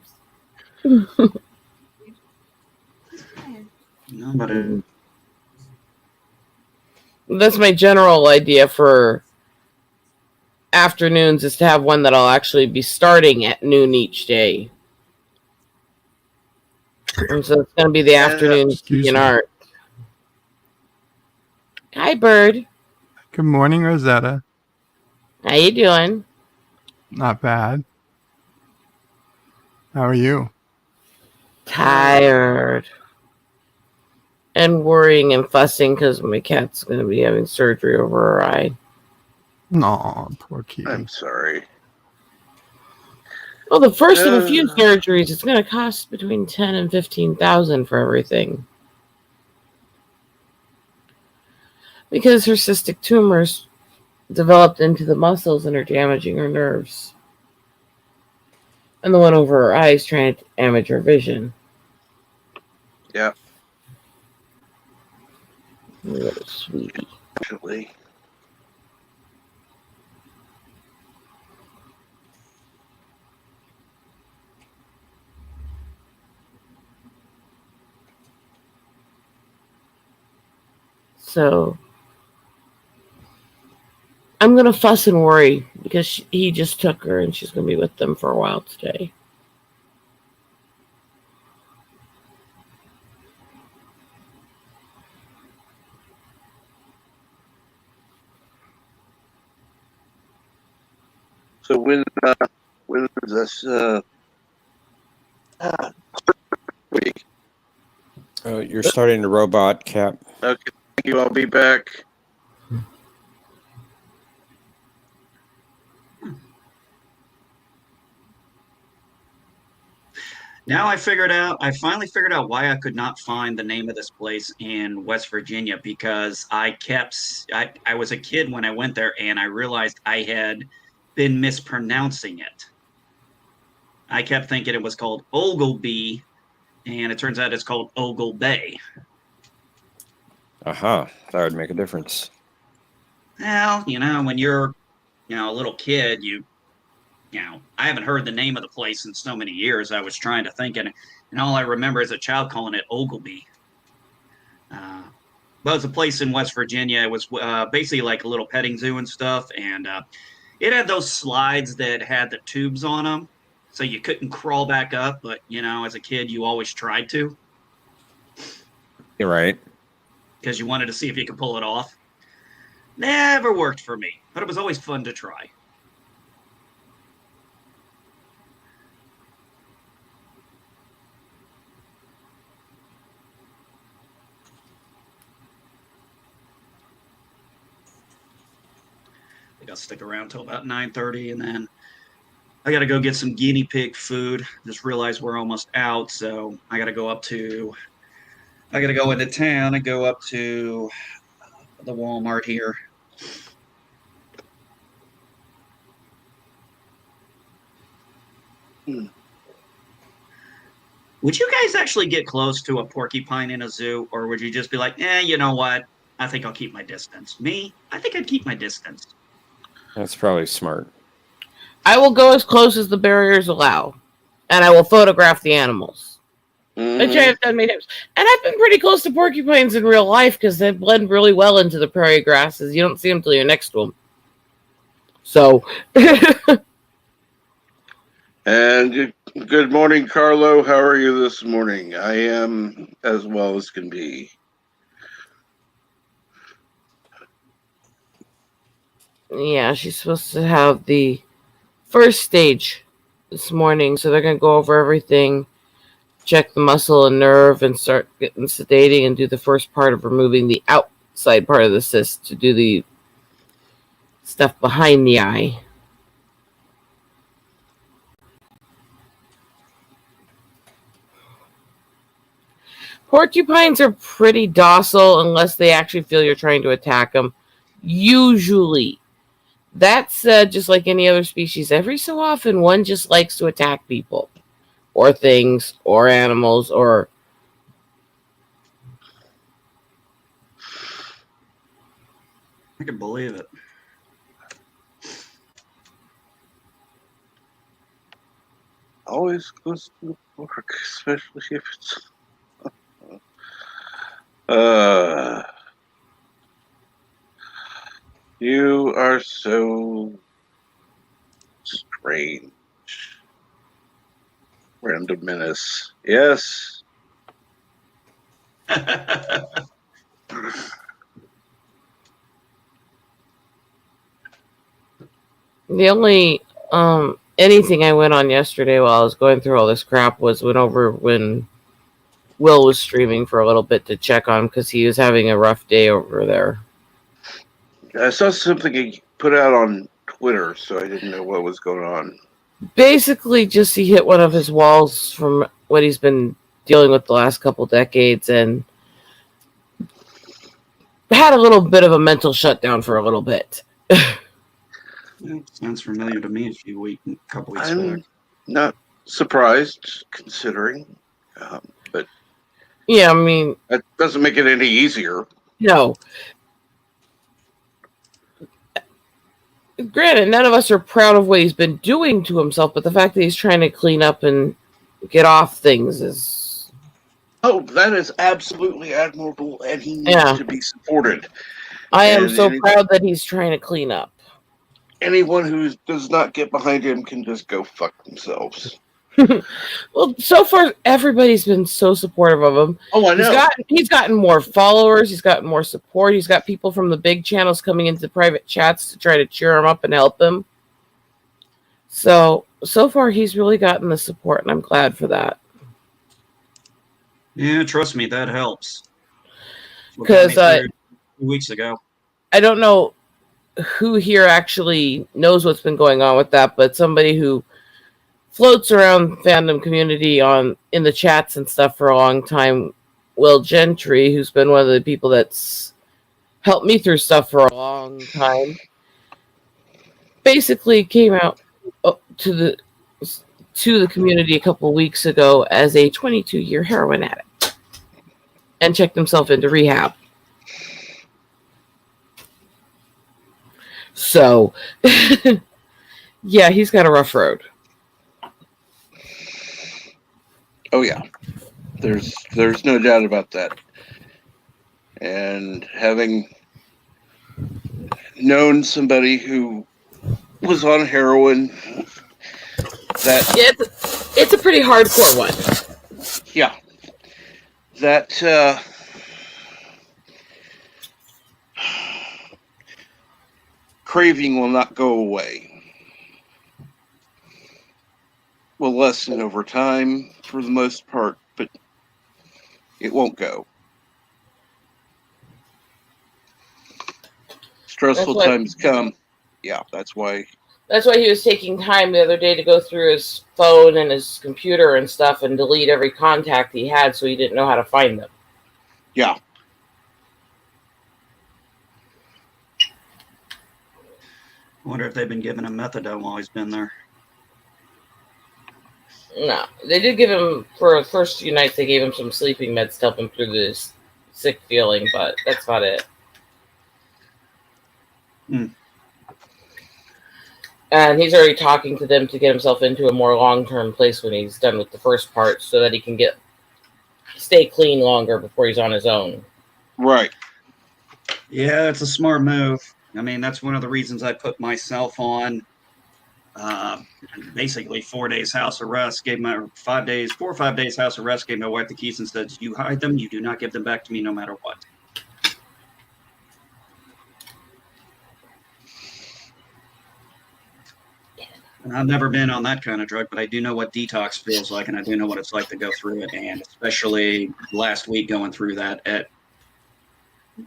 No, but That's my general idea for afternoons, is to have one that I'll actually be starting at noon each day. And so it's going to be the afternoon Excuse in me. art. Hi, Bird. Good morning, Rosetta. How you doing? Not bad. How are you? Tired. And worrying and fussing because my cat's going to be having surgery over her eye. Aw, poor kitty. I'm sorry. Well, the first of a few surgeries. It's going to cost between $10,000 and $15,000 for everything. Because her cystic tumors developed into the muscles and are damaging her nerves. And the one over her eye is trying to damage her vision. Yeah. Little sweetie. Actually. So I'm going to fuss and worry because he just took her and she's going to be with them for a while today. So when is this week? Oh, you're starting the robot, Cap. Okay, thank you. I'll be back. now I finally figured out why I could not find the name of this place in West Virginia, because I was a kid when I went there and I realized I had been mispronouncing it. I kept thinking it was called Ogleby, and it turns out it's called Ogle Bay. Aha, that would make a difference. Well, when you're, a little kid, I haven't heard the name of the place in so many years. I was trying to think, and all I remember as a child calling it Ogleby. But it was a place in West Virginia. It was basically like a little petting zoo and stuff, and it had those slides that had the tubes on them, so you couldn't crawl back up. But as a kid, you always tried to. You're right. Because you wanted to see if you could pull it off. Never worked for me, but it was always fun to try. I think I'll stick around till about 9:30, and then I got to go get some guinea pig food. Just realized we're almost out, so I got to go into town and go up to the Walmart here. Would you guys actually get close to a porcupine in a zoo, or would you just be like, you know what? I think I'll keep my distance. Me, I think I'd keep my distance. That's probably smart. I will go as close as the barriers allow, and I will photograph the animals. Which I have done many times. And I've been pretty close to porcupines in real life because they blend really well into the prairie grasses. You don't see them until you're next to them. So. And good morning, Carlo. How are you this morning? I am as well as can be. Yeah, she's supposed to have the first stage this morning. So they're going to go over everything, check the muscle and nerve, and start getting sedating and do the first part of removing the outside part of the cyst to do the stuff behind the eye. Porcupines are pretty docile unless they actually feel you're trying to attack them. Usually. That said, just like any other species, every so often one just likes to attack people or things or animals or... I can believe it. Always close to work, especially if it's you are so strange. Random menace. Yes. The only anything I went on yesterday while I was going through all this crap was went over when Will was streaming for a little bit to check on him because he was having a rough day over there. I saw something he put out on Twitter, so I didn't know what was going on. Basically, just he hit one of his walls from what he's been dealing with the last couple decades and had a little bit of a mental shutdown for a little bit. Sounds familiar to me a couple weeks I'm back. not surprised, considering, but yeah, I mean, that doesn't make it any easier. No. Granted, none of us are proud of what he's been doing to himself, but the fact that he's trying to clean up and get off things is... Oh, that is absolutely admirable, and he needs to be supported. I am so proud that he's trying to clean up. Anyone who does not get behind him can just go fuck themselves. Well, so far, everybody's been so supportive of him. Oh, I know. He's gotten more followers. He's gotten more support. He's got people from the big channels coming into private chats to try to cheer him up and help him. So far, he's really gotten the support, and I'm glad for that. Yeah, trust me, that helps. Because 2 weeks ago, I don't know who here actually knows what's been going on with that, but somebody who floats around fandom community in the chats and stuff for a long time, Will Gentry, who's been one of the people that's helped me through stuff for a long time, basically came out to the community a couple of weeks ago as a 22-year heroin addict and checked himself into rehab. So, yeah, he's got a rough road. Oh yeah, there's no doubt about that. And having known somebody who was on heroin, it's a pretty hardcore one. Yeah, that craving will not go away. Will lessen over time for the most part, but it won't go. Stressful times come. Yeah, that's why. That's why he was taking time the other day to go through his phone and his computer and stuff and delete every contact he had so he didn't know how to find them. I Yeah. wonder if they've been giving him methadone while he's been there. No, they did give him, for the first few nights, they gave him some sleeping meds to help him through this sick feeling, but that's about it. And he's already talking to them to get himself into a more long-term place when he's done with the first part, so that he can stay clean longer before he's on his own. Right. Yeah, it's a smart move. I mean, that's one of the reasons I put myself on basically 4 days house arrest. Gave my 4 or 5 days house arrest. Gave my wife the keys and said, "You hide them. You do not give them back to me, no matter what." And I've never been on that kind of drug, but I do know what detox feels like, and I do know what it's like to go through it. And especially last week going through that,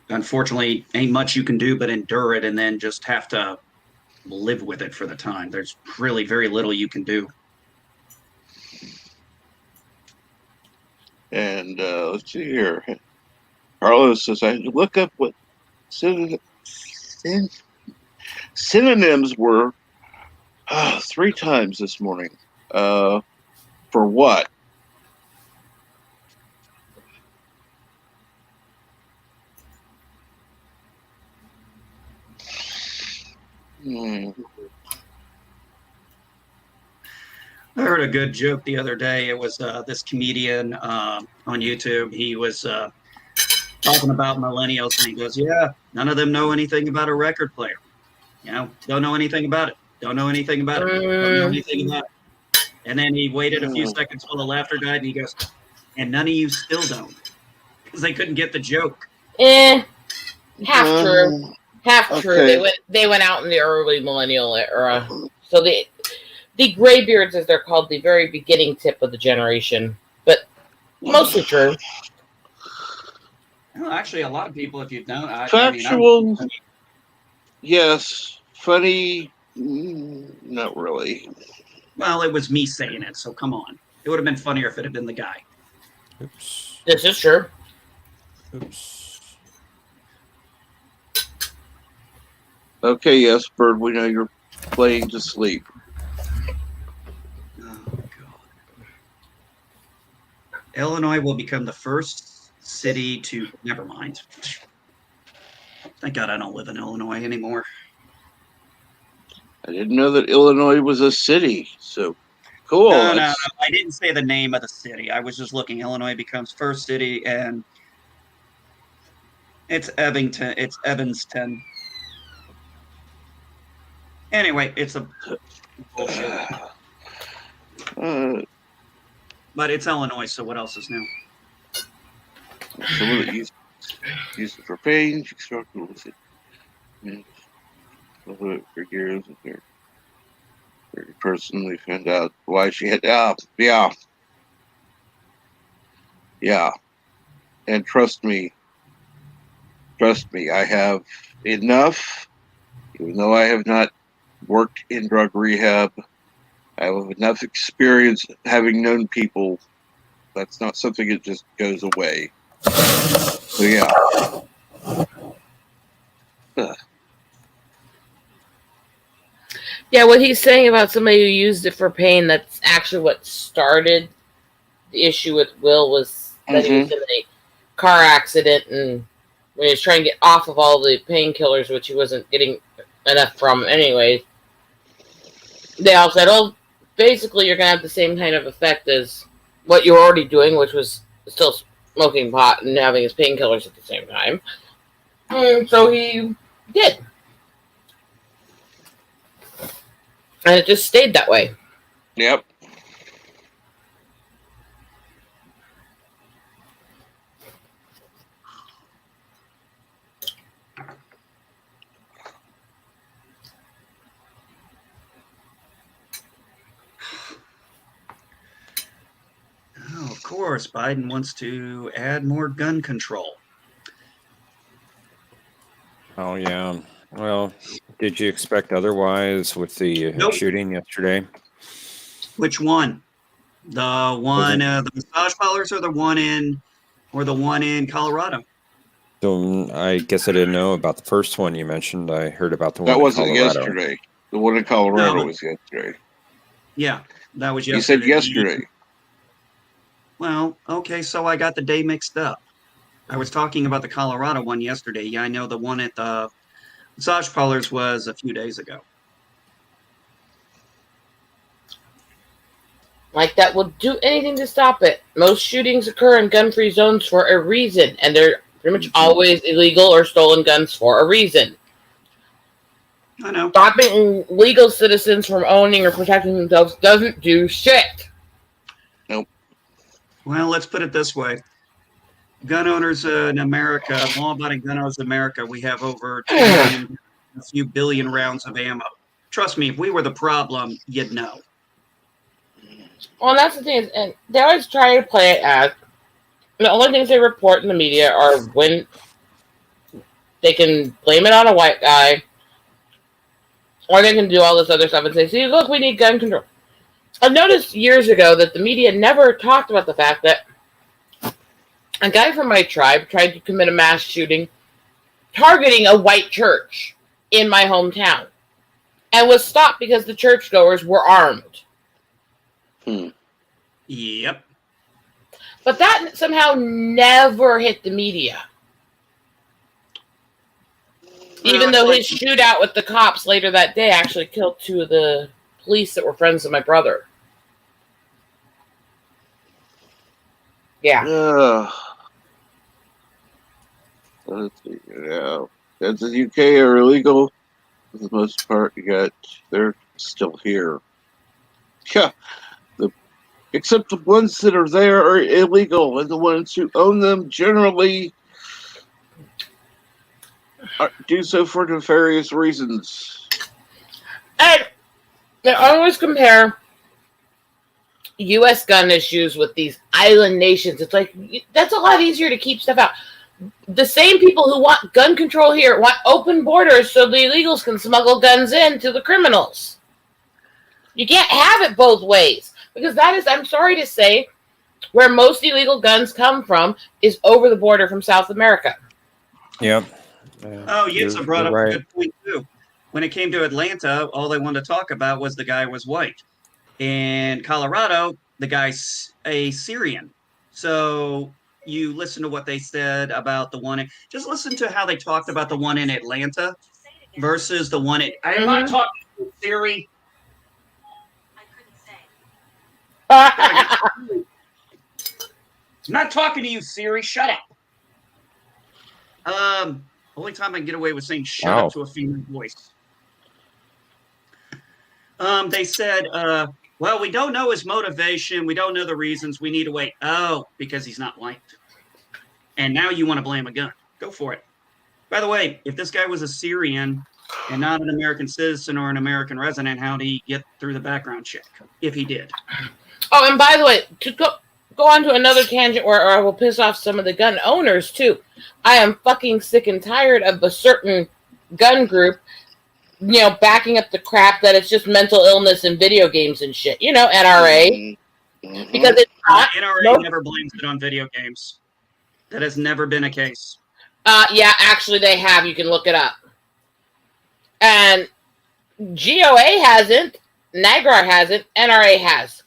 unfortunately, ain't much you can do but endure it and then just have to live with it for the time. There's really very little you can do. And let's see here. Carlos says, I look up what synonyms were 3 times this morning. For what? I heard a good joke the other day. It was this comedian on YouTube. He was talking about millennials, and he goes, "Yeah, none of them know anything about a record player. You know, don't know anything about it. Don't know anything about it. Don't know anything about it." And then he waited a few seconds while the laughter died, and he goes, "And none of you still don't," because they couldn't get the joke. Half true. Half true. Okay. They went out in the early millennial era. So the graybeards, as they're called, the very beginning tip of the generation, but mostly true. Well, actually, a lot of people, if you've known, Factual, yes. Funny, not really. Well, it was me saying it, so come on. It would have been funnier if it had been the guy. Oops. This is true. Oops. Okay, yes, Bird, we know you're playing to sleep. Oh, God. Illinois will become the first city to... Never mind. Thank God I don't live in Illinois anymore. I didn't know that Illinois was a city, so cool. No. I didn't say the name of the city. I was just looking. Illinois becomes first city, and it's Evanston. Anyway, it's a bullshit. But it's Illinois, so what else is new? Some of it used it for pain. She struggled with it. For years. Personally found out why she had. Yeah. And trust me, I have enough. Even though I have not worked in drug rehab, I have enough experience having known people. That's not something that just goes away. So yeah. Yeah, what he's saying about somebody who used it for pain, that's actually what started the issue with Will, was that he was in a car accident, and when he was trying to get off of all the painkillers, which he wasn't getting enough from anyway, they all said, oh, basically you're going to have the same kind of effect as what you were already doing, which was still smoking pot and having his painkillers at the same time. And so he did. And it just stayed that way. Yep. Oh, of course, Biden wants to add more gun control. Oh, yeah. Well, did you expect otherwise with the shooting yesterday? Which one? The one, the massage parlors, or the one in Colorado? So I guess I didn't know about the first one you mentioned. I heard about the one that in wasn't Colorado. yesterday. The one in Colorado was yesterday. Yeah, that was You yesterday. said yesterday. Well, okay, so I got the day mixed up. I was talking about the Colorado one yesterday. Yeah, I know the one at the massage parlors was a few days ago. Like that will do anything to stop it. Most shootings occur in gun-free zones for a reason, and they're pretty much always illegal or stolen guns for a reason. I know. Stopping legal citizens from owning or protecting themselves doesn't do shit. Nope. Well, let's put it this way. Gun owners in America, law-abiding gun owners in America, we have over 2 million, a few billion rounds of ammo. Trust me, if we were the problem, you'd know. Well, that's the thing, and they always try to play it as the only things they report in the media are when they can blame it on a white guy, or they can do all this other stuff and say, see, look, we need gun control. I noticed years ago that the media never talked about the fact that a guy from my tribe tried to commit a mass shooting targeting a white church in my hometown and was stopped because the churchgoers were armed. Yep. But that somehow never hit the media. Even though his shootout with the cops later that day actually killed 2 of the police that were friends of my brother. Yeah. Let's see. Yeah. Guns in the UK are illegal for the most part, yet they're still here. Yeah. Except the ones that are there are illegal, and the ones who own them generally do so for nefarious reasons. And they always compare U.S. gun issues with these island nations. It's like, that's a lot easier to keep stuff out. The same people who want gun control here want open borders so the illegals can smuggle guns in to the criminals. You can't have it both ways. Because that is, I'm sorry to say, where most illegal guns come from is over the border from South America. Yep. Oh, Yitza brought up a good point, too. When it came to Atlanta, all they wanted to talk about was the guy was white. In Colorado, the guy's a Syrian. So you listen to what they said about the one. Just listen to how they talked about the one in Atlanta versus the one at. I'm not talking to Siri. I'm not talking to you, Siri. Shut up. Only time I can get away with saying shut up to a female voice. They said, well, we don't know his motivation. We don't know the reasons. We need to wait. Oh, because he's not white. And now you want to blame a gun. Go for it. By the way, if this guy was a Syrian and not an American citizen or an American resident, how did he get through the background check? If he did. Oh, and by the way, to go on to another tangent where I will piss off some of the gun owners, too. I am fucking sick and tired of a certain gun group, backing up the crap that it's just mental illness and video games and shit. NRA. Because it's not. NRA never blames it on video games. That has never been a case. Yeah, actually they have. You can look it up. And GOA hasn't. NAGRA hasn't. NRA has.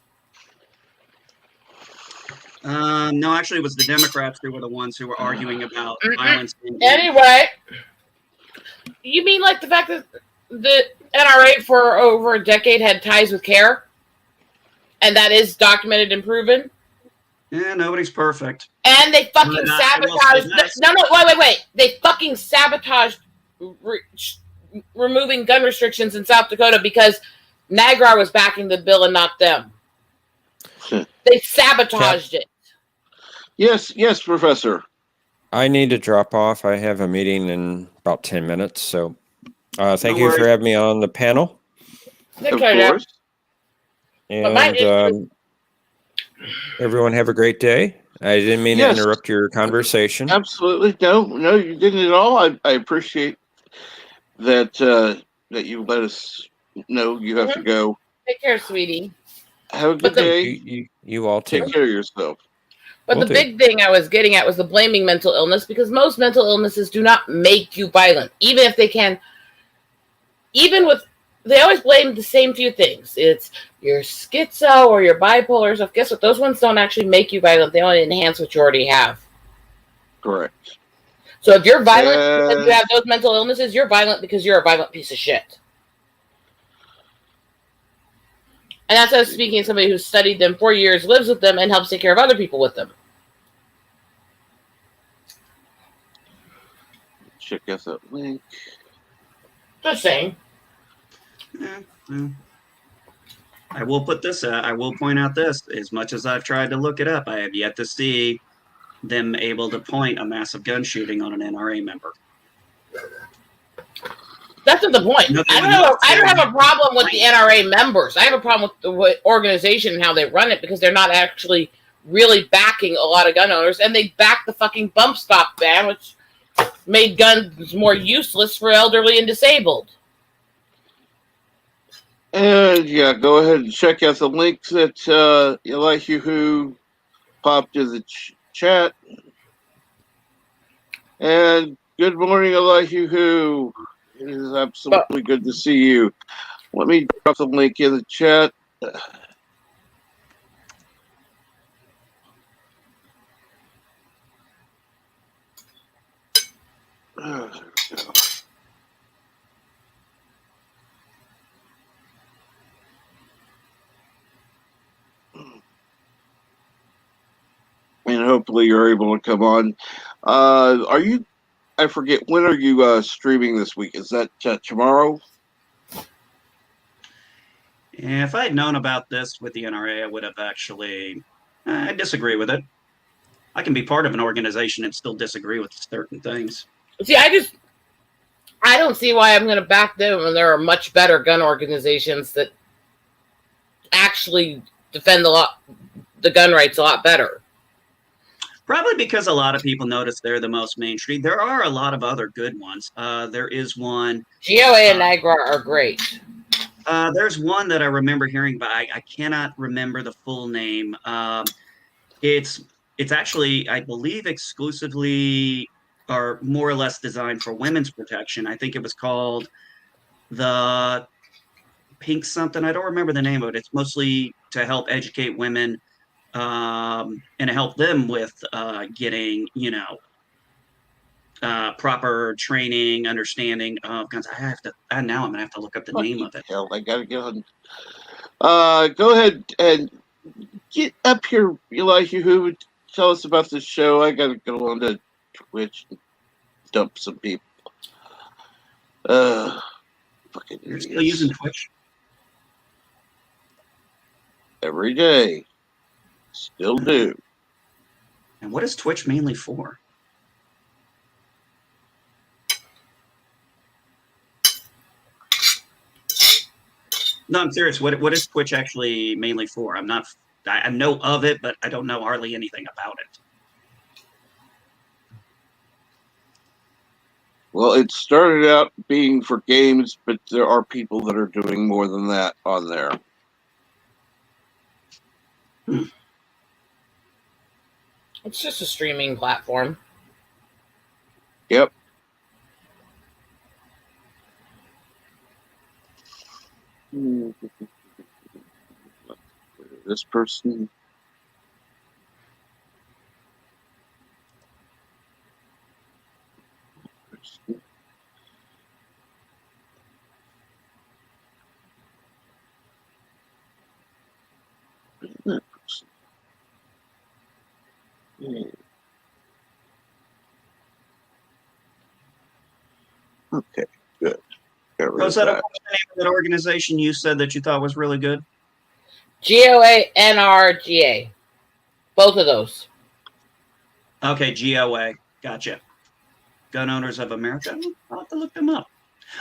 No, actually, it was the Democrats who were the ones who were arguing about violence. Anyway, you mean like the fact that the NRA for over a decade had ties with CARE? And that is documented and proven? Yeah, nobody's perfect. And they fucking sabotaged... Wait. They fucking sabotaged removing gun restrictions in South Dakota because NAGRA was backing the bill and not them. They sabotaged it. Yes, Professor. I need to drop off. I have a meeting in about 10 minutes. So thank No you for worries. having me on the panel. Of course. And everyone have a great day. I didn't mean to interrupt your conversation. Absolutely. No, you didn't at all. I appreciate that that you let us know you have to go. Take care, sweetie. Have a good day. You all too. Take care of yourself. But the big thing I was getting at was the blaming mental illness, because most mental illnesses do not make you violent, even if they can. Even with they always blame the same few things. It's your schizo or your bipolar stuff. Guess what? Those ones don't actually make you violent. They only enhance what you already have. Correct. So if you're violent because you have those mental illnesses, you're violent because you're a violent piece of shit. And that's us speaking of somebody who's studied them for years, lives with them, and helps take care of other people with them. Check out that link. Just saying. I will put this. I will point out this. As much as I've tried to look it up, I have yet to see them able to point a massive gun shooting on an NRA member. That's not the point. I don't have a problem with the NRA members. I have a problem with the organization and how they run it because they're not actually really backing a lot of gun owners, and they back the fucking bump stop ban, which made guns more useless for elderly and disabled. And yeah, go ahead and check out the links that Elihu who popped in the chat. And good morning, Elihu who. It is absolutely good to see you. Let me drop the link in the chat. There we go. And hopefully you're able to come on. Are you? I forget, when are you streaming this week? Is that tomorrow? Yeah, if I had known about this with the NRA, I would have actually. I disagree with it. I can be part of an organization and still disagree with certain things. See, I don't see why I'm going to back them when there are much better gun organizations that actually defend the gun rights a lot better. Probably because a lot of people notice they're the most mainstream. There are a lot of other good ones. There is one. GOA and NIGRA are great. There's one that I remember hearing, but I cannot remember the full name. It's actually, I believe, exclusively or more or less designed for women's protection. I think it was called the Pink something. I don't remember the name of it. It's mostly to help educate women and help them with getting, proper training, understanding of guns. Now I'm gonna have to look up the name of it. Hell, I gotta get on. Go ahead and get up here, Elihu. Who would tell us about this show? I gotta go on to Twitch and dump some people. Fucking You're idiots. still using Twitch? Every day. Still do. And what is Twitch mainly for? No, I'm serious. What is Twitch actually mainly for? I know of it, but I don't know hardly anything about it. Well, it started out being for games, but there are people that are doing more than that on there. It's just a streaming platform. Yep. This person. That person. Okay, good. Got rid of Was that that. the name of that organization you said that you thought was really good? GOA, NRGA. Both of those. Okay, GOA. Gotcha. Gun Owners of America. I'll have to look them up.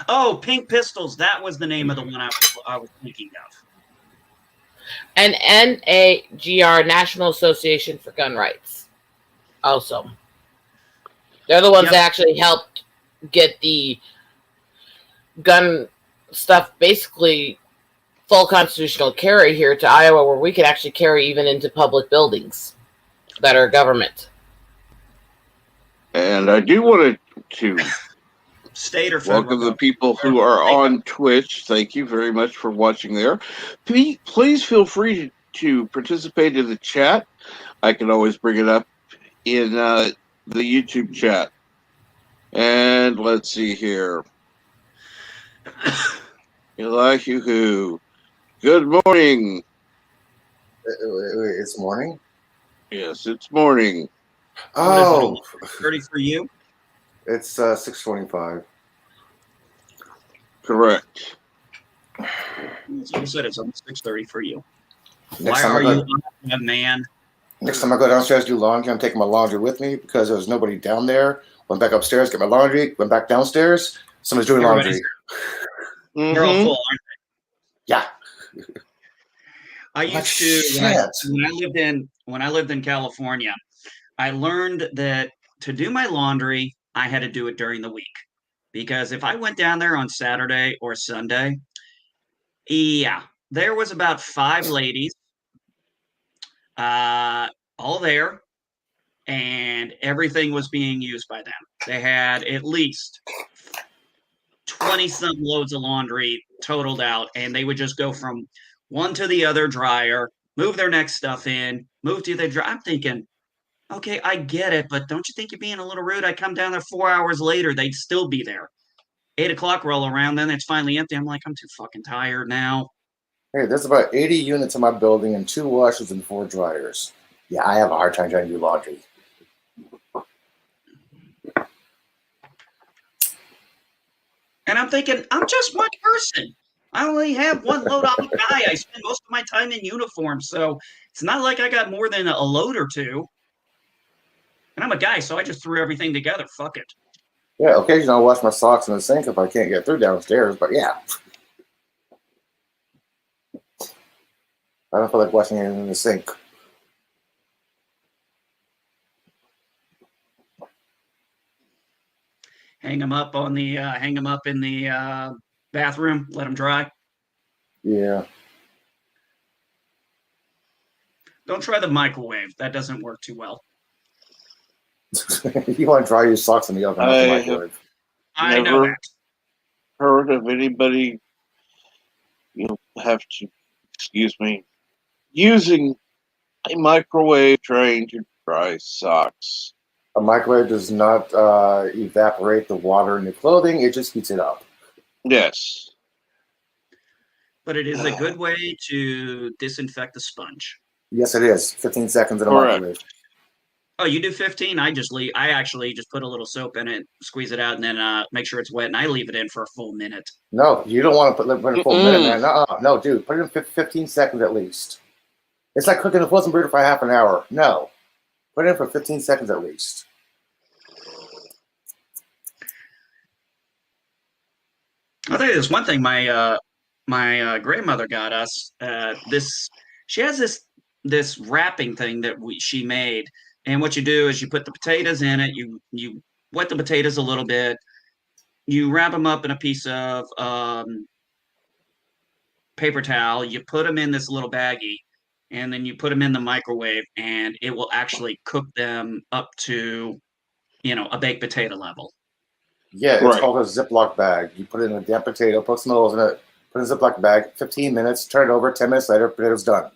Oh, Pink Pistols. That was the name of the one I was thinking of. And NAGR, National Association for Gun Rights. Also. They're the ones that actually helped get the gun stuff basically full constitutional carry here to Iowa, where we can actually carry even into public buildings that are government. And I do want to State or federal Welcome to the government. people who are on Twitch. Thank you very much for watching there. Please feel free to participate in the chat. I can always bring it up in the YouTube chat. And let's see here. Elihu, good morning. It's morning. Yes, it's morning. Oh, 30 for you. It's 6:25. Correct. So you said it's almost 6:30 for you. Next Why time are I go, you a man? Next time I go downstairs to do laundry, I'm taking my laundry with me because there was nobody down there. Went back upstairs, get my laundry. Went back downstairs. Someone's doing laundry. They're all full, aren't they? Yeah. I used to when I lived in California, I learned that to do my laundry, I had to do it during the week. Because if I went down there on Saturday or Sunday, yeah, there was about 5 ladies all there, and everything was being used by them. They had at least 20-some loads of laundry totaled out, and they would just go from one to the other dryer, move their next stuff in, move to the dryer. I'm thinking, okay, I get it, but don't you think you're being a little rude? I come down there 4 hours later, they'd still be there. 8 o'clock roll around, then it's finally empty. I'm like, I'm too fucking tired now. Hey, there's about 80 units in my building and 2 washers and 4 dryers. Yeah, I have a hard time trying to do laundry. And I'm thinking, I'm just one person. I only have one load on a guy. I spend most of my time in uniform, so it's not like I got more than a load or two. And I'm a guy, so I just threw everything together. Fuck it. Yeah, occasionally I'll wash my socks in the sink if I can't get through downstairs, but yeah. I don't feel like washing it in the sink. Hang them up in the bathroom. Let them dry. Yeah. Don't try the microwave. That doesn't work too well. You want to dry your socks in the oven, not the microwave. I know that. Heard of anybody, have to, excuse me, using a microwave trying to dry socks. A microwave does not evaporate the water in the clothing. It just heats it up. Yes. But it is a good way to disinfect the sponge. Yes, it is. 15 seconds in a Correct. microwave. Oh, you do 15? I actually just put a little soap in it, squeeze it out, and then make sure it's wet, and I leave it in for a full minute. No, you don't want to put it a full minute, man. No, dude. Put it in 15 seconds at least. It's like cooking a frozen burger for half an hour. No. Put it in for 15 seconds at least. I'll tell you this one thing. My grandmother got us she has this wrapping thing that she made, and what you do is you put the potatoes in it. You wet the potatoes a little bit. You wrap them up in a piece of paper towel. You put them in this little baggie, and then you put them in the microwave, and it will actually cook them up to, a baked potato level. Yeah, it's called a Ziploc bag. You put it in a damp potato, put some oils in it, put in a Ziploc bag, 15 minutes, turn it over, 10 minutes later, potato's done.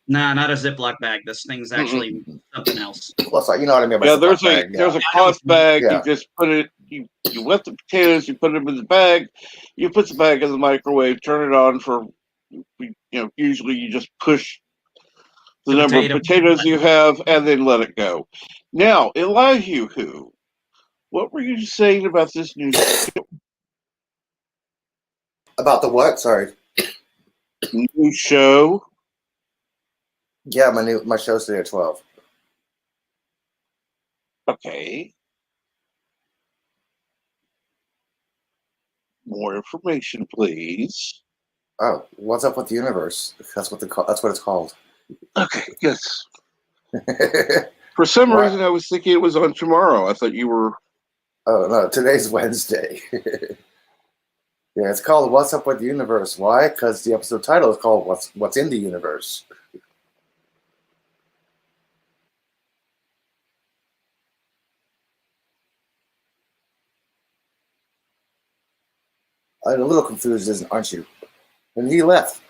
Nah, not a Ziploc bag. This thing's actually something else. Well, sorry, you know what I mean by There's bag. There's a cloth bag. Yeah. You just put it. You wet the potatoes. You put them in the bag. You put the bag in the microwave. Turn it on for. Usually you just push the number of potatoes you have, and then let it go. Now, Elihu, what were you saying about this new show? About the what? Sorry. New show? Yeah, my show's today at 12. Okay. More information, please. Oh, what's up with the universe? That's what it's called. Okay, yes. For some reason, I was thinking it was on tomorrow. I thought you were. Oh no, today's Wednesday. Yeah, it's called "What's Up with the Universe." Why? Because the episode title is called "What's in the Universe." I'm a little confused, aren't you? And he left.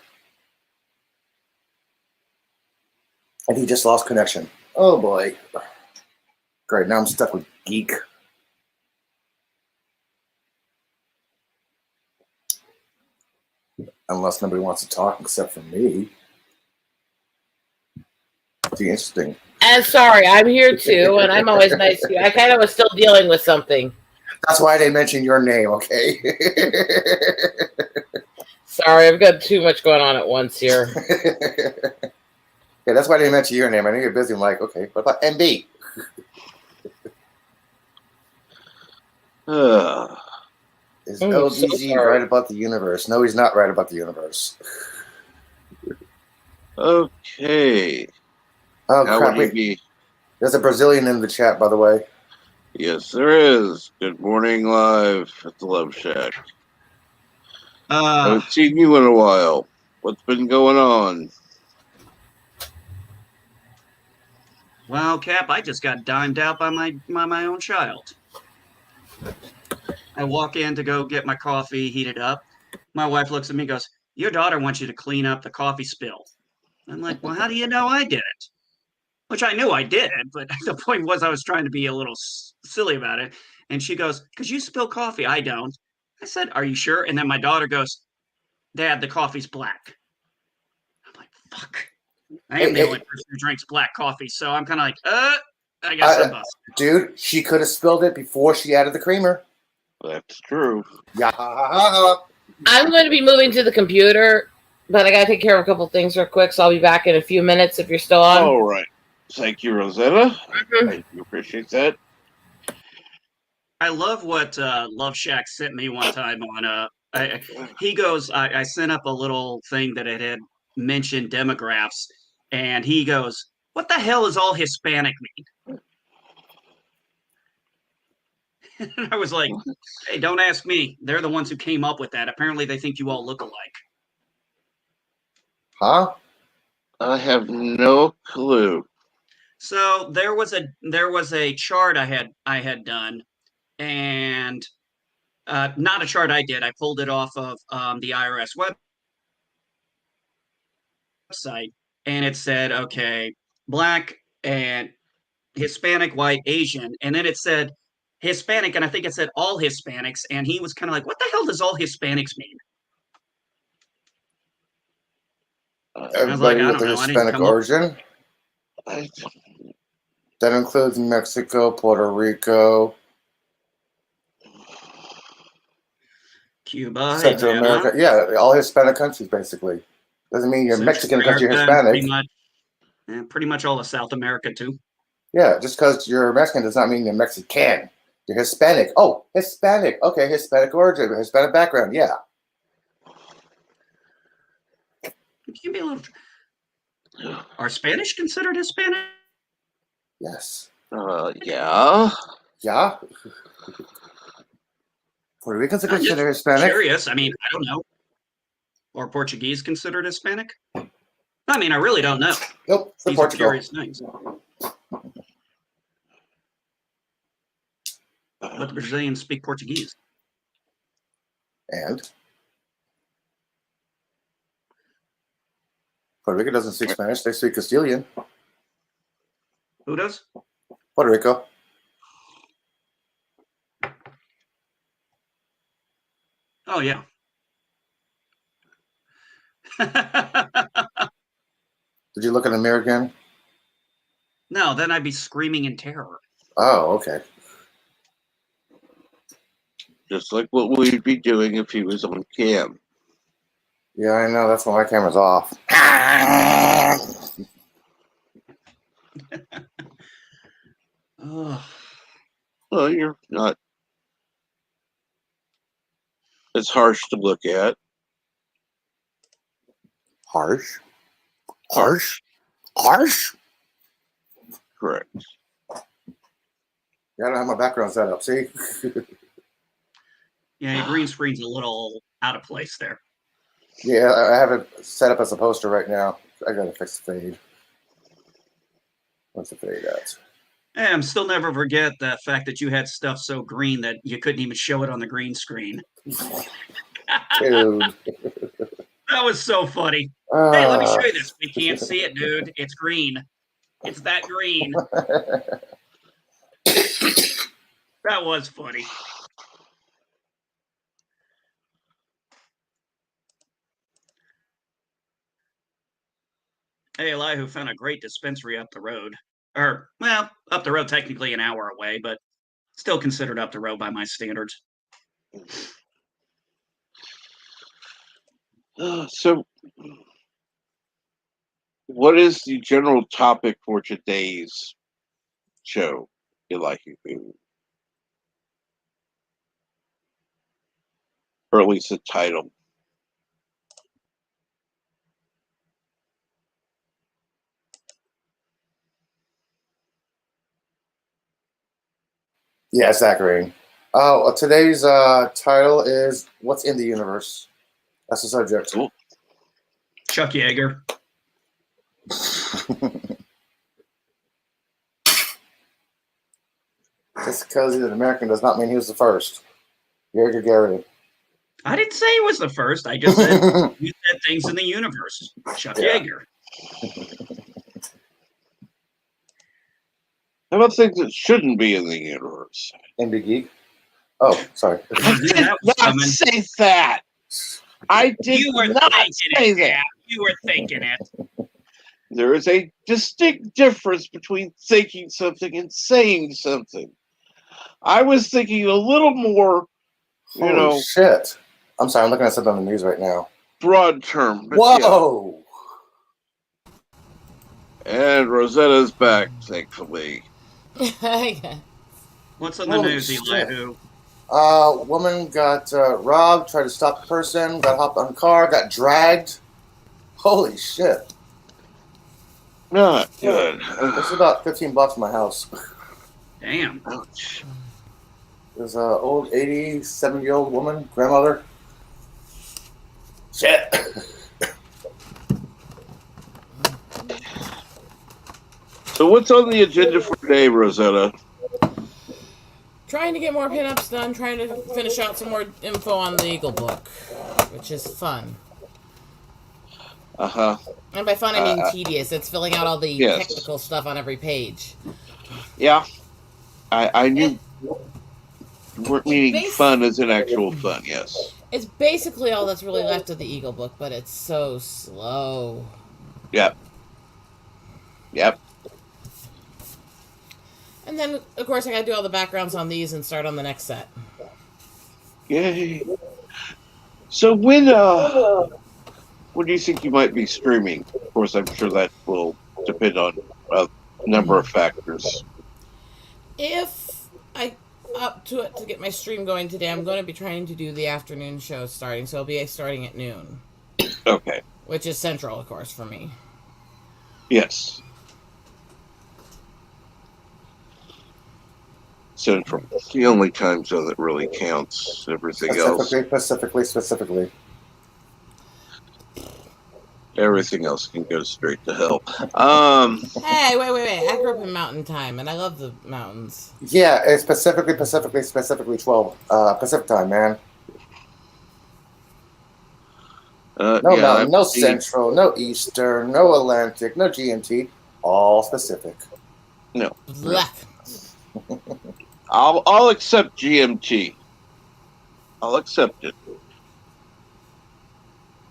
And he just lost connection. Oh boy. Great, now I'm stuck with geek. Unless nobody wants to talk except for me. It's interesting. And sorry, I'm here too, and I'm always nice to you. I kind of was still dealing with something. That's why I didn't mention your name, okay? Sorry, I've got too much going on at once here. Yeah, that's why I didn't mention your name. I knew you're busy. I'm like, okay, what about MB? Is LGG so right about the universe? No, he's not right about the universe. Okay. Oh, How crap. would he be? There's a Brazilian in the chat, by the way. Yes, there is. Good morning, live at the Love Shack. Haven't seen you in a while. What's been going on? Well, Cap, I just got dimed out by my own child. I walk in to go get my coffee heated up. My wife looks at me and goes, "Your daughter wants you to clean up the coffee spill." I'm like, "Well, how do you know I did it?" Which I knew I did, but the point was I was trying to be a little silly about it. And she goes, "Because you spill coffee." I don't. I said, "Are you sure?" And then my daughter goes, "Dad, the coffee's black." I'm like, fuck. I am the only person who drinks black coffee, so I'm kind of like, I guess I'm busted. Dude, she could have spilled it before she added the creamer. That's true. Yeah. I'm going to be moving to the computer, but I got to take care of a couple things real quick, so I'll be back in a few minutes if you're still on. All right. Thank you, Rosetta. I do appreciate that. I love what Love Shack sent me one time on he goes, I sent up a little thing that it had mentioned demographics, and he goes, "What the hell is all Hispanic mean?" And I was like, "Hey, don't ask me. They're the ones who came up with that. Apparently they think you all look alike." Huh? I have no clue. So there was a chart I had done, and not a chart I did. I pulled it off of the IRS website, and it said, okay, black and Hispanic, white, Asian, and then it said Hispanic, and I think it said all Hispanics, and he was kind of like, "What the hell does all Hispanics mean?" Everybody I with don't a know. I didn't Hispanic come up. origin? That includes Mexico, Puerto Rico, Cuba, hey, Central America. Yeah, all Hispanic countries, basically. Doesn't mean you're Central Mexican because you're America, Hispanic. pretty much all of South America too. Yeah, just because you're Mexican does not mean you're Mexican. You're Hispanic. Oh, Hispanic. Okay, Hispanic origin, Hispanic background. Yeah. Give me a little. Are Spanish considered Hispanic? Yes. Yeah. Yeah. Puerto Ricans are I'm just considered Hispanic. curious. I mean, I don't know. Or Portuguese considered Hispanic? I mean, I really don't know. Nope. These Portugal. are curious things. But the Brazilians speak Portuguese. And Puerto Rico doesn't speak Spanish. They speak Castilian. Who does? Puerto Rico. Oh, yeah. Did you look in the mirror again? No, then I'd be screaming in terror. Oh, okay. Just like what we'd be doing if he was on cam. Yeah, I know. That's why my camera's off. Well, you're not. It's harsh to look at. Harsh? Harsh? Harsh? Correct. Yeah, I don't have my background set up. See? Yeah, your green screen's a little out of place there. Yeah, I have it set up as a poster right now. I gotta fix the fade. What's the fade at? Hey, I'm still never forget the fact that you had stuff so green that you couldn't even show it on the green screen. Dude. That was so funny. Hey, let me show you this. We can't see it, dude. It's green. It's that green. That was funny. Hey, Elihu found a great dispensary up the road. Or, well, up the road, technically an hour away, but still considered up the road by my standards. So, what is the general topic for today's show, Elihu? Or at least the title. Yeah, Zachary. Oh, today's title is "What's in the Universe." That's the subject. Cool. Chuck Yeager. Just because he's an American does not mean he was the first. Yeager Garrity. I didn't say he was the first. I just said you said things in the universe. Chuck Yeager. How about things that shouldn't be in the universe? NB Geek. Oh, sorry. I did not say that. I did not say that. You were thinking it. There is a distinct difference between thinking something and saying something. I was thinking a little more, Holy shit. I'm sorry, I'm looking at something on the news right now. Broad term. Whoa! Yeah. And Rosetta's back, thankfully. What's on the news, Elihu? Woman got robbed, tried to stop the person, got hopped on a car, got dragged. Holy shit. Not good. It's about 15 blocks from my house. Damn. Ouch. There's an old 87-year-old woman, grandmother. Shit. So what's on the agenda for today, Rosetta? Trying to get more pinups done, trying to finish out some more info on the Eagle book, which is fun. Uh-huh. And by fun, I mean tedious. It's filling out all the technical stuff on every page. Yeah. I knew you weren't meaning fun as in actual fun, yes. It's basically all that's really left of the Eagle book, but it's so slow. Yep. Yep. And then, of course, I gotta do all the backgrounds on these and start on the next set. Yay. So when do you think you might be streaming? Of course, I'm sure that will depend on a number of factors. If I up to it to get my stream going today, I'm going to be trying to do the afternoon show starting, so it'll be starting at noon. Okay. Which is central, of course, for me. Yes. Central. The only time zone that really counts. Everything else. Specifically. Everything else can go straight to hell. Hey, wait. I grew up in mountain time, and I love the mountains. Yeah, it's specifically 12 Pacific time, man. No Central, no Eastern, no Atlantic, no GMT. All specific. No. Black. I'll accept GMT. I'll accept it.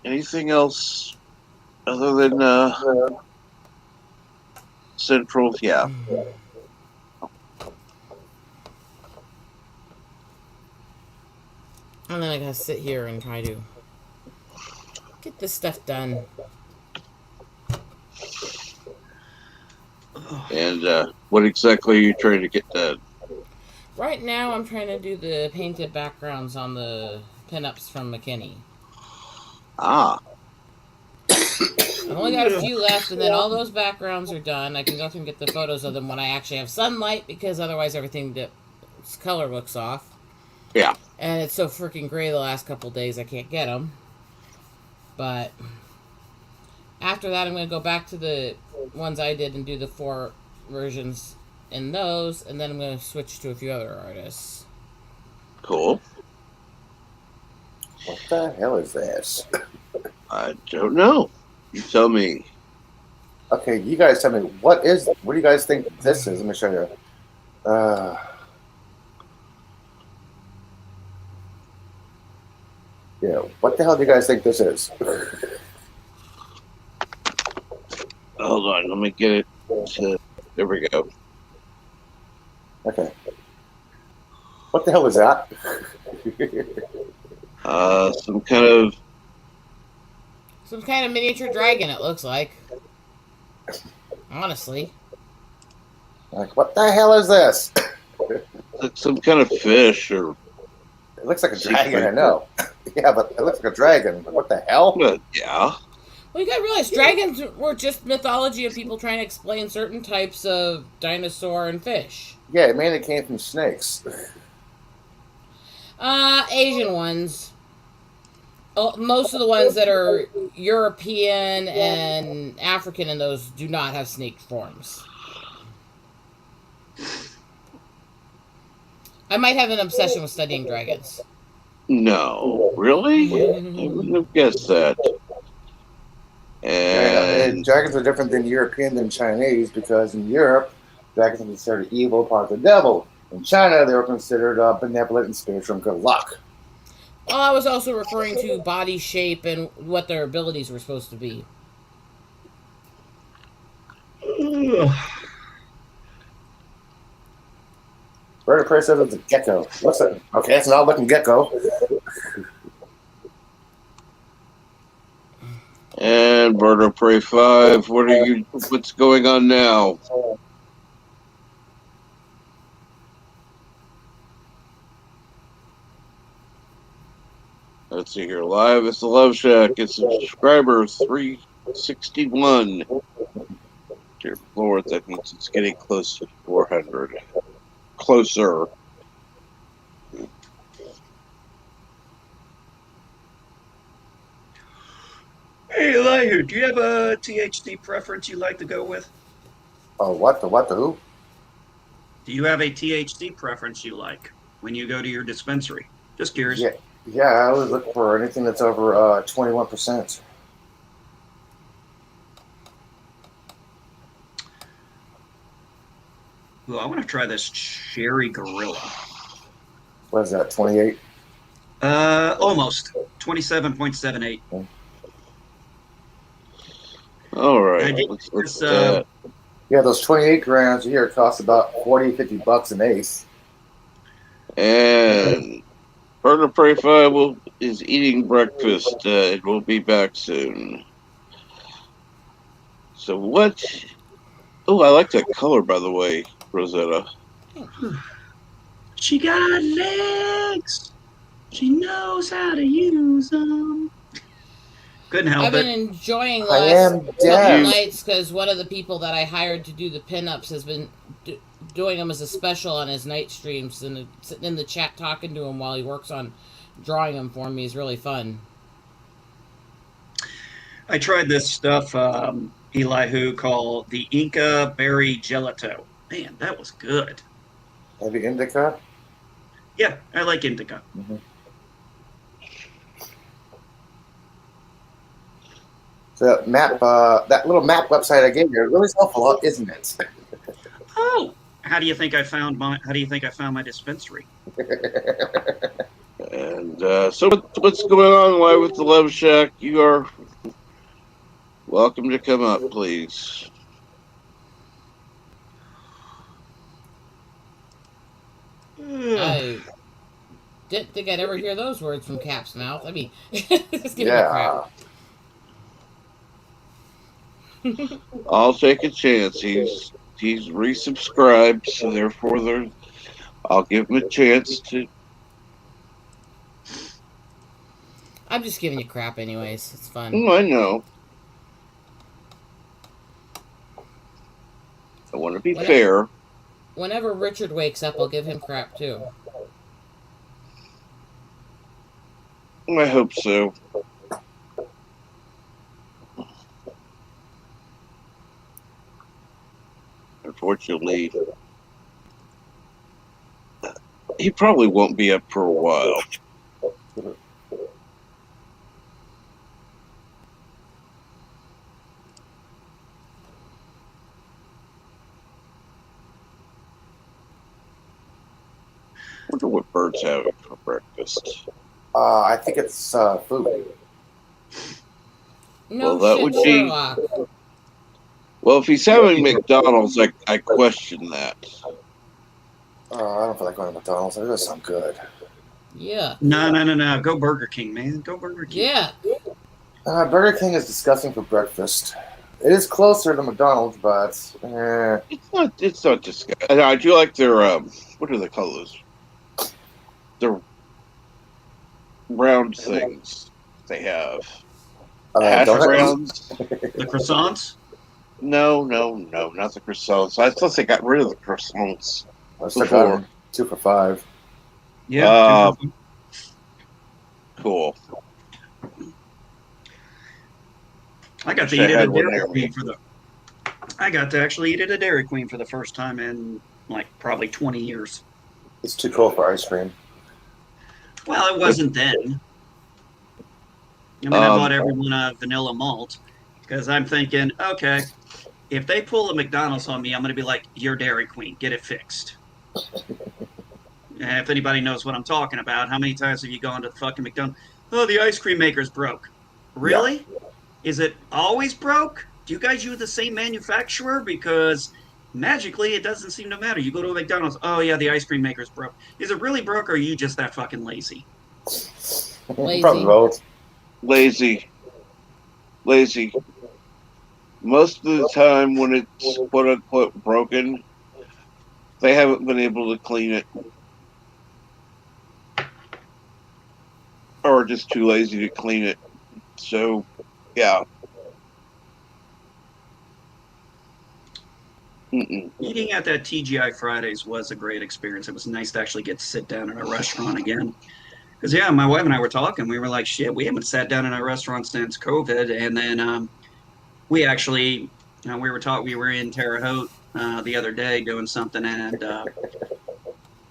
Anything else other than Central? Yeah. And then I gotta sit here and try to get this stuff done. And what exactly are you trying to get done? Right now, I'm trying to do the painted backgrounds on the pinups from McKinney. Ah. I've only got a few left, and then all those backgrounds are done. I can go through and get the photos of them when I actually have sunlight, because otherwise its color looks off. Yeah. And it's so freaking gray the last couple days, I can't get them. But after that, I'm going to go back to the ones I did and do the 4 versions in those, and then I'm going to switch to a few other artists. Cool. What the hell is this? I don't know. You tell me. Okay, you guys tell me what do you guys think this is? Let me show you. Yeah, what the hell do you guys think this is? Hold on, let me get it. There we go. Okay. What the hell is that? Some kind of. Some kind of miniature dragon, it looks like. Honestly. Like, what the hell is this? Like some kind of fish or. It looks like a dragon, I know. Yeah, but it looks like a dragon. What the hell? Yeah. Well, you gotta realize dragons were just mythology of people trying to explain certain types of dinosaur and fish. Yeah, it mainly came from snakes. Asian ones. Most of the ones that are European and African and those do not have snake forms. I might have an obsession with studying dragons. No, really? I wouldn't have guessed that. And dragons are different than European than Chinese because in Europe, dragons are considered evil, part of the devil. In China, they were considered benevolent and spiritual and good luck. Well, I was also referring to body shape and what their abilities were supposed to be. Bird of Prey says it's a gecko. What's that? Okay, it's an odd-looking gecko. And Bird of Prey 5, what's going on now? Let's see here. Live, it's the Love Shack. It's subscriber 361. Dear Lord, that means it's getting close to 400. Closer. Hey, Elihu, do you have a THC preference you like to go with? Oh, what? The who? Do you have a THC preference you like when you go to your dispensary? Just curious. Yeah, I always look for anything that's over 21%. Ooh, I want to try this Cherry Gorilla. What is that, 28? Almost. 27.78. All right. Let's look at that. Yeah, those 28 grams here cost about $40-50 an eighth. And Bird of Prey 5 is eating breakfast. It will be back soon. So what? Oh, I like that color, by the way, Rosetta. She got legs. She knows how to use them. Couldn't help I've it. been enjoying the last couple nights because one of the people that I hired to do the pinups has been doing them as a special on his night streams and sitting in the chat talking to him while he works on drawing them for me is really fun. I tried this stuff, Elihu, called the Inca Berry Gelato. Man, that was good. Maybe indica? Yeah, I like indica. Mm-hmm. So that little map website I gave you really is helpful, isn't it? Oh, how do you think I found my dispensary? And so what's going on live with the Love Shack? You are welcome to come up, please. I didn't think I'd ever hear those words from Cap's mouth. I mean, just give me crap. I'll take a chance. He's resubscribed, so therefore I'll give him a chance to. I'm just giving you crap anyways. It's fun. Oh, I know. I want to be fair. Whenever Richard wakes up, I'll give him crap too. I hope so. Unfortunately, he probably won't be up for a while. Wonder what Bird's having for breakfast. I think it's food. No Well, that shit, would be- Sherlock. Well, if he's having McDonald's, I question that. I don't feel like going to McDonald's. It does sound good. Yeah. No. Go Burger King, man. Go Burger King. Yeah. Burger King is disgusting for breakfast. It is closer to McDonald's, but It's not disgusting. I do like their what do they call those? Their round things they have. Hash donuts? browns. The croissants? No, not the croissants. I thought they got rid of the croissants. I still got them. 2 for $5. Yeah. Cool. I got to eat at a Dairy Queen for the. I got to actually eat at a Dairy Queen for the first time in like probably 20 years. It's too cold for ice cream. Well, it wasn't then. I mean, I bought everyone a vanilla malt because I'm thinking, okay, if they pull a McDonald's on me, I'm going to be like, "You're Dairy Queen, get it fixed." If anybody knows what I'm talking about, how many times have you gone to the fucking McDonald's? Oh, the ice cream maker's broke. Really? Yeah. Is it always broke? Do you guys use the same manufacturer? Because magically, it doesn't seem to matter. You go to a McDonald's, oh yeah, the ice cream maker's broke. Is it really broke, or are you just that fucking lazy? Probably both. Lazy. Most of the time when it's quote unquote broken, they haven't been able to clean it. Or just too lazy to clean it. So, yeah. Eating at that TGI Fridays was a great experience. It was nice to actually get to sit down in a restaurant again. Because, yeah, my wife and I were talking. We were like, shit, we haven't sat down in a restaurant since COVID. And then we actually, we were in Terre Haute the other day doing something. And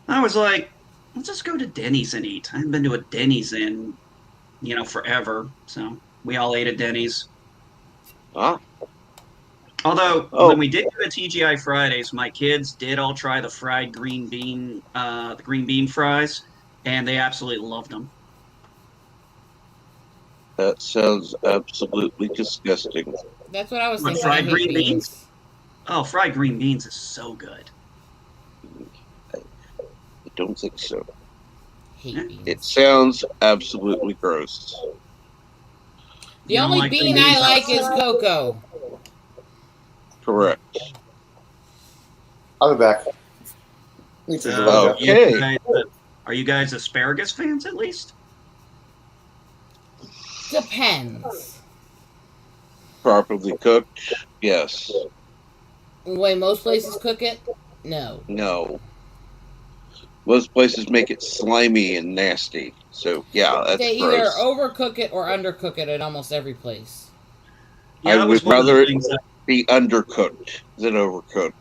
I was like, let's just go to Denny's and eat. I haven't been to a Denny's in, forever. So we all ate at Denny's. Huh? Although when we did do the TGI Fridays, my kids did all try the fried green bean fries, and they absolutely loved them. That sounds absolutely disgusting. That's what I was thinking. Fried green beans? Oh, fried green beans is so good. I don't think so. Hate beans. It sounds absolutely gross. The only bean I like is cocoa. Correct. I'll be back. Okay. Are you guys asparagus fans at least? Depends. Properly cooked, yes. The way most places cook it, no. No. Most places make it slimy and nasty. So, yeah, that's they gross. Either overcook it or undercook it at almost every place. Yeah, I would rather it be undercooked than overcooked.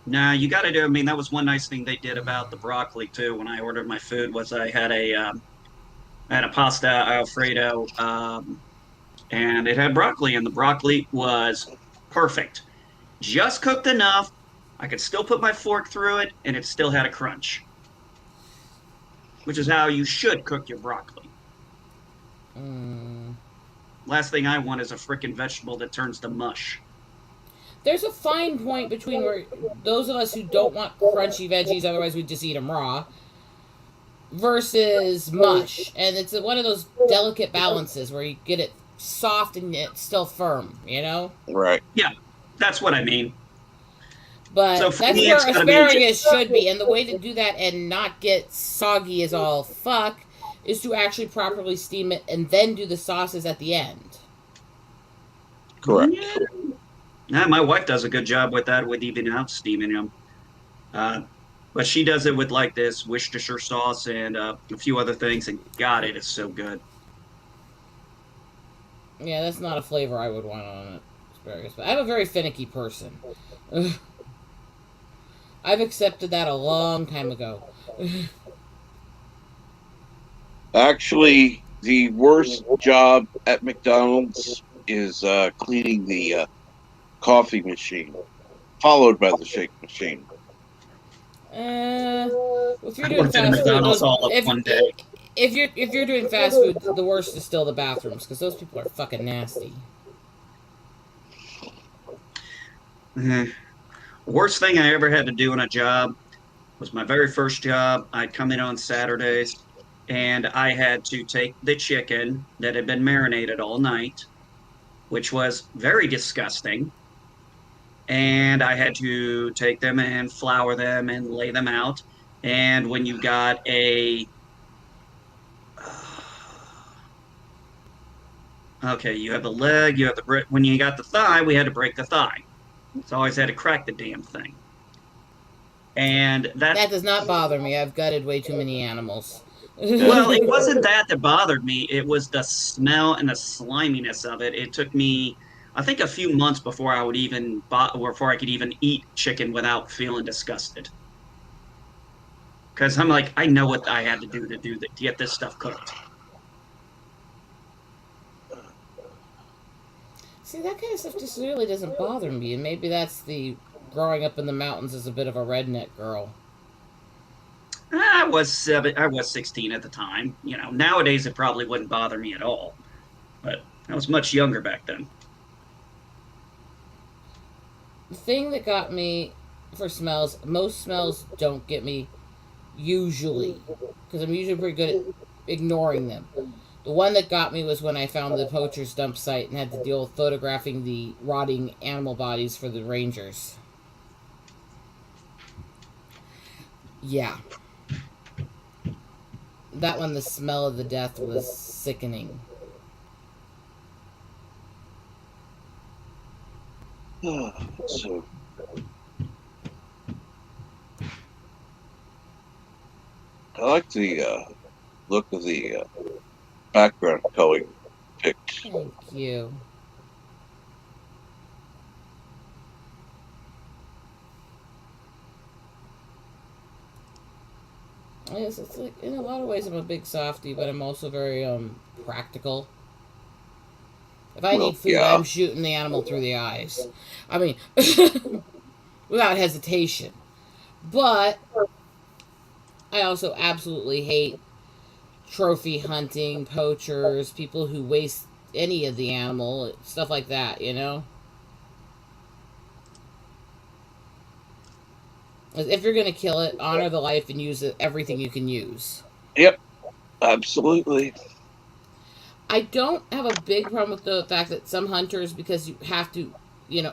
Nah, you got to do. I mean, that was one nice thing they did about the broccoli too. When I ordered my food, was I had a pasta Alfredo, and it had broccoli, and the broccoli was perfect, just cooked enough. I could still put my fork through it, and it still had a crunch, which is how you should cook your broccoli. Last thing I want is a frickin' vegetable that turns to mush. There's a fine point between where those of us who don't want crunchy veggies, otherwise we just eat them raw, versus mush. And it's one of those delicate balances where you get it soft and it's still firm, Right. Yeah, that's what I mean. But so that's where asparagus should be. And the way to do that and not get soggy as all fuck is to actually properly steam it and then do the sauces at the end. Correct. Yeah, my wife does a good job with that, with even out steaming them. But she does it with like this Worcestershire sauce and a few other things, and God, it is so good. Yeah, that's not a flavor I would want on asparagus. But I'm a very finicky person. I've accepted that a long time ago. Actually, the worst job at McDonald's is cleaning the coffee machine, followed by the shake machine. If you're I doing worked at a fast food, McDonald's all of one day. if you're doing fast food, the worst is still the bathrooms because those people are fucking nasty. Worst thing I ever had to do on a job was my very first job. I'd come in on Saturdays and I had to take the chicken that had been marinated all night, which was very disgusting. And I had to take them and flour them and lay them out. And when you got okay, you have the leg, you have the when you got the thigh, we had to break the thigh. So I always had to crack the damn thing. And that does not bother me. I've gutted way too many animals. Well, it wasn't that bothered me. It was the smell and the sliminess of it. It took me, I think, a few months before I would even, before I could even eat chicken without feeling disgusted. Because I'm like, I know what I had to do to get this stuff cooked. See, that kind of stuff just really doesn't bother me, and maybe that's the growing up in the mountains as a bit of a redneck girl. I was 16 at the time. You know, nowadays it probably wouldn't bother me at all. But I was much younger back then. The thing that got me for smells, most smells don't get me usually, because I'm usually pretty good at ignoring them. The one that got me was when I found the poacher's dump site and had to deal with photographing the rotting animal bodies for the rangers. Yeah. That one, the smell of the death was sickening. So, I like the look of the background color picked. Thank you. Yes, it's like, in a lot of ways I'm a big softie, but I'm also very practical. If I need food, I'm shooting the animal through the eyes. I mean, without hesitation. But I also absolutely hate trophy hunting, poachers, people who waste any of the animal, stuff like that, you know? If you're going to kill it, honor the life and use everything you can use. Yep, absolutely. I don't have a big problem with the fact that some hunters, because you have to,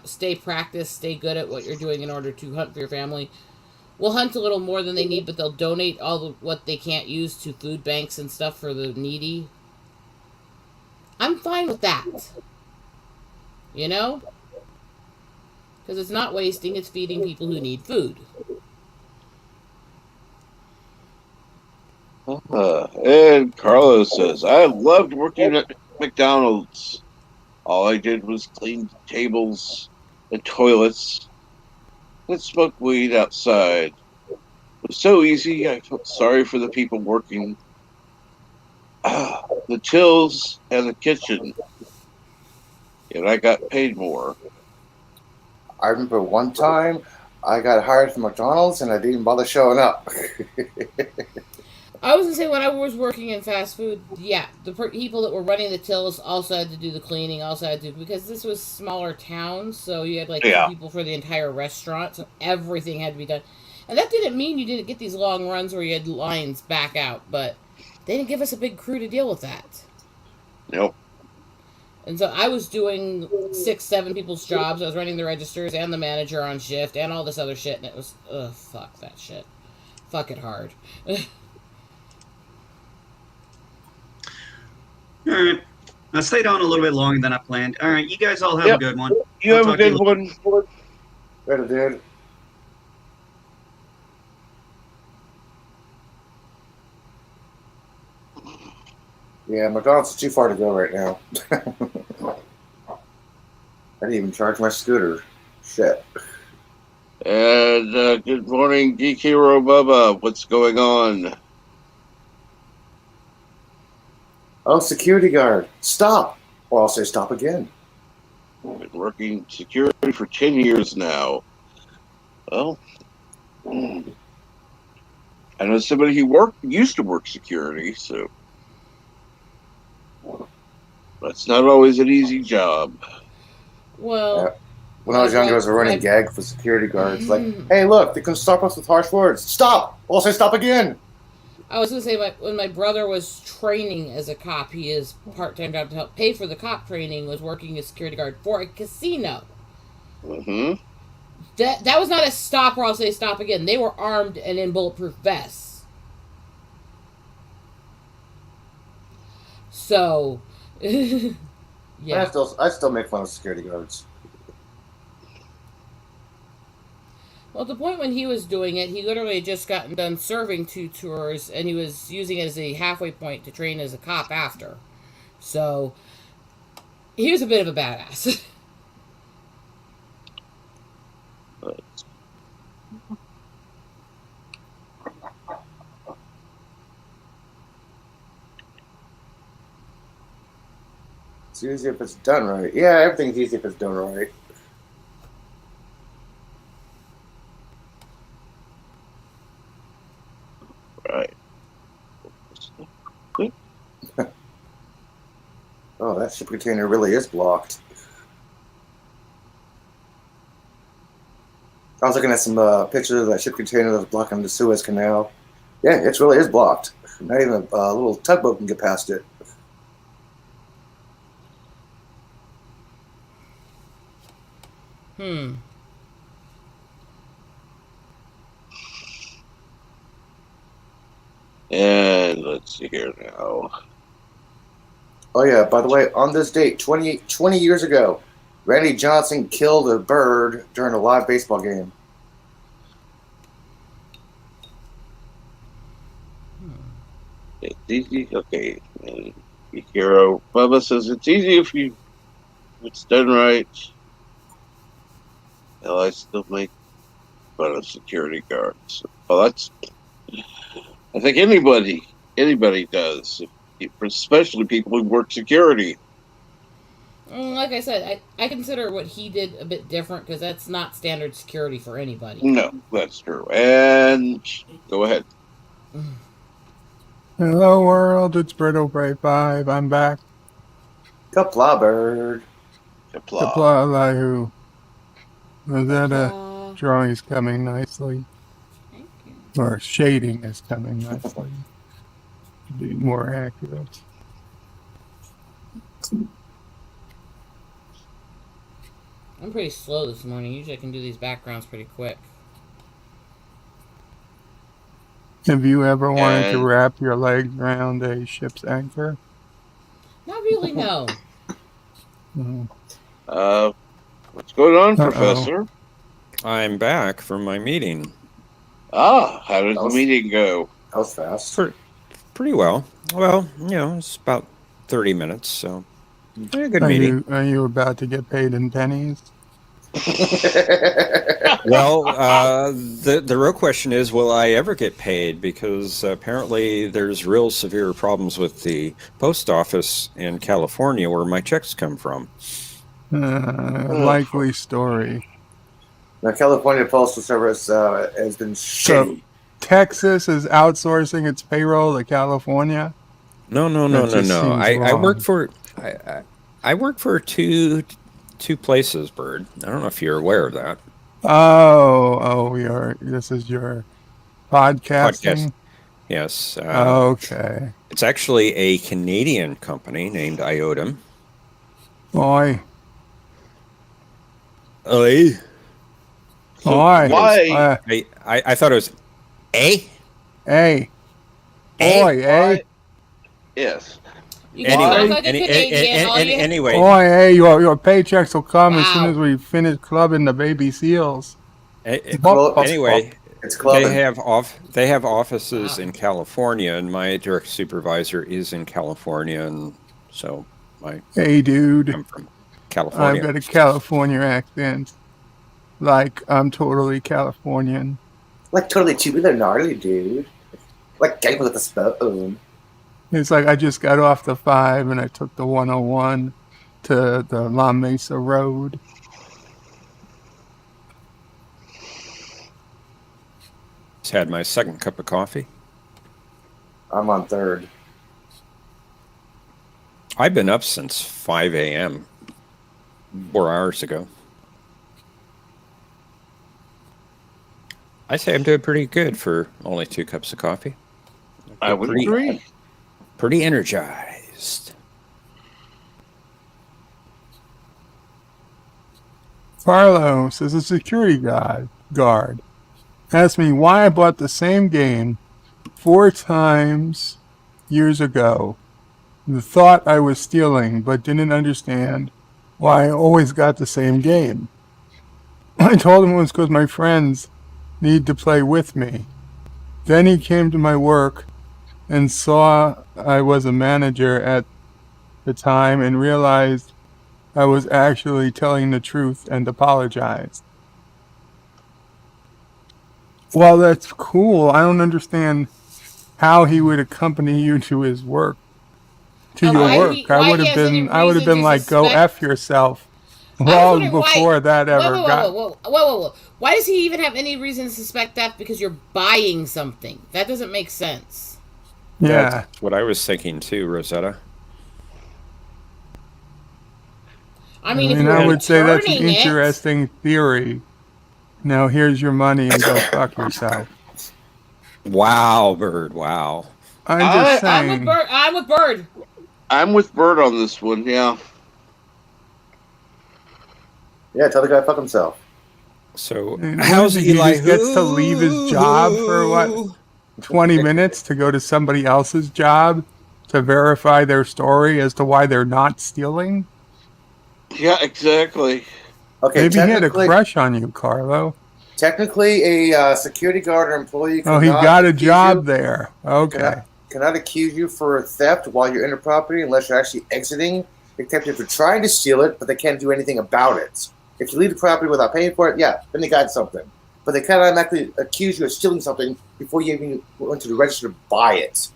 stay practiced, stay good at what you're doing in order to hunt for your family, will hunt a little more than they need, but they'll donate all what they can't use to food banks and stuff for the needy. I'm fine with that. You know? Because it's not wasting, it's feeding people who need food. And Carlos says, I loved working at McDonald's. All I did was clean tables and toilets and smoke weed outside. It was so easy, I felt sorry for the people working. The tills and the kitchen. And I got paid more. I remember one time I got hired from McDonald's and I didn't bother showing up. I was going to say, when I was working in fast food, yeah, the people that were running the tills also had to do the cleaning, also had to, because this was smaller towns, so you had like 2 people for the entire restaurant, so everything had to be done. And that didn't mean you didn't get these long runs where you had lines back out, but they didn't give us a big crew to deal with that. Nope. And so I was doing 6, 7 people's jobs. I was running the registers and the manager on shift and all this other shit, and it was, fuck that shit. Fuck it hard. All right. I stayed on a little bit longer than I planned. All right. You guys all have a good one. You have a good one. Better, dude. Yeah, McDonald's is too far to go right now. I didn't even charge my scooter. Shit. And good morning, Geek Hero Bubba. What's going on? Oh, security guard. Stop. Or I'll say stop again. I've been working security for 10 years now. Well, I know somebody who used to work security, so that's not always an easy job. Well, when I was younger, it was a running gag for security guards. Like, hey, look, they can stop us with harsh words. Stop! I'll say stop again. I was going to say, when my brother was training as a cop, his part-time job to help pay for the cop training was working as security guard for a casino. Mm-hmm. That was not a stop or I'll say stop again. They were armed and in bulletproof vests. So, yeah. I still make fun of security guards. Well, at the point when he was doing it, he literally had just gotten done serving 2 tours, and he was using it as a halfway point to train as a cop after. So, he was a bit of a badass. It's easy if it's done right. Yeah, everything's easy if it's done right. Right. Oh, that ship container really is blocked. I was looking at some pictures of that ship container that's blocking the Suez Canal. Yeah, it really is blocked. Not even a little tugboat can get past it. And let's see here now. Oh, yeah, by the way, on this date, 20 years ago, Randy Johnson killed a bird during a live baseball game. It's easy. Okay. Hero Bubba says it's easy if it's done right. Hell, I still make fun of security guards. Well, that's. I think anybody does, especially people who work security. Like I said, I consider what he did a bit different because that's not standard security for anybody. No, that's true. And go ahead. Hello, world. It's Brittle Bright 5. I'm back. Kapla bird. Kapla Lahu. Rosetta drawing's coming nicely. Thank you. Or shading is coming nicely. To be more accurate. I'm pretty slow this morning. Usually I can do these backgrounds pretty quick. Have you ever wanted to wrap your legs around a ship's anchor? Not really, no. What's going on, Professor? I'm back from my meeting. How did the meeting go? That was fast. Pretty well. Well, it's about 30 minutes, so a good meeting. Are you about to get paid in pennies? Well, the real question is, will I ever get paid? Because apparently there's real severe problems with the post office in California where my checks come from. Likely story. Now, California Postal Service has been shitty. So, Texas is outsourcing its payroll to California? No. I work for two places, Bird. I don't know if you're aware of that. This is your podcasting? Podcast. Yes. Okay. It's actually a Canadian company named Iotum. Oi. Oi. So Oi. why? I thought it was A. Oi, eh? Yes. Anyway. Oi, hey, your paychecks will come as soon as we finish clubbing the baby seals. Anyway, it's they have offices in California, and my direct supervisor is in California, and so Hey, dude. I'm from California. I've got a California accent. Like, I'm totally Californian. Like, totally tubular gnarly, dude. Like, game with a spoon. It's like I just got off the 5 and I took the 101 to the La Mesa Road. Just had my second cup of coffee. I'm on third. I've been up since 5 a.m. 4 hours ago. I say I'm doing pretty good for only 2 cups of coffee. I would agree. Pretty energized. Carlos is a security guard. Asked me why I bought the same game 4 times years ago. The thought I was stealing, but didn't understand why I always got the same game. I told him it was because my friends need to play with me. Then he came to my work and saw I was a manager at the time and realized I was actually telling the truth and apologized. Well, that's cool. I don't understand how he would accompany you to his work. To your work. I would have been like, go F yourself. Long before that ever got. Whoa. Why does he even have any reason to suspect that? Because you're buying something. That doesn't make sense. Yeah. That's what I was thinking too, Rosetta. I mean, I would say that's an interesting theory. Now here's your money and go fuck yourself. Wow, Bird. Wow. I'm just saying. I'm with Bird. I'm with Bird on this one, yeah. Yeah, tell the guy to fuck himself. So, how's Eli? He gets to leave his job for what? 20 minutes to go to somebody else's job to verify their story as to why they're not stealing? Yeah, exactly. Okay, maybe he had a crush on you, Carlo. Technically, a security guard or employee. Oh, he got a job there. Okay. Cannot accuse you for theft while you're in the property unless you're actually exiting. Except if you're trying to steal it, but they can't do anything about it. If you leave the property without paying for it, yeah, then they got something. But they cannot actually accuse you of stealing something before you even went to the register to buy it.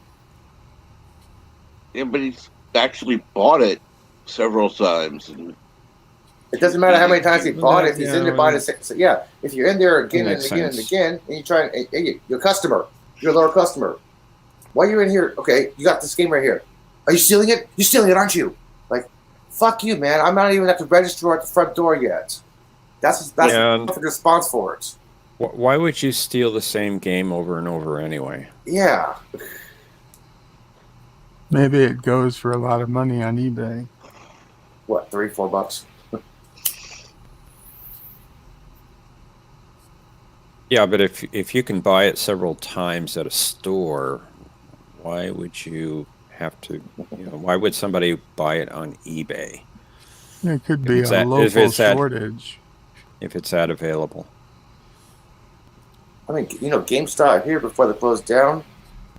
Yeah, but he's actually bought it several times. It doesn't matter how many times he bought it. If he's in there buying it, so yeah. If you're in there again and again and again, and you try, hey, you're a customer, you're a lower customer. Why are you in here? Okay, you got this game right here. Are you stealing it? You're stealing it, aren't you? Like, fuck you, man. I'm not even at the register at the front door yet. That's the perfect response for it. Why would you steal the same game over and over anyway? Yeah. Maybe it goes for a lot of money on eBay. What, $3-4? Yeah, but if you can buy it several times at a store, why would you have to? Why would somebody buy it on eBay? It could be a local shortage. If it's that available. I mean, GameStop here before they closed down,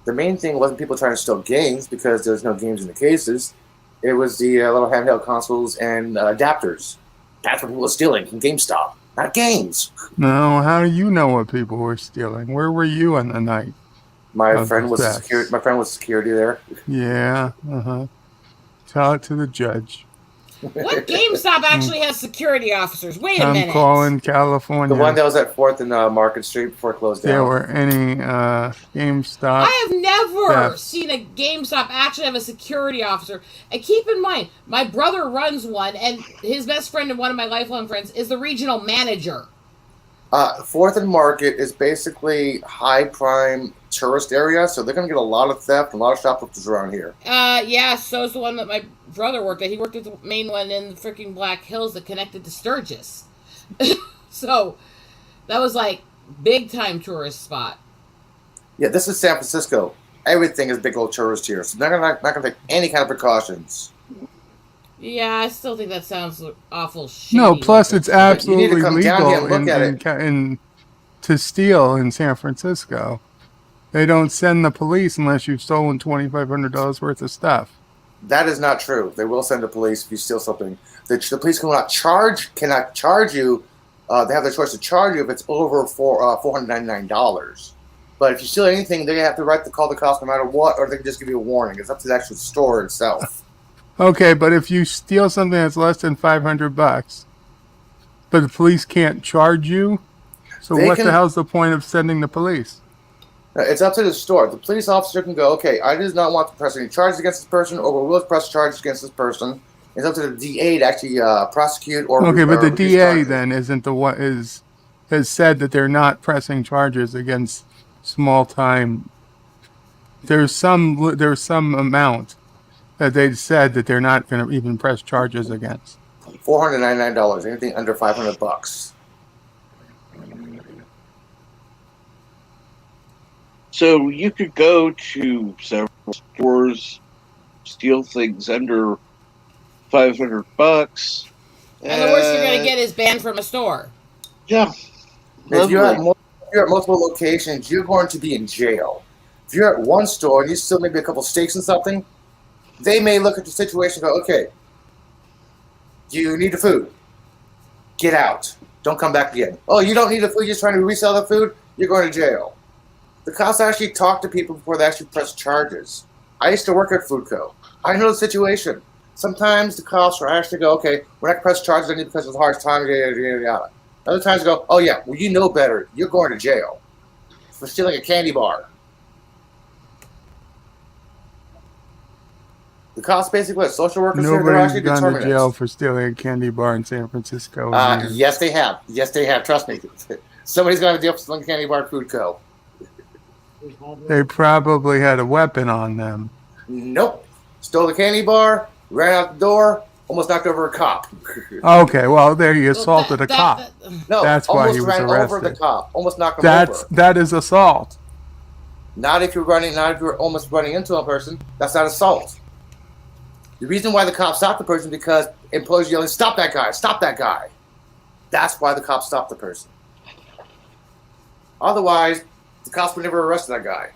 the main thing wasn't people trying to steal games because there's no games in the cases. It was the little handheld consoles and adapters. That's what people were stealing from GameStop, not games. No, how do you know what people were stealing? Where were you on the night? My friend was security there. Yeah, Tell it to the judge. What GameStop actually has security officers? Wait a minute. I'm calling California. The one that was at 4th and Market Street before it closed down. There were any GameStop. I have never seen a GameStop actually have a security officer. And keep in mind, my brother runs one, and his best friend and one of my lifelong friends is the regional manager. 4th and Market is basically high prime tourist area, so they're going to get a lot of theft and a lot of shoplifters around here. Yeah, so is the one that my brother worked at. He worked at the main one in the freaking Black Hills that connected to Sturgis. So that was like big time tourist spot. Yeah, this is San Francisco. Everything is big old tourist here, so they're not going to take any kind of precautions. Yeah, I still think that sounds awful shady. No, plus it's absolutely legal to steal in San Francisco. They don't send the police unless you've stolen $2,500 worth of stuff. That is not true. They will send the police if you steal something. The police cannot charge you. They have the choice to charge you if it's over $499. But if you steal anything, they have the right to call the cops no matter what, or they can just give you a warning. It's up to the actual store itself. Okay, but if you steal something that's less than $500, but the police can't charge you, so what the hell's the point of sending the police? It's up to the store. The police officer can go, okay, I do not want to press any charges against this person, or we will press charges against this person. It's up to the DA to actually prosecute or Okay, but the reduce DA charges. then isn't the one has said that they're not pressing charges against small time. There's some amount that they've said that they're not going to even press charges against. $499. Anything under $500. So you could go to several stores, steal things under $500. And the worst you're going to get is banned from a store. Yeah. If you're at multiple locations, you're going to be in jail. If you're at one store and you still maybe a couple steaks and something, they may look at the situation and go, okay, you need the food. Get out. Don't come back again. Oh, you don't need the food, you're just trying to resell the food? You're going to jail. The cops actually talk to people before they actually press charges. I used to work at Food Co. I know the situation. Sometimes the cops will actually go, okay, we're not going to press charges on you because of the hard time, yada, yada, yada. Other times they go, oh yeah, well you know better. You're going to jail for stealing a candy bar. The cops basically what social workers here, they're actually Nobody's gone to determinants. jail for stealing a candy bar in San Francisco. Yes, they have. Yes, they have. Trust me. Somebody's going to deal for stealing a candy bar at Food Co. They probably had a weapon on them. Nope. Stole the candy bar, ran out the door, almost knocked over a cop. Okay, well, there he assaulted a cop. No, That's why almost he was ran over the arrested. cop. Almost knocked him over. That is assault. Not if you're almost running into a person. That's not assault. The reason why the cop stopped the person is because employees yelling, "Stop that guy! Stop that guy!" That's why the cop stopped the person. Otherwise, the cops would never arrest that guy.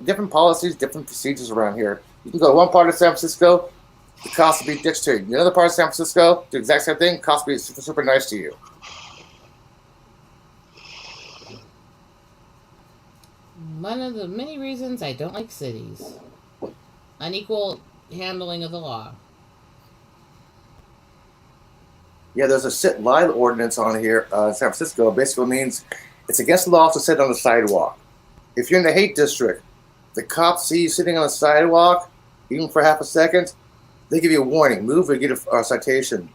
Different policies, different procedures around here. You can go to one part of San Francisco, the cops will be dicks to you. Another part of San Francisco, the exact same thing, cops will be super, super nice to you. One of the many reasons I don't like cities. Unequal handling of the law. Yeah, there's a sit-lie ordinance on here in San Francisco. Basically means it's against the law to sit on the sidewalk. If you're in the hate district, the cops see you sitting on the sidewalk, even for half a second, they give you a warning. Move or get a citation.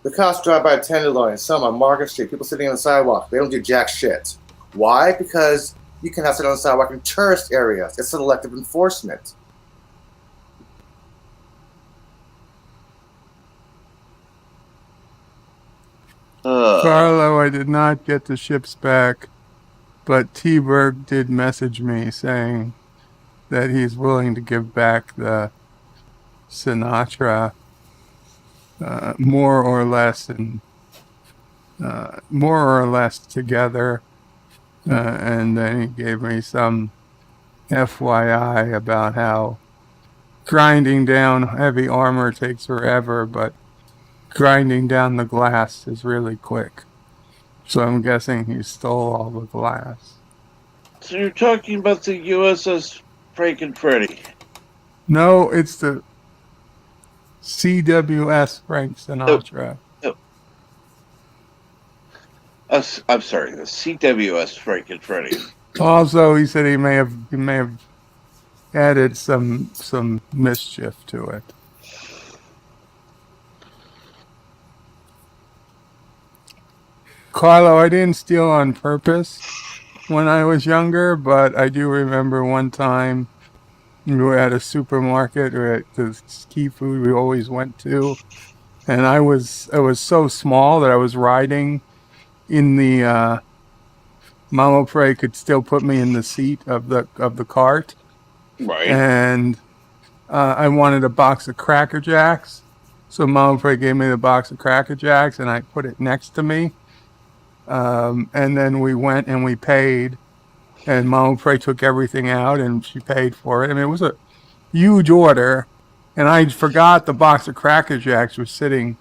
The cops drive by a Tenderloin, some on Market Street, people sitting on the sidewalk. They don't do jack shit. Why? Because you cannot sit on the sidewalk in tourist areas. It's selective enforcement. Carlo, I did not get the ships back, but T-Berg did message me saying that he's willing to give back the Sinatra more or less together. And then he gave me some FYI about how grinding down heavy armor takes forever, but grinding down the glass is really quick. So I'm guessing he stole all the glass. So you're talking about the USS Frank and Freddie? No, it's the CWS Frank Sinatra. I'm sorry, the CWS Frank and Freddie. Also, he said he may have added some mischief to it. Carlo, I didn't steal on purpose when I was younger, but I do remember one time we were at a supermarket or at the ski food we always went to, and I was so small that I was riding in the Mama Prey could still put me in the seat of the cart. Right. And I wanted a box of Cracker Jacks. So Mama Prey gave me the box of Cracker Jacks and I put it next to me. And then we went and we paid. And Mama Prey took everything out and she paid for it. I mean, it was a huge order. And I forgot the box of Cracker Jacks was sitting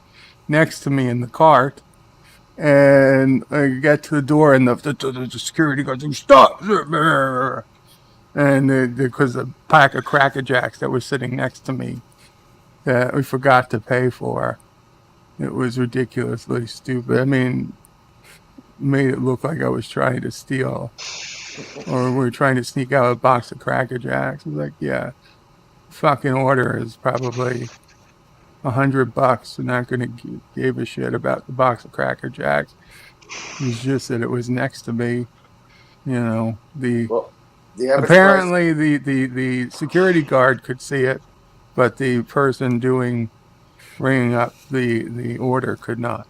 next to me in the cart. And I get to the door, and the security guard says, "Stop!" And because a pack of Cracker Jacks that was sitting next to me that we forgot to pay for. It was ridiculously stupid. I mean, made it look like I was trying to steal, or we were trying to sneak out a box of Cracker Jacks. I was like, yeah, fucking order is probably $100. They're not going to give a shit about the box of Cracker Jacks. It's just that it was next to me. Well, the average price. Apparently the security guard could see it, but the person ringing up the order could not.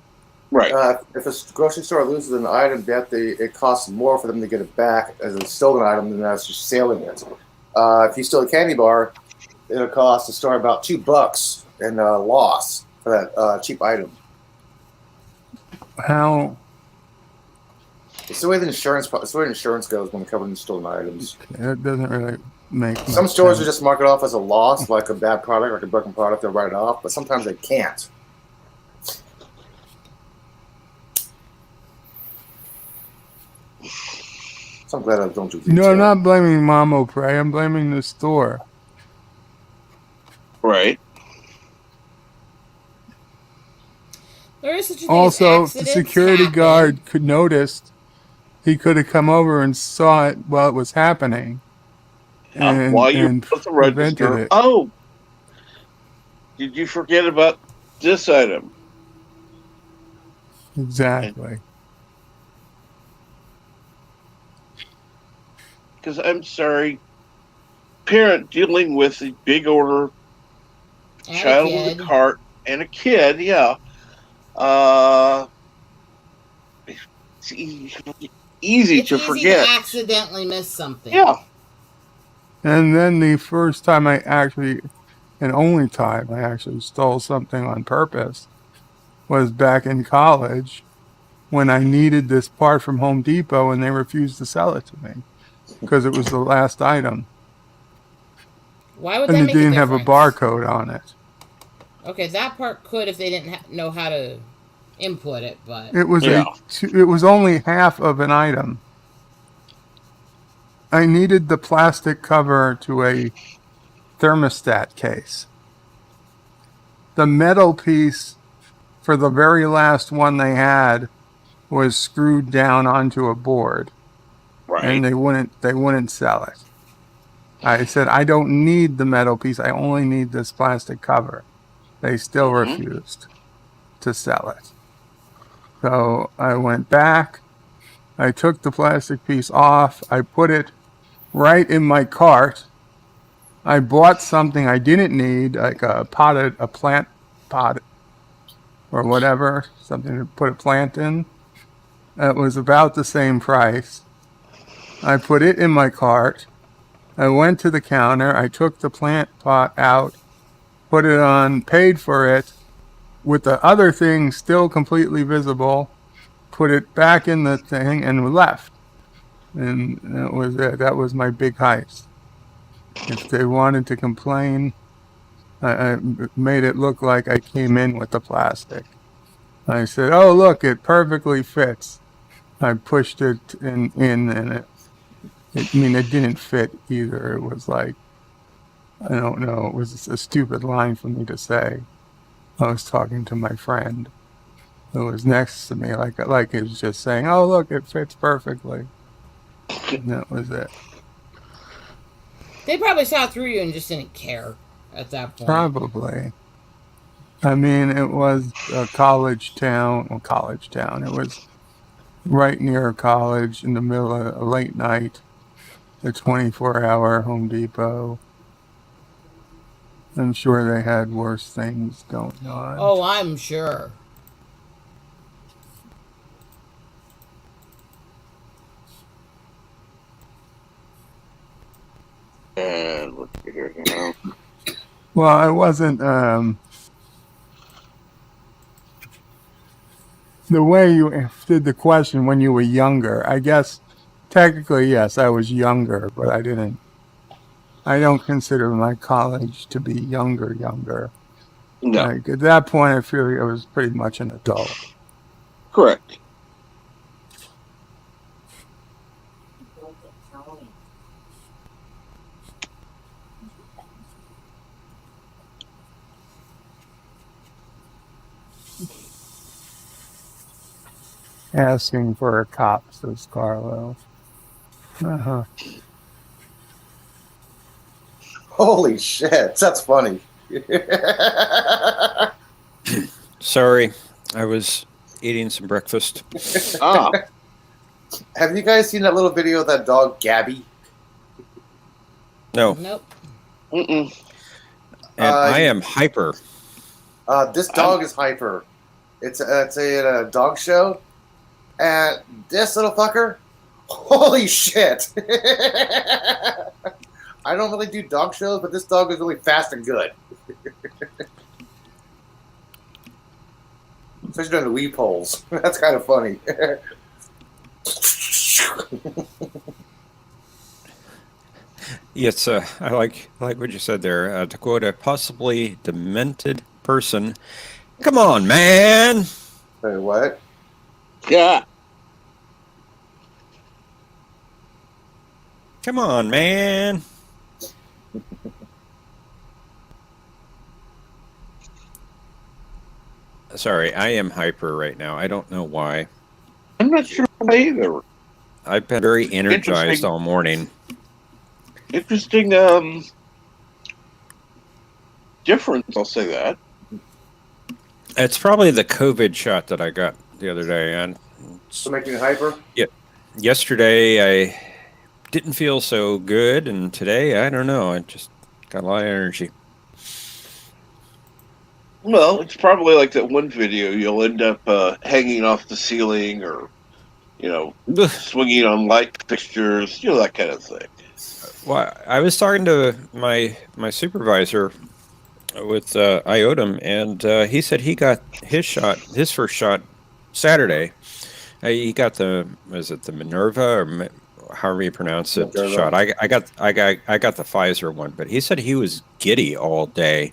Right. If a grocery store loses an item, it costs more for them to get it back as a stolen item than as just selling it. If you steal a candy bar, it'll cost the store about $2 in loss for that cheap item. How? It's the way the insurance goes when covering stolen items. It doesn't really make Some much stores sense. will just mark it off as a loss, like a bad product, like a broken product. They'll write it off, but sometimes they can't. So I'm glad I don't do retail. No, I'm not blaming Mamo Prey. I'm blaming the store. Right. There is such a thing Also, as if the accidents security happen. guard could notice, he could have come over and saw it while it was happening, While you're and at the prevented register, it. oh, did you forget about this item? Exactly. Because I'm sorry, parent dealing with a big order, And child a with kid. a cart, and a kid, yeah. It's easy It's to easy forget. to accidentally miss something. Yeah. And then the first time and only time I actually stole something on purpose was back in college when I needed this part from Home Depot and they refused to sell it to me because it was the last item. Why would And that it make a didn't have a difference? barcode on it. Okay, that part could if they didn't know how to input it, but It was Yeah. it was only half of an item. I needed the plastic cover to a thermostat case. The metal piece for the very last one they had was screwed down onto a board, and Right. they wouldn't sell it. I said, I don't need the metal piece. I only need this plastic cover. They still refused to sell it. So I went back. I took the plastic piece off. I put it right in my cart. I bought something I didn't need, like a plant pot or whatever, something to put a plant in. It was about the same price. I put it in my cart. I went to the counter. I took the plant pot out, put it on, paid for it with the other thing still completely visible, put it back in the thing, and left. And that was it. That was my big heist. If they wanted to complain, I made it look like I came in with the plastic. I said, "Oh, look, it perfectly fits." I pushed it in and it didn't fit either. It was like, I don't know, it was a stupid line for me to say. I was talking to my friend who was next to me, like he was just saying, "Oh, look, it fits perfectly." And that was it. they probably saw through you and just didn't care at that point. Probably. I mean, it was a college town. Well, college town. It was right near a college in the middle of a late night. The 24-hour Home Depot. I'm sure they had worse things going on. Oh, I'm sure. And look here, you know. Well, I wasn't. The way you did the question when you were younger, I guess technically yes, I was younger, but I don't consider my college to be younger. No. Like at that point, I feel like I was pretty much an adult. Correct. Asking for a cop, says Carlo. Uh-huh. Holy shit, that's funny. Sorry, I was eating some breakfast. Ah, Have you guys seen that little video of that dog Gabby? No, Nope. mm-mm. and I am hyper. This dog is hyper. It's a dog show, and this little fucker, holy shit! I don't really do dog shows, but this dog is really fast and good. Especially during the wee poles. That's kind of funny. Yes, I like what you said there. To quote a possibly demented person, "Come on, man! Wait, what? Yeah. Come on, man!" Sorry, I am hyper right now. I don't know why. I'm not sure why either. I've been very energized Interesting. all morning. Interesting difference, I'll say that. It's probably the COVID shot that I got the other day. And So making you hyper? yesterday, I didn't feel so good, and today, I don't know. I just got a lot of energy. Well, it's probably like that one video. You'll end up hanging off the ceiling or, swinging on light fixtures, that kind of thing. Well, I was talking to my supervisor with IOTM, and he said he got his first shot Saturday. He got the Minerva or however you pronounce it Minerva. shot. I got the Pfizer one, but he said he was giddy all day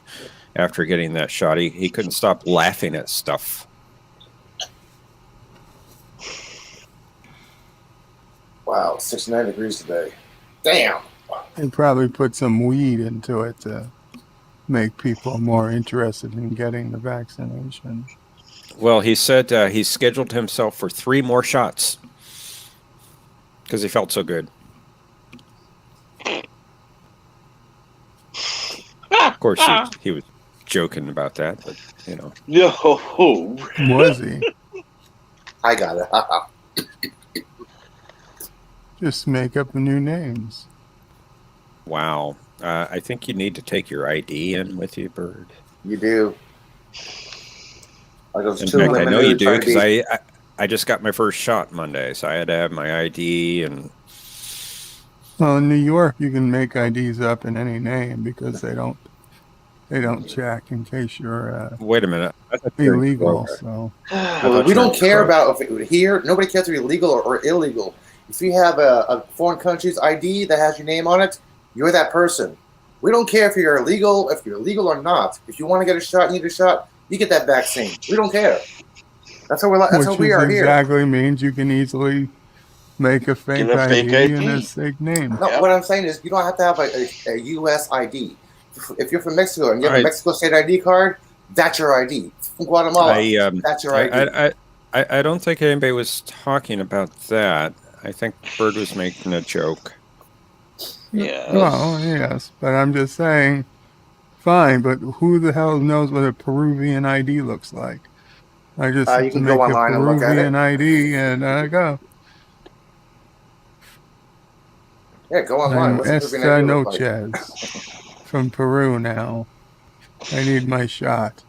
after getting that shot. He couldn't stop laughing at stuff. Wow, 69 degrees today. Damn. They probably put some weed into it to make people more interested in getting the vaccination. Well, he said he scheduled himself for 3 more shots because he felt so good. Of course, he was joking about that, but No. Was he? I got it. Just make up new names. Wow. I think you need to take your ID in with you, Bird. You do. Like those In two fact, I women know who you were do trying to because be- I just got my first shot Monday, so I had to have my ID. And Well, in New York, you can make IDs up in any name because they don't check in case you're wait a minute. I thought you were in illegal. Kroger. So I Well, thought we you were don't in care Kroger. about if it, here. Nobody cares if you're legal or illegal. If you have a foreign country's ID that has your name on it, you're that person. We don't care if you're illegal or not. If you want to get a shot, you need a shot. You get that vaccine. We don't care. That's how which we are here. exactly means you can easily make a fake Get a fake ID and a ID. fake name. No, Yep. what I'm saying is you don't have to have a U.S. ID. If you're from Mexico and you have All a right. Mexico State ID card, that's your ID. From Guatemala, that's your ID. I don't think anybody was talking about that. I think Bird was making a joke. Yeah. Well, yes, but I'm just saying, fine, but who the hell knows what a Peruvian ID looks like? I just You have to can make go a online and look at it. Peruvian ID and go. Yeah, go online. I'm What's the Esta Peruvian ID look like? Noches from Peru now. I need my shot.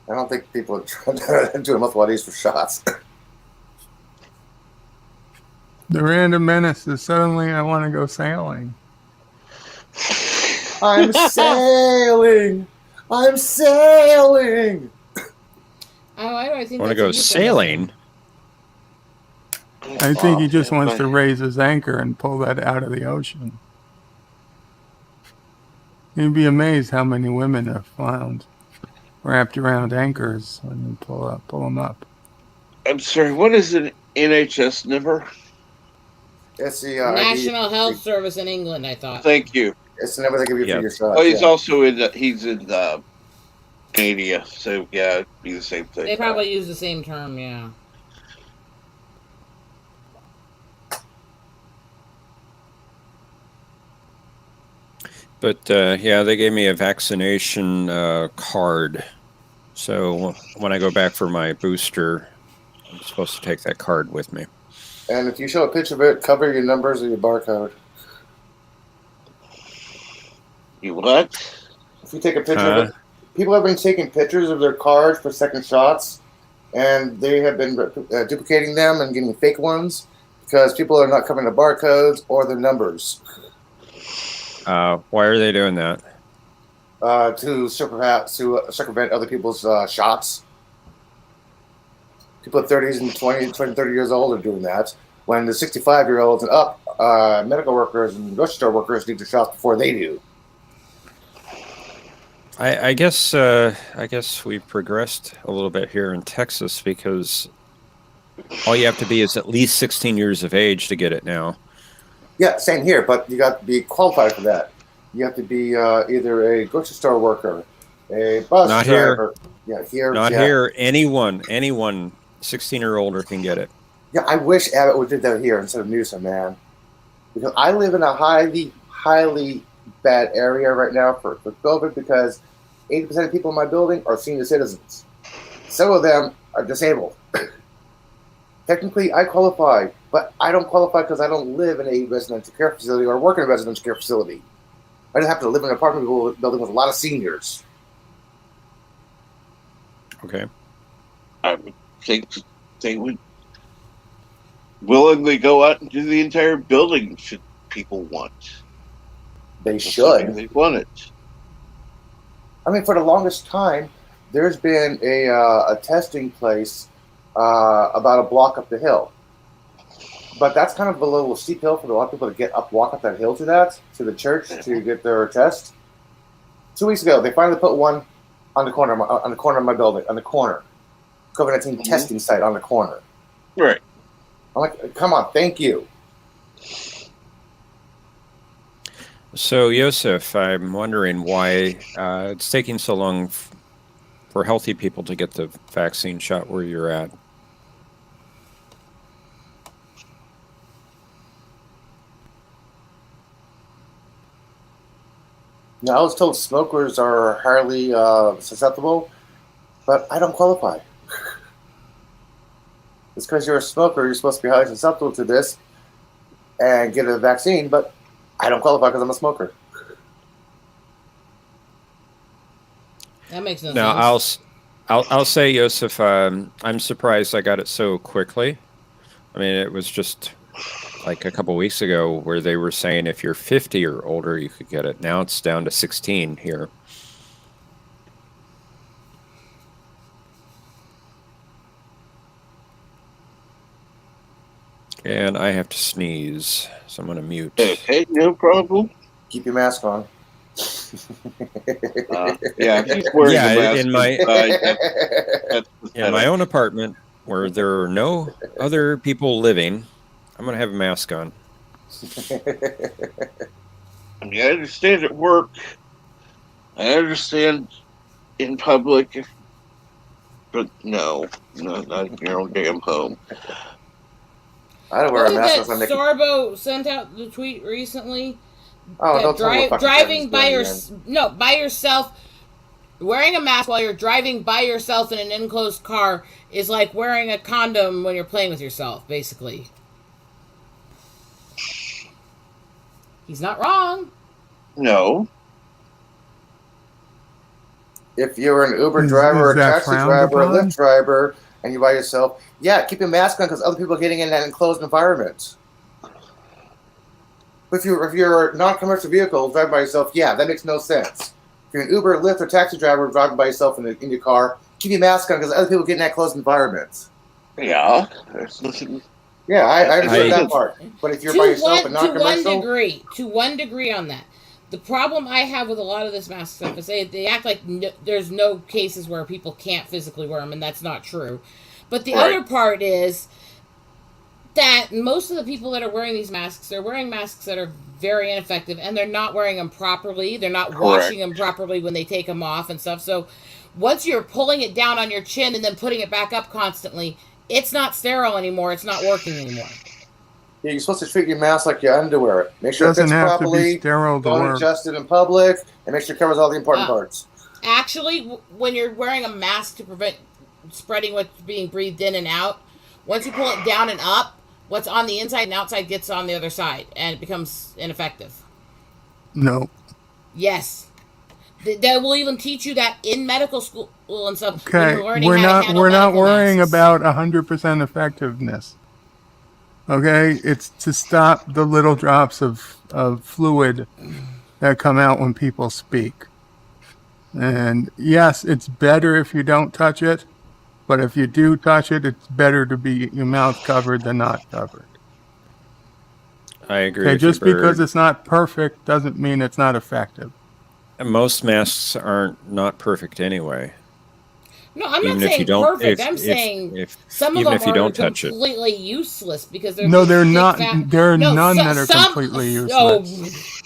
I don't think people are trying to do multiple IDs for shots. The random menace is suddenly I want to go sailing. I'm sailing. I'm sailing. Oh, I think Want to that's a go euphemism. sailing? I think he just yeah, wants but- to raise his anchor and pull that out of the ocean. You'd be amazed how many women are found wrapped around anchors when you pull them up. I'm sorry, what is an NHS number? It's the National ID. Health Service in England, I thought. Thank you. It's the number they give you Yeah. for your shot. Well, he's yeah. also in the mania. So yeah, it'd be the same thing. They probably use the same term, yeah. But yeah, they gave me a vaccination card. So when I go back for my booster, I'm supposed to take that card with me. And if you show a picture of it, cover your numbers or your barcode. You what? If you take a picture of it, people have been taking pictures of their cards for second shots, and they have been duplicating them and getting fake ones because people are not covering the barcodes or the numbers. Why are they doing that? To circumvent other people's shots. People at 30s and 20, 30 years old are doing that. When the 65-year-olds and up, medical workers and grocery store workers need their shots before they do. I guess we've progressed a little bit here in Texas because all you have to be is at least 16 years of age to get it now. Yeah, same here, but you got to be qualified for that. You have to be either a grocery store worker, a bus Not driver. Here. Yeah, here. Not yeah. here. Anyone 16 or older can get it. Yeah, I wish Abbott would do that here instead of Newsom, man. Because I live in a highly, highly bad area right now for COVID because 80% of people in my building are senior citizens. Some of them are disabled. Technically, I qualify, but I don't qualify because I don't live in a residential care facility or work in a residential care facility. I just happen to live in an apartment building with a lot of seniors. Okay. I would think they would willingly go out and do the entire building should people want. They should. They want it. I mean, for the longest time, there's been a testing place about a block up the hill. But that's kind of a little steep hill for a lot of people to walk up that hill to the church to get their test. 2 weeks ago, they finally put one on the corner of my building, on the corner. COVID-19 testing site on the corner. Right. I'm like, come on, thank you. So, Yosef, I'm wondering why it's taking so long for healthy people to get the vaccine shot where you're at. Now, I was told smokers are highly susceptible, but I don't qualify. It's because you're a smoker, you're supposed to be highly susceptible to this and get a vaccine, but I don't qualify because I'm a smoker. That makes no now, sense. I'll say, Yosef, I'm surprised I got it so quickly. I mean, it was just like a couple weeks ago where they were saying if you're 50 or older, you could get it. Now it's down to 16 here. And I have to sneeze, so I'm going to mute. Okay, no problem. Keep your mask on. Yeah, he's wearing a mask in my that's my own apartment where there are no other people living, I'm going to have a mask on. I mean, I understand at work. I understand in public, but no, not in your own damn home. I don't wear a mask. That Sorbo sent out the tweet recently. Oh, don't driving by yourself, wearing a mask while you're driving by yourself in an enclosed car is like wearing a condom when you're playing with yourself, basically. He's not wrong. No. If you're an Uber driver, a taxi driver, a Lyft driver, and you're by yourself, yeah, keep your mask on because other people are getting in that enclosed environment. But if you're a non-commercial vehicle driving by yourself, yeah, that makes no sense. If you're an Uber, Lyft, or taxi driver driving by yourself in your car, keep your mask on because other people get in that closed environment. Yeah. Yeah, I understand that part. But if you're by yourself and non-commercial... To one degree on that. The problem I have with a lot of this mask stuff is they act like there's no cases where people can't physically wear them, and that's not true. But the other part is that most of the people that are wearing these masks, they're wearing masks that are very ineffective, and they're not wearing them properly. They're not washing them properly when they take them off and stuff. So once you're pulling it down on your chin and then putting it back up constantly, it's not sterile anymore. It's not working anymore. Yeah, you're supposed to treat your mask like your underwear. Make sure it Doesn't fits have to be properly. sterile to Don't work. adjust it in public, and make sure it covers all the important parts. Actually, when you're wearing a mask to prevent spreading what's being breathed in and out, once you pull it down and up, what's on the inside and outside gets on the other side, and it becomes ineffective. No. Yes. They will even teach you that in medical school and stuff. When Okay, you're learning we're how to not handle we're not medical worrying masks. about 100% effectiveness. Okay, it's to stop the little drops of fluid that come out when people speak. And yes, it's better if you don't touch it, but if you do touch it, it's better to be your mouth covered than not covered. I agree Okay, with you, just because Bird. it's not perfect doesn't mean it's not effective. And most masks aren't not perfect anyway. No, I'm Even not if you saying don't, perfect. I'm saying some of even them if you are don't touch it. completely useless because they're No, these they're thick, not. fat. There are No, none that are some. completely Oh, useless.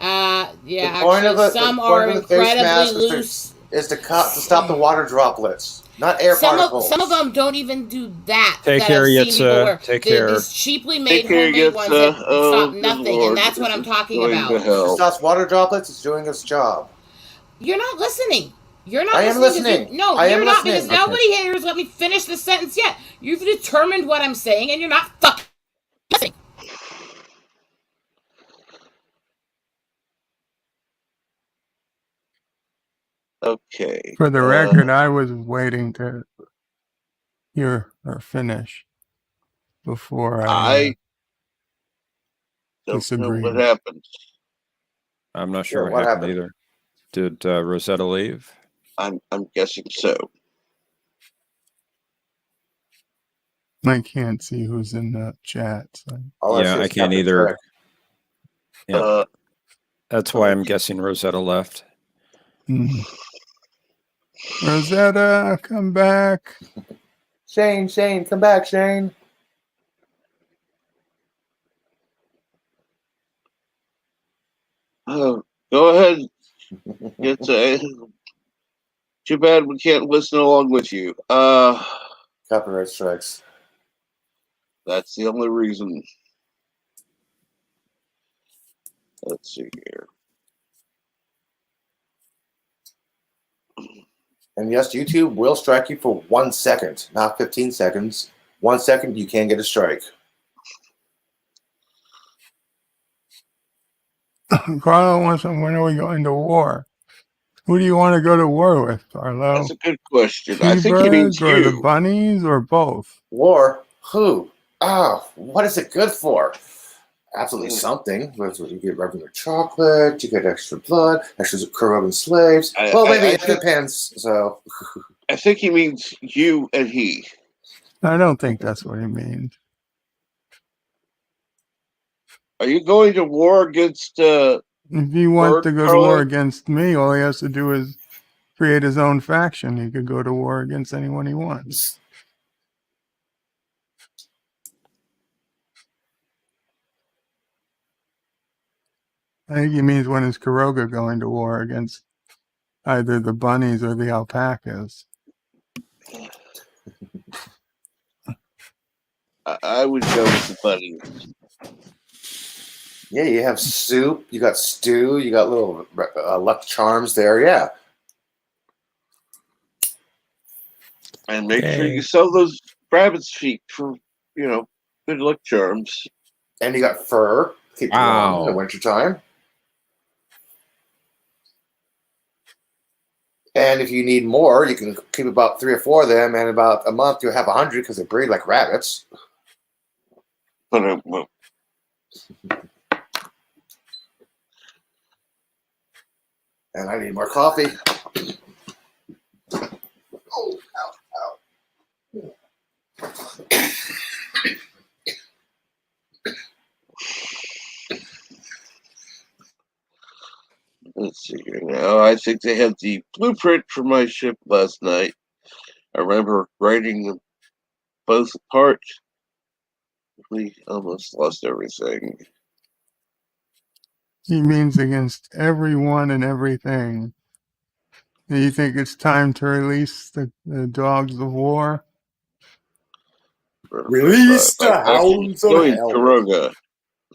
yeah. The point Actually, of some the are point of the face incredibly mask loose. is to stop the water droplets, not air particles. Some of them don't even do that. Take that care, I've seen people wear. Take care. These cheaply made Take care, homemade ones that stop good nothing, Lord, and that's what this I'm is talking going about. to hell. If it stops water droplets, it's doing its job. You're not listening. You're not I am listening. listening. No, I am you're not, listening. because nobody here has let me finish the sentence yet. You've determined what I'm saying, and you're not fucking listening. Okay. For the record, I was waiting to hear her finish before I don't know disagreed. what happened. I'm not sure Yeah, what happened either. Did Rosetta leave? I'm guessing so. I can't see who's in the chat. So. Yeah, I can't either. Yeah. That's why I'm guessing Rosetta left. Rosetta, come back. Shane, come back, Shane. Go ahead. It's too bad we can't listen along with you. Copyright strikes. That's the only reason. Let's see here. And yes, YouTube will strike you for 1 second, not 15 seconds. 1 second, you can get a strike. Carlo wants to, when are we going to war? Who do you want to go to war with, Carlo? That's a good question. I think he means or the you. bunnies or both? War? Who? What is it good for? Absolutely something. You get regular chocolate, you get extra blood, extra Caribbean slaves. Maybe it depends. So I think he means you and he. I don't think that's what he means. Are you going to war against if he wants to go to war Carlo? against me, all he has to do is create his own faction. He could go to war against anyone he wants. I think he means when is Kuroga going to war against either the bunnies or the alpacas. I would go with the bunnies. yeah, you have soup, you got stew, you got little luck charms there. Yeah, And make sure you sell those rabbit's feet for good luck charms. and you got fur. Keep you warm in the wintertime. And if you need more, you can keep about 3 or 4 of them, and about a month you'll have 100 because they breed like rabbits. And I need more coffee. Let's see here now. I think they had the blueprint for my ship last night. I remember writing them both apart. We almost lost everything. He means against everyone and everything. Do you think it's time to release the dogs of war? Release the hounds of Joined hell. Karoga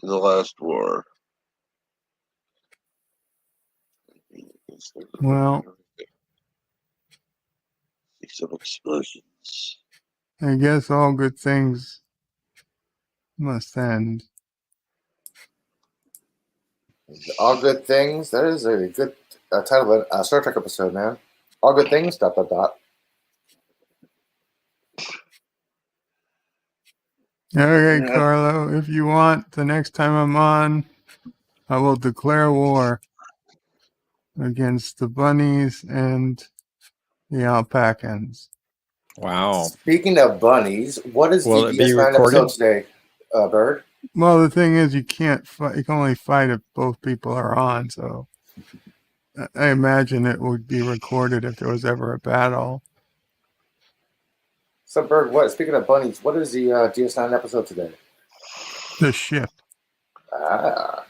in the last war. Well, some explosions. I guess all good things must end. All good things. That is a good title of a Star Trek episode, man. All good things. ... Okay, Yeah. Carlo, if you want, the next time I'm on, I will declare war against the bunnies and the alpacans. Wow. Speaking of bunnies, what is Will the it be DS9 episode recorded? today, Bird? Well, the thing is, you can't fight. You can only fight if both people are on. So I imagine it would be recorded if there was ever a battle. So, Bird, what? Speaking of bunnies, what is the DS9 episode today? The ship. Ah,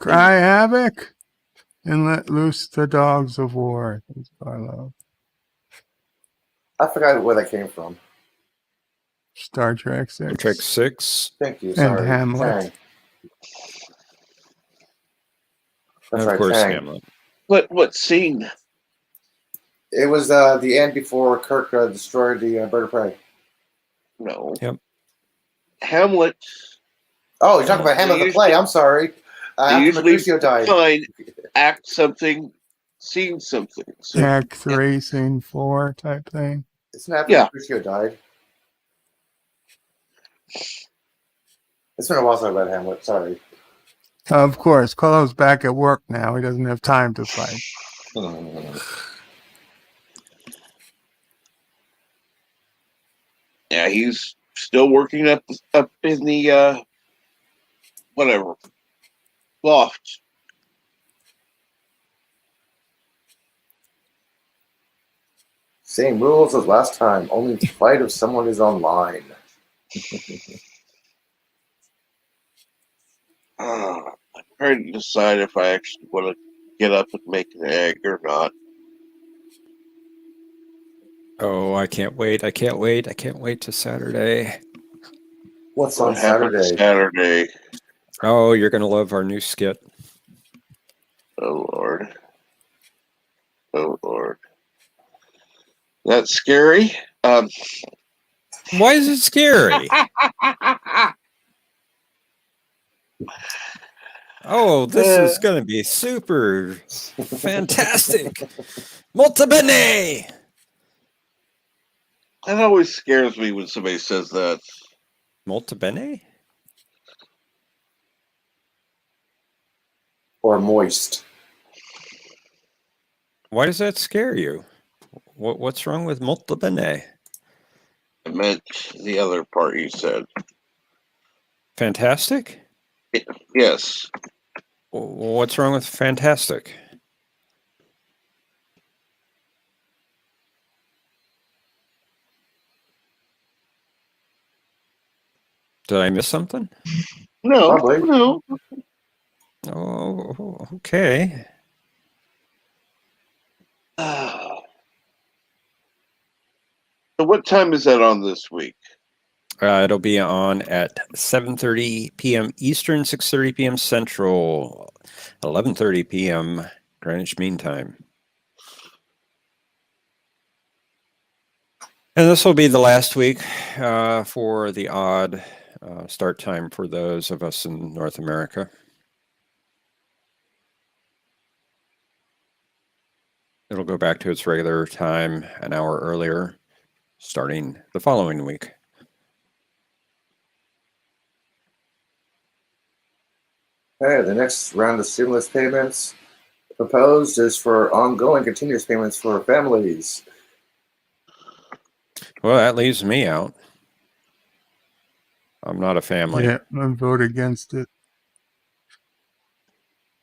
Cry havoc and let loose the dogs of war. Thanks, Carlo. I forgot where that came from. Star Trek 6. Star Trek 6. Thank you. And Sorry, Hamlet. Tang. That's Of right, course, Tang. Hamlet. What scene? It was the end before Kirk destroyed the bird of prey. No. Yep. Hamlet. Oh, you're talking about Hamlet the play. I'm sorry. After Usually Mercutio died. find act something, scene something. So, Act 3, Scene 4 type thing. Isn't that after Yeah. Mercutio died? It's been a while since I read Hamlet. Sorry. Of course, Carlo's back at work now. He doesn't have time to fight. yeah, he's still working up in the whatever loft. Same rules as last time. Only fight if someone is online. I'm trying to decide if I actually want to get up and make an egg or not. Oh, I can't wait. I can't wait. I can't wait to Saturday. What's What on happened Saturday? Saturday? Oh, you're going to love our new skit. Oh, Lord. Oh, Lord. That's scary. Why is it scary? Oh, this is going to be super fantastic. Molto bene. That always scares me when somebody says that. Molto bene? Or moist. Why does that scare you? What's wrong with molto bene? I meant the other part you said. Fantastic? Yes. What's wrong with fantastic? Did I miss something? No. Probably. No. Oh, okay. So what time is that on this week? It'll be on at 7:30 p.m. Eastern, 6:30 p.m. Central, 11:30 p.m. Greenwich Mean Time. And this will be the last week for the odd start time for those of us in North America. It'll go back to its regular time an hour earlier, starting the following week. Hey, the next round of stimulus payments proposed is for ongoing continuous payments for families. Well, that leaves me out. I'm not a family. Yeah, I vote against it.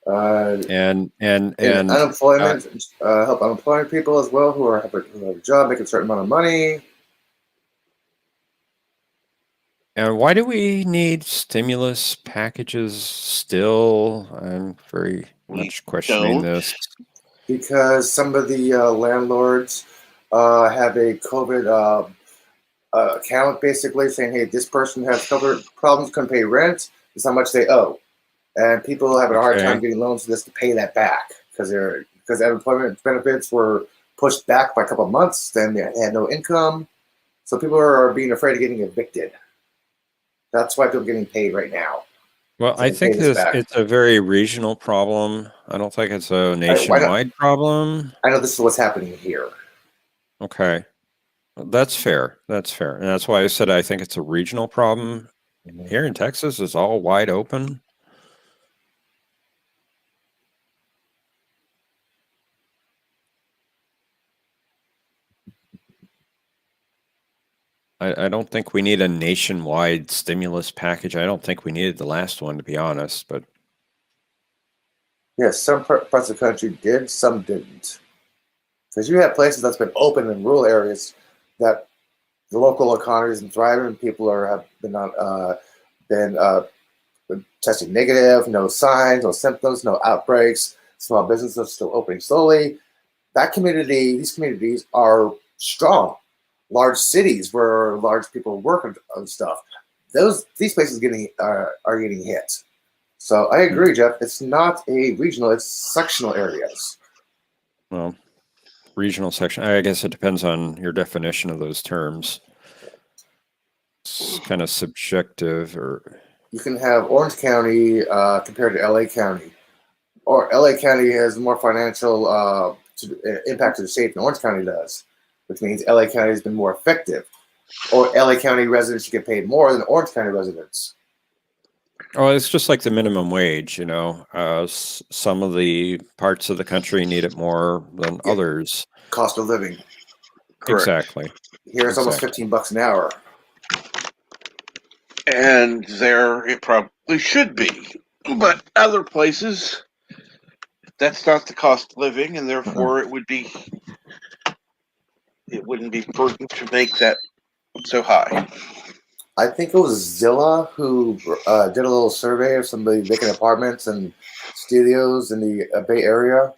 And unemployment, help unemployed people as well who have a job, make a certain amount of money. And why do we need stimulus packages still? I'm very We much questioning don't. this. Because some of the landlords have a COVID account, basically saying, "Hey, this person has COVID problems, couldn't pay rent. This is how much they owe," and people have a hard time getting loans to this to pay that back because unemployment benefits were pushed back by a couple of months. Then they had no income, so people are being afraid of getting evicted. That's why people are getting paid right now. Well, So I they pay think this back. it's a very regional problem. I don't think it's a nationwide problem. I know this is what's happening here. Okay. Well, that's fair. That's fair. And that's why I said I think it's a regional problem. Here in Texas, it's all wide open. I don't think we need a nationwide stimulus package. I don't think we needed the last one, to be honest. But yes, some parts of the country did, some didn't. Because you have places that's been open in rural areas that the local economy isn't thriving. People have been testing negative, no signs, no symptoms, no outbreaks. Small businesses still opening slowly. These communities are strong. Large cities where large people work and stuff. These places are getting hit. So I agree, Jeff. It's not a regional; it's sectional areas. well, regional section. I guess it depends on your definition of those terms. It's kind of subjective, or you can have Orange County compared to LA County, or LA County has more financial impact to the state than Orange County does, which means LA County has been more effective. Or LA County residents should get paid more than Orange County residents. oh, it's just like the minimum wage. Some of the parts of the country need it more than others. Cost of living. Correct. Exactly. Here it's almost $15 an hour. And there it probably should be. But other places, that's not the cost of living, and therefore it wouldn't be prudent to make that so high. I think it was Zilla who did a little survey of somebody vacant apartments and studios in the Bay Area.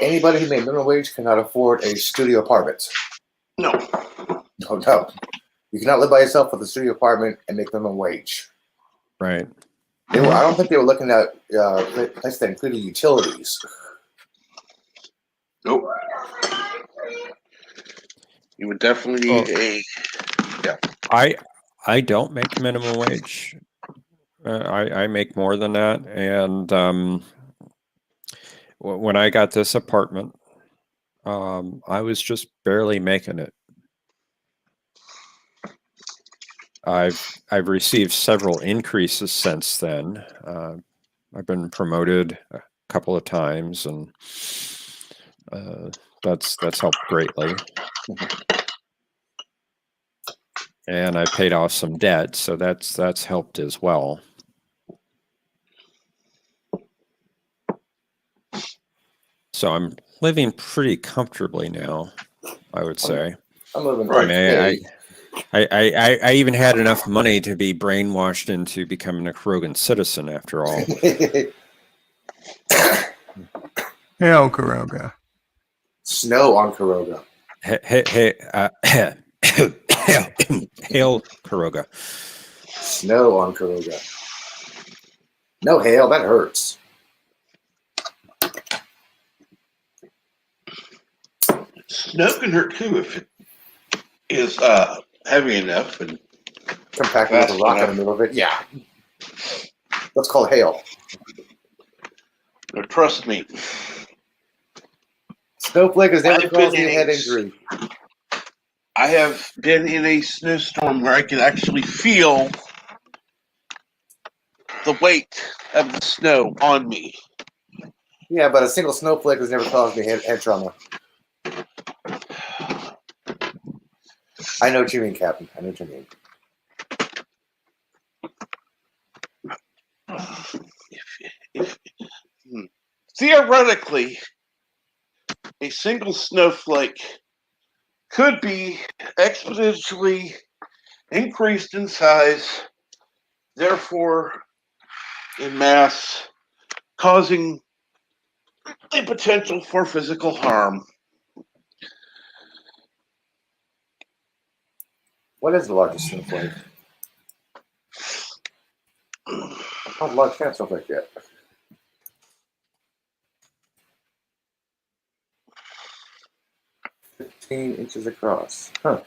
Anybody who made minimum wage cannot afford a studio apartment. No. No. You cannot live by yourself with a studio apartment and make minimum wage. Right. I don't think they were looking at places that included utilities. Nope. You would definitely need I don't make minimum wage. I make more than that, and when I got this apartment, I was just barely making it. I've received several increases since then. I've been promoted a couple of times, and that's helped greatly. And I paid off some debt, so that's helped as well. So I'm living pretty comfortably now, I would say. I'm living right. I even had enough money to be brainwashed into becoming a Krogan citizen after all. Hail, Kuroga. Snow on Kuroga. Hail, Kuroga. Snow on Kuroga. No hail, that hurts. Snow can hurt too if it is heavy enough and compacted with a rock in the middle of it. Yeah. That's called hail. Now, trust me. Snowflake has never caused me a head injury. I have been in a snowstorm where I can actually feel the weight of the snow on me. Yeah, but a single snowflake has never caused me head trauma. I know what you mean, Captain. I know what you mean. Theoretically, a single snowflake could be exponentially increased in size, therefore in mass, causing a potential for physical harm. What is the largest snowflake? How large can a snowflake get? "15 inches across." Huh.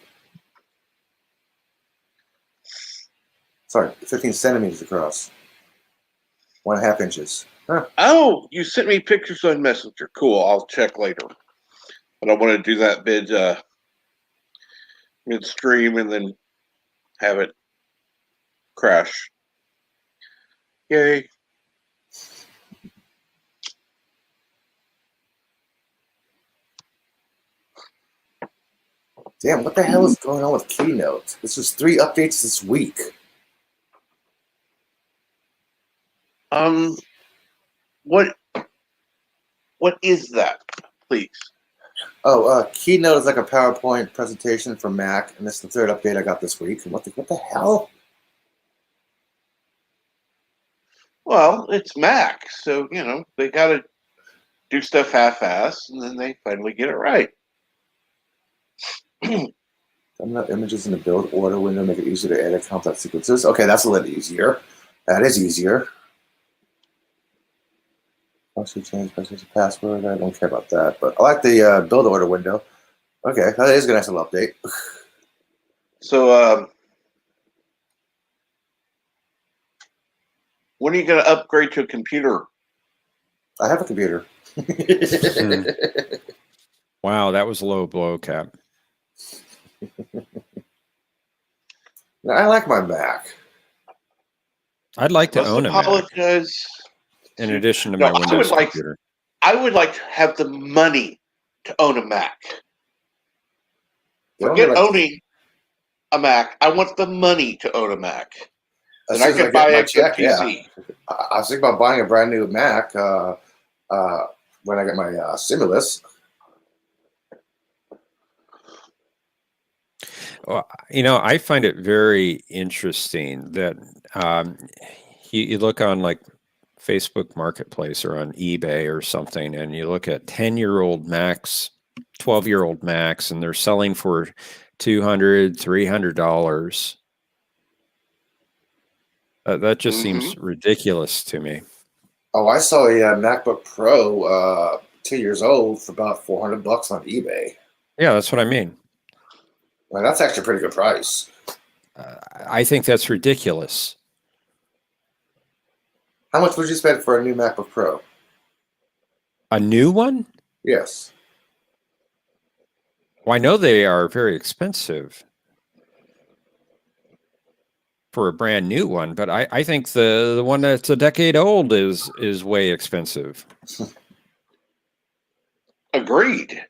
Sorry, 15 centimeters across. 1.5 inches. Huh. Oh, you sent me pictures on Messenger. Cool, I'll check later. But I want to do that midstream and then have it crash. Yay. Damn, what the hell is going on with Keynote? This was 3 updates this week. What is that, please? Oh, Keynote is like a PowerPoint presentation for Mac, and this is the 3rd update I got this week. And what the hell? Well, it's Mac, so they got to do stuff half-assed, and then they finally get it right. Thumbnail images in the build order window make it easier to edit complex sequences. Okay, that's a little easier. That is easier. Also change password. I don't care about that, but I like the build order window. Okay, that is a nice little update. So, when are you going to upgrade to a computer? I have a computer. Wow, that was a low blow, Cap. I like my Mac. I'd like to Let's own a Mac apologize. in addition to my Windows computer. I would like to have the money to own a Mac. Forget owning a Mac. I want the money to own a Mac. Then I could buy a good PC. Yeah. I was thinking about buying a brand new Mac when I get my stimulus. Well, I find it very interesting that you look on like Facebook Marketplace or on eBay or something, and you look at 10-year-old Macs, 12-year-old Macs, and they're selling for $200, $300. That just seems ridiculous to me. Oh, I saw a MacBook Pro 2 years old for about $400 on eBay. Yeah, that's what I mean. Well, that's actually a pretty good price. I think that's ridiculous. How much would you spend for a new MacBook Pro? A new one? Yes. Well, I know they are very expensive for a brand new one, but I think the one that's a decade old is way expensive. Agreed.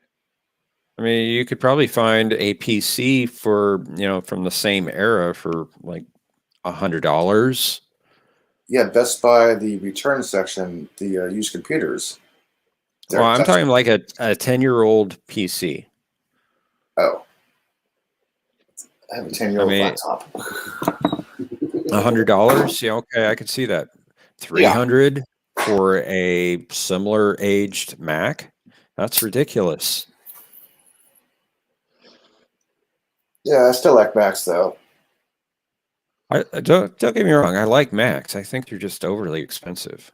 I mean, you could probably find a PC for, from the same era for like $100. Yeah, Best Buy, the return section, the used computers. Well, I'm talking like a 10-year-old PC. Oh. I have a 10-year-old laptop. $100? Yeah, okay, I could see that. $300 for a similar aged Mac? That's ridiculous. Yeah, I still like Macs though. Don't get me wrong. I like Macs. I think they're just overly expensive.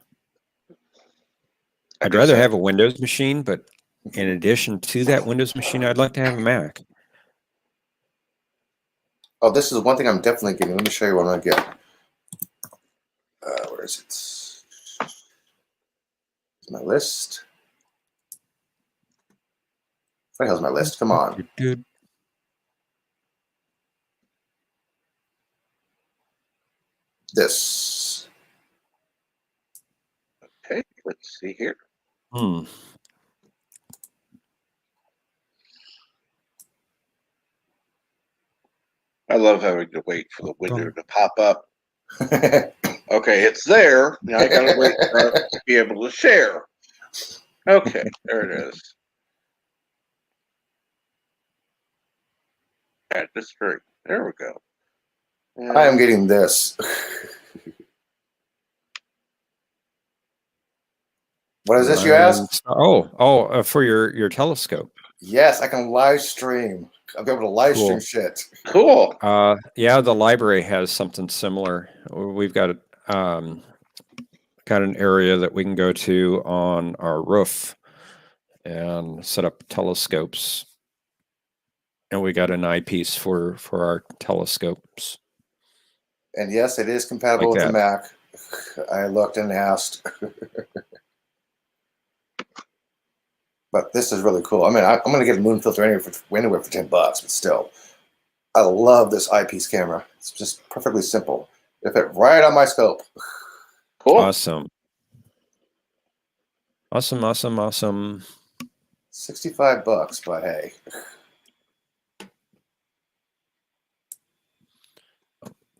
I'd rather have a Windows machine, but in addition to that Windows machine, I'd like to have a Mac. Oh, this is one thing I'm definitely getting. Let me show you what I'm going to get. Where is it? Here's my list. Where the hell's my list? Come on. This. Okay, let's see here. I love having to wait for the window to pop up. Okay, it's there. Now I gotta wait for it to be able to share. Okay, there it is. Add this very. There we go. I am getting this. What is this, you ask? For your telescope. Yes, I can live stream. I'll be able to live stream Cool. shit. Cool. Yeah, the library has something similar. We've got an area that we can go to on our roof and set up telescopes. And we got an eyepiece for our telescopes. And yes, it is compatible Like with the that. Mac. I looked and asked. But this is really cool. I mean, I'm going to get a moon filter anywhere for $10, but still. I love this eyepiece camera. It's just perfectly simple. It fit right on my scope. Cool. Awesome. Awesome. $65, but hey.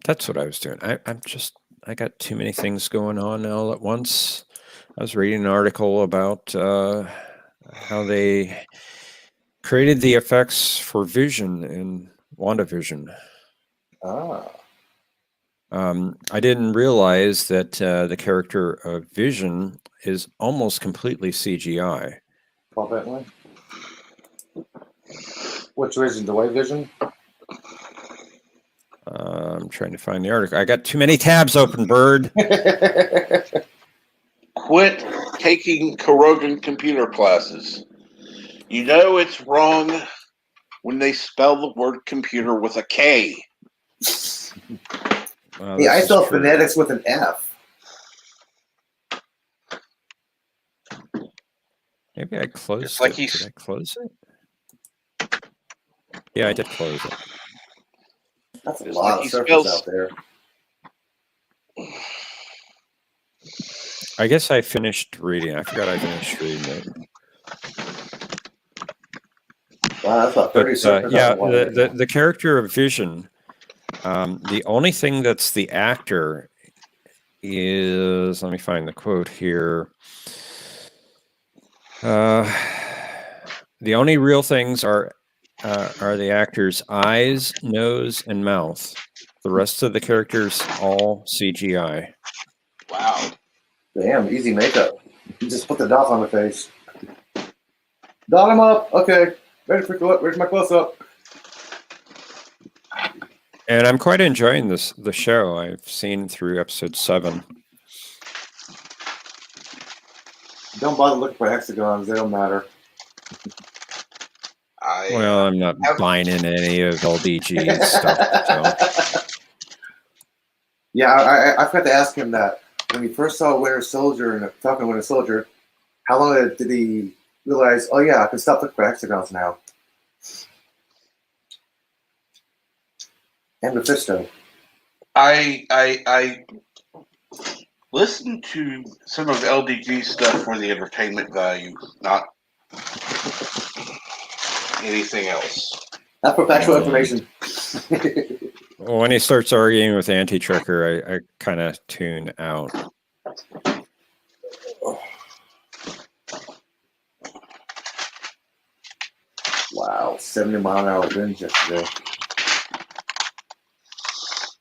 That's what I was doing. I got too many things going on all at once. I was reading an article about how they created the effects for Vision in WandaVision. Ah. I didn't realize that the character of Vision is almost completely CGI. Paul Bentley? Which Vision? The White Vision? I'm trying to find the article. I got too many tabs open, Bird. Quit taking Kurogan computer classes. You know it's wrong when they spell the word computer with a K. Well, Yeah, I this is spell true. phonetics with an F. Maybe I closed It's like it. Did I close it? Yeah, I did close it. That's a It's lot like of he surfers spells- out there. I guess I finished reading. I forgot I finished reading it. Wow, that's about 30 But surfers yeah, out in one right now. the character of Vision, the only thing that's the actor is, let me find the quote here. The only real things are the actor's eyes, nose, and mouth. The rest of the characters all CGI. Wow. Damn, easy makeup. You just put the dots on the face. Dot him up. Okay. Ready for where's my close up? And I'm quite enjoying the show. I've seen through episode 7. Don't bother looking for hexagons. They don't matter. Well, I'm not buying in any of LDG's stuff. So. Yeah, I forgot to ask him that. When he first saw Winter Soldier and talking to Winter Soldier, how long did he realize, oh yeah, I can stop looking for hexagons now? And Mephisto. I listened to some of LDG stuff for the entertainment value, not anything else. Not for factual information. When he starts arguing with Anti-Tricker, I kind of tune out. Wow, 70-mile-an-hour winds yesterday.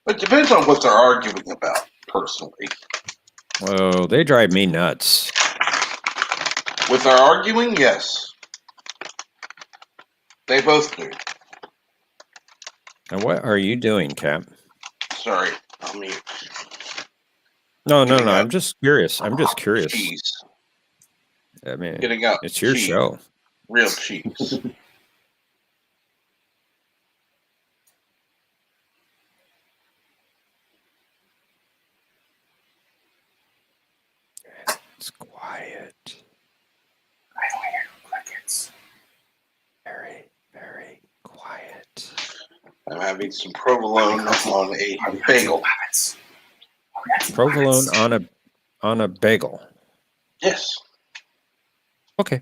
It depends on what they're arguing about, personally. Oh, they drive me nuts. With their arguing, yes. They both do. And what are you doing, Cap? Sorry, I'll mute. No. I'm just curious. Cheese. I mean, Getting up. it's your cheese. show. Real cheese. It's quiet. I don't hear crickets. Very, very quiet. I'm having some provolone on a bagel. Provolone on a bagel. Yes. Okay.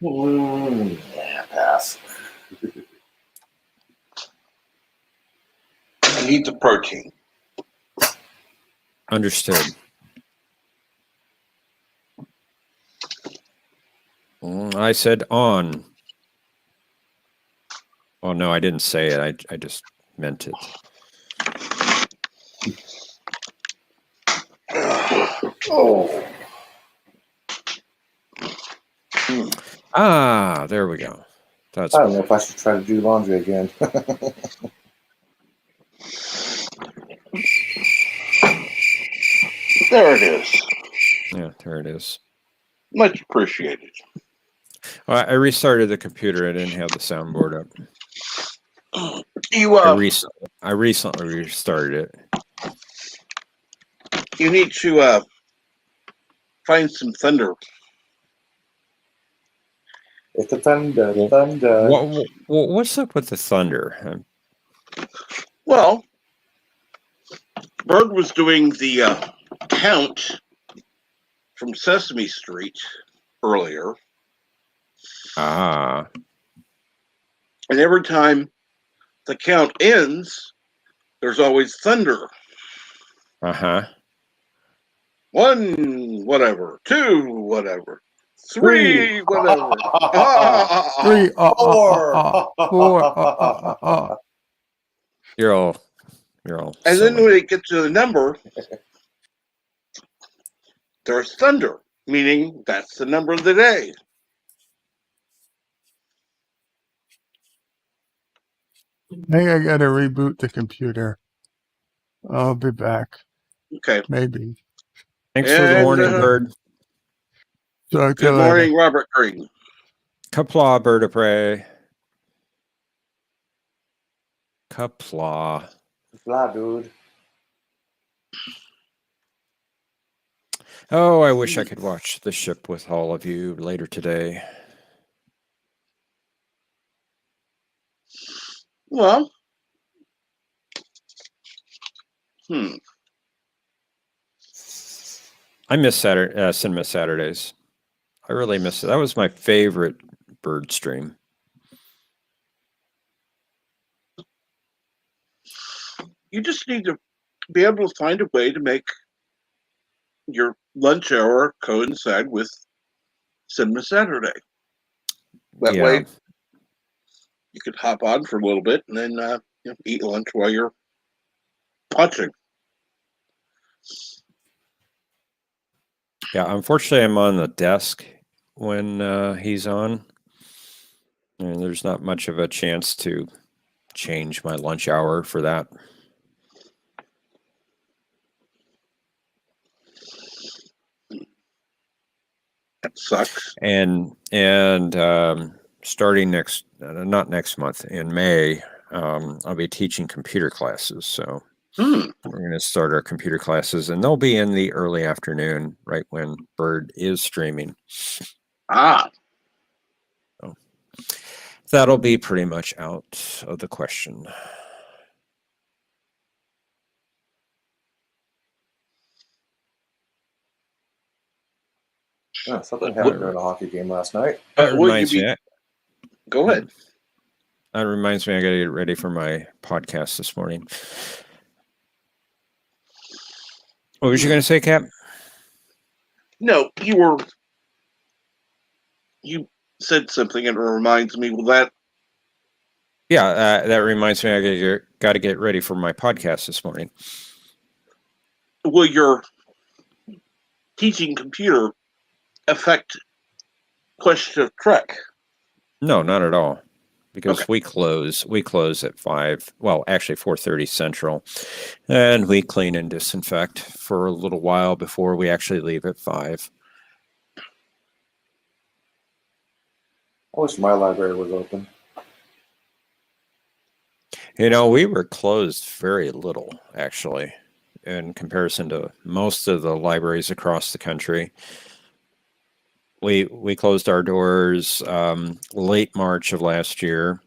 Yeah, pass. I need the protein. Understood. I said on. Oh no, I didn't say it. I just meant it. Oh. Ah, there we go. That's I don't know if I should try to do laundry again. There it is. yeah, there it is. Much appreciated. Well, I restarted the computer. I didn't have the soundboard up. You I recently restarted it. you need to find some thunder. It's the thunder. What's up with the thunder? Well, Bird was doing the count from Sesame Street earlier, Ah, and every time the count ends, there's always thunder. uh-huh. 1, whatever. 2, whatever. 3, whatever. 3, 4. 4. You're all And then silly. when it gets to the number, there's thunder, meaning that's the number of the day. I think I gotta reboot the computer. I'll be back. Okay. Maybe. Thanks for the morning, Bird. Talk to you Good later. morning, Robert Green. Kapla, Bird of Prey. Kapla. Fly, dude. Oh, I wish I could watch the ship with all of you later today. Well, I miss Cinema Saturdays. I really miss it. That was my favorite Bird stream. you just need to be able to find a way to make your lunch hour coincide with Cinema Saturday. That Yeah. way, you could hop on for a little bit and then eat lunch while you're watching. Yeah, unfortunately, I'm on the desk when he's on. And there's not much of a chance to change my lunch hour for that. That sucks. And starting not next month, in May, I'll be teaching computer classes. So we're going to start our computer classes, and they'll be in the early afternoon, right when Bird is streaming. Ah. So that'll be pretty much out of the question. Oh, something happened during the hockey game last night. That reminds me. Go ahead. That reminds me, I got to get ready for my podcast this morning. What was you going to say, Cap? No, you said something and it reminds me. Well, that. Yeah, that reminds me, I got to get ready for my podcast this morning. Will your teaching computer affect Question of Trek? No, not at all. Because Okay. we close at 5, well, actually 4:30 Central, and we clean and disinfect for a little while before we actually leave at 5. I wish my library was open. You know, we were closed very little, actually, in comparison to most of the libraries across the country. We closed our doors late March of last year.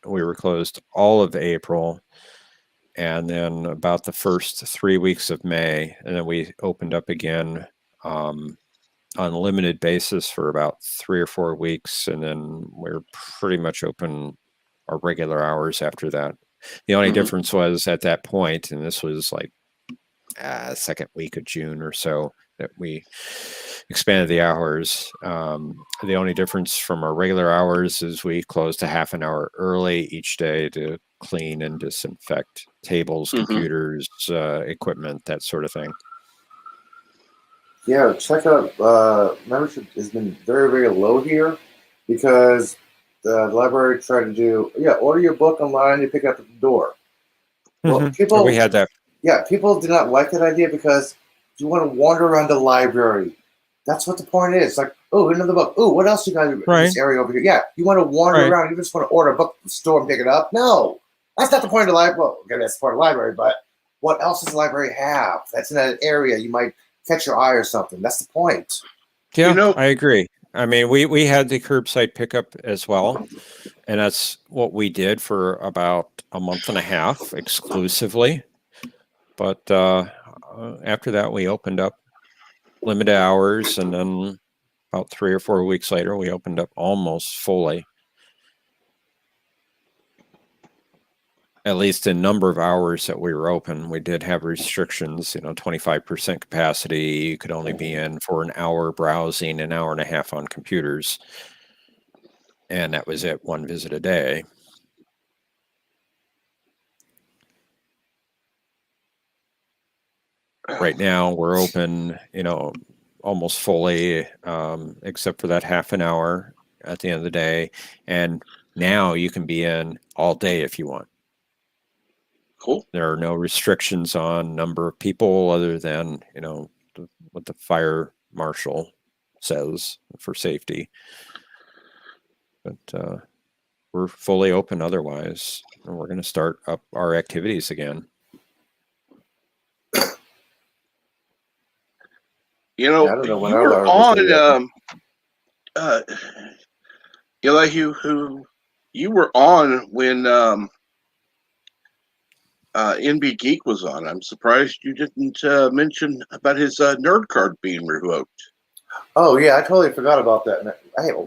We were closed all of April, and then about the first 3 weeks of May, and then we opened up again on a limited basis for about 3 or 4 weeks, and then we're pretty much open our regular hours after that. The only difference was at that point, and this was like second week of June or so, that we expanded the hours. The only difference from our regular hours is we closed a half an hour early each day to clean and disinfect tables, computers, equipment, that sort of thing. Yeah, check out membership has been very, very low here because the library tried to do order your book online, you pick it up at the door. Well, We had that. People did not like that idea because you want to wander around the library. That's what the point is. Like, oh, another book. Oh, what else you got in Right. this area over here? Yeah, you want to wander Right. around. You just want to order a book at the store and pick it up. No, that's not the point of the library. Well, okay, that's the point of the library, but what else does the library have? That's in that area. You might catch your eye or something. That's the point. Yeah, You know- I agree. I mean, we had the curbside pickup as well, and that's what we did for about a month and a half exclusively. But after that, we opened up limited hours, and then about 3 or 4 weeks later, we opened up almost fully. At least in number of hours that we were open. We did have restrictions, 25% capacity. You could only be in for an hour browsing, an hour and a half on computers. And that was it, one visit a day. Right now, we're open, almost fully, except for that half an hour at the end of the day. And now you can be in all day if you want. Cool. There are no restrictions on number of people other than, what the fire marshal says for safety. But we're fully open otherwise. And we're going to start up our activities again. You know, I don't know when you our were library was on, Elihu, you were on when NB Geek was on. I'm surprised you didn't mention about his nerd card being revoked. Oh yeah, I totally forgot about that.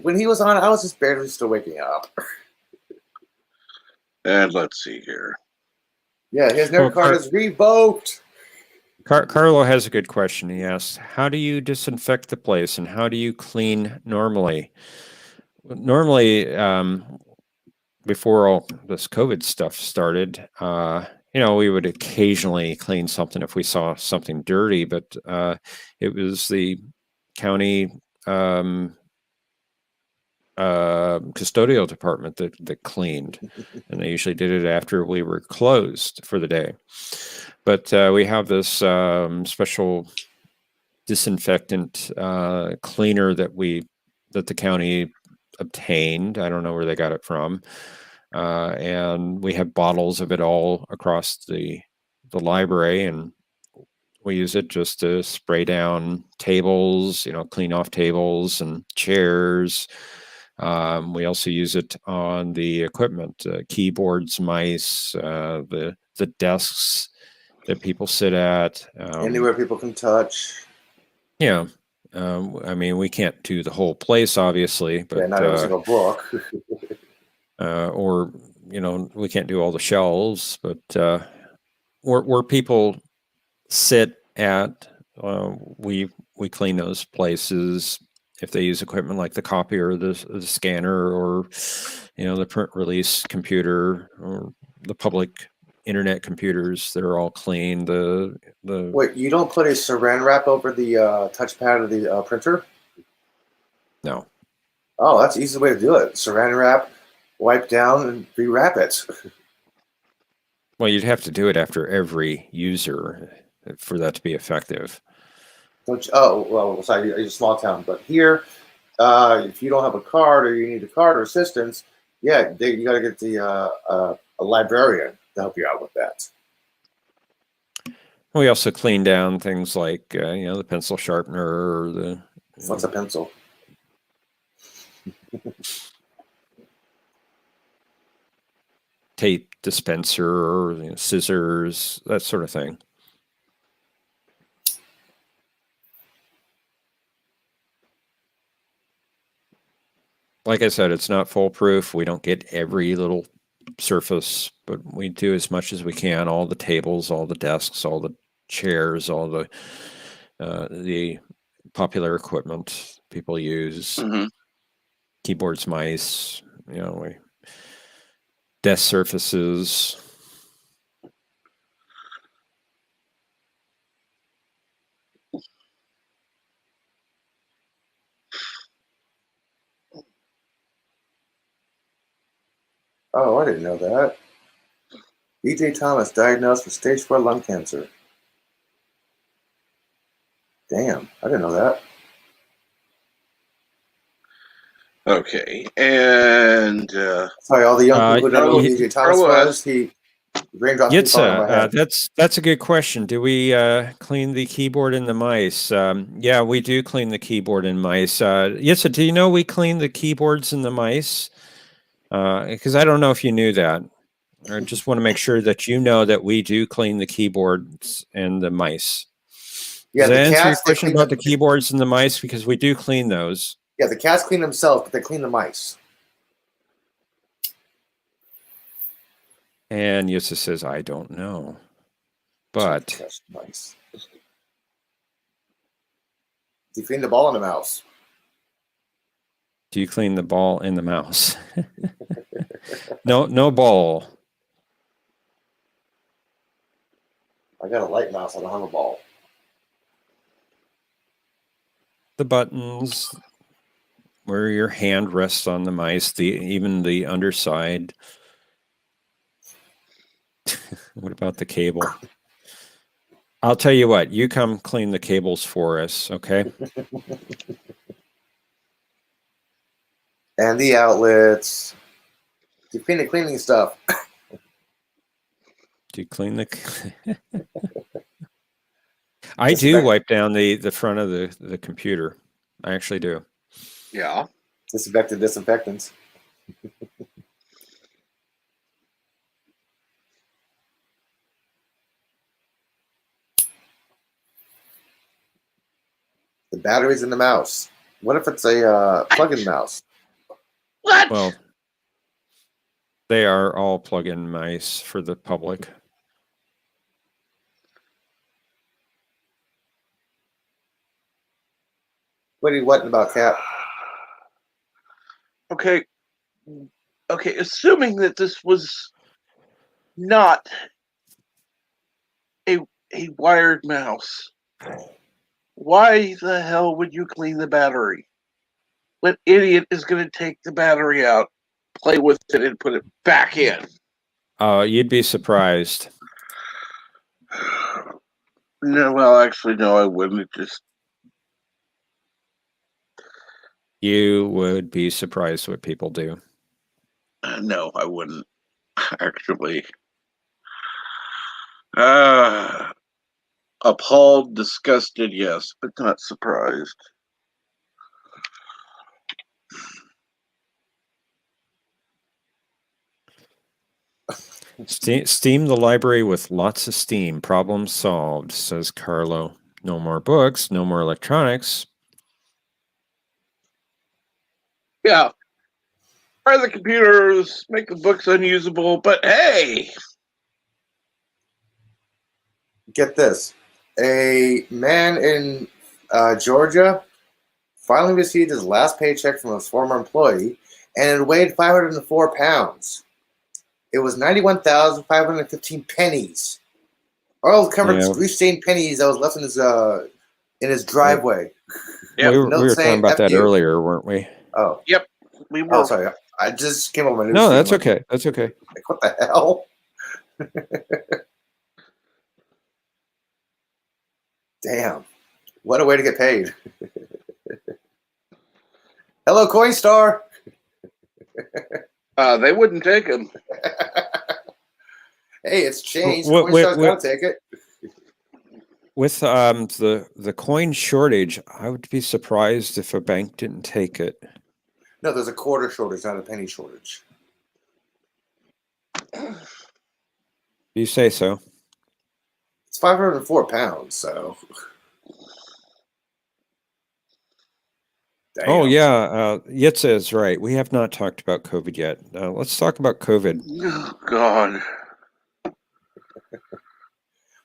When he was on, I was just barely still waking up. And let's see here. Yeah, his nerd card is revoked. Carlo has a good question. He asks, how do you disinfect the place and how do you clean normally? Normally, before all this COVID stuff started, we would occasionally clean something if we saw something dirty, but it was the county custodial department that cleaned, and they usually did it after we were closed for the day. But we have this special disinfectant cleaner that the county obtained. I don't know where they got it from, and we have bottles of it all across the library, and we use it just to spray down tables, clean off tables and chairs. We also use it on the equipment, keyboards, mice, the desks that people sit at. Anywhere people can touch. Yeah. I mean, we can't do the whole place, obviously, but not every single book. or we can't do all the shelves, but where people sit at, we clean those places. If they use equipment like the copier, the scanner, or the print release computer, or the public internet computers, they're all clean. Wait, you don't put a saran wrap over the touchpad of the printer? No. Oh, that's the easiest way to do it. Saran wrap, wipe down, and rewrap it. Well, you'd have to do it after every user for that to be effective. Sorry, you're a small town, but here, if you don't have a card or you need a card or assistance, you got to get a librarian to help you out with that. We also clean down things like the pencil sharpener or the. What's a pencil? Tape dispenser or scissors, that sort of thing. Like I said, it's not foolproof. We don't get every little surface, but we do as much as we can. All the tables, all the desks, all the chairs, all the popular equipment people use, keyboards, mice, desk surfaces. Oh, I didn't know that. E.J. Thomas diagnosed with stage 4 lung cancer. Damn, I didn't know that. Okay, and Sorry, all the young people who don't know who E.J. Thomas was, he raindrops keep falling on my head. That's a good question. Do we clean the keyboard and the mice? Yeah, we do clean the keyboard and mice. Yitza, do you know we clean the keyboards and the mice? Because I don't know if you knew that. I just want to make sure that you know that we do clean the keyboards and the mice. Yeah, Does that the answer your cats, question about the keyboards and the mice? Because we do clean those. Yeah, the cats clean themselves, but they clean the mice. And Yusuf says, I don't know. But nice. You clean the ball and the mouse. Do you clean the ball and the mouse? No ball. I got a light mouse. I don't have a ball. The buttons, where your hand rests on the mice, even the underside. What about the cable? I'll tell you what, you come clean the cables for us, okay? And the outlets. You clean the cleaning stuff. Do you clean the... I do wipe down the front of the computer. I actually do. Yeah. Disinfectants. The batteries in the mouse. What if it's a plug-in mouse? What? Well, they are all plug-in mice for the public. What are you whatting about, Cap? Okay, assuming that this was not a wired mouse, why the hell would you clean the battery? What idiot is going to take the battery out, play with it, and put it back in? You'd be surprised. No, well, actually, no, I wouldn't. You would be surprised what people do. No, I wouldn't. Actually. Appalled, disgusted, yes, but not surprised. Steam the library with lots of steam. Problem solved, says Carlo. No more books, no more electronics. Yeah. Fire the computers, make the books unusable, but hey! Get this. A man in Georgia finally received his last paycheck from his former employee, and it weighed 504 pounds. It was 91,515 pennies. All covered grease-stained pennies that was left in his driveway. Yep. We were talking about that earlier, weren't we? Oh. Yep. We were. Oh, sorry. I just came up with my news. No, that's okay. That's okay. Like, what the hell? Damn. What a way to get paid. Hello, Coinstar. They wouldn't take them. Hey, it's changed. Coinstar's got to take it. With the coin shortage, I would be surprised if a bank didn't take it. No, there's a quarter shortage, not a penny shortage. You say so. It's 504 pounds, so. Damn. Oh, yeah. Yitza is right. We have not talked about COVID yet. Let's talk about COVID. Oh, God.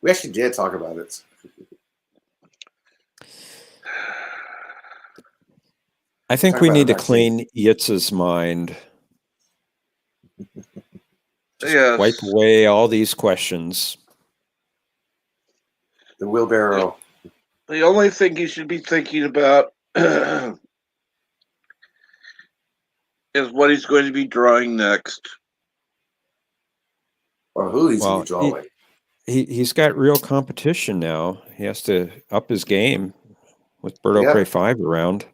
We actually did talk about it. I think we need to clean Yitza's mind. Just wipe away all these questions. The wheelbarrow. The only thing you should be thinking about is what he's going to be drawing next. Or who he's going to be drawing. He's got real competition now. He has to up his game with Birdo Prey 5 around.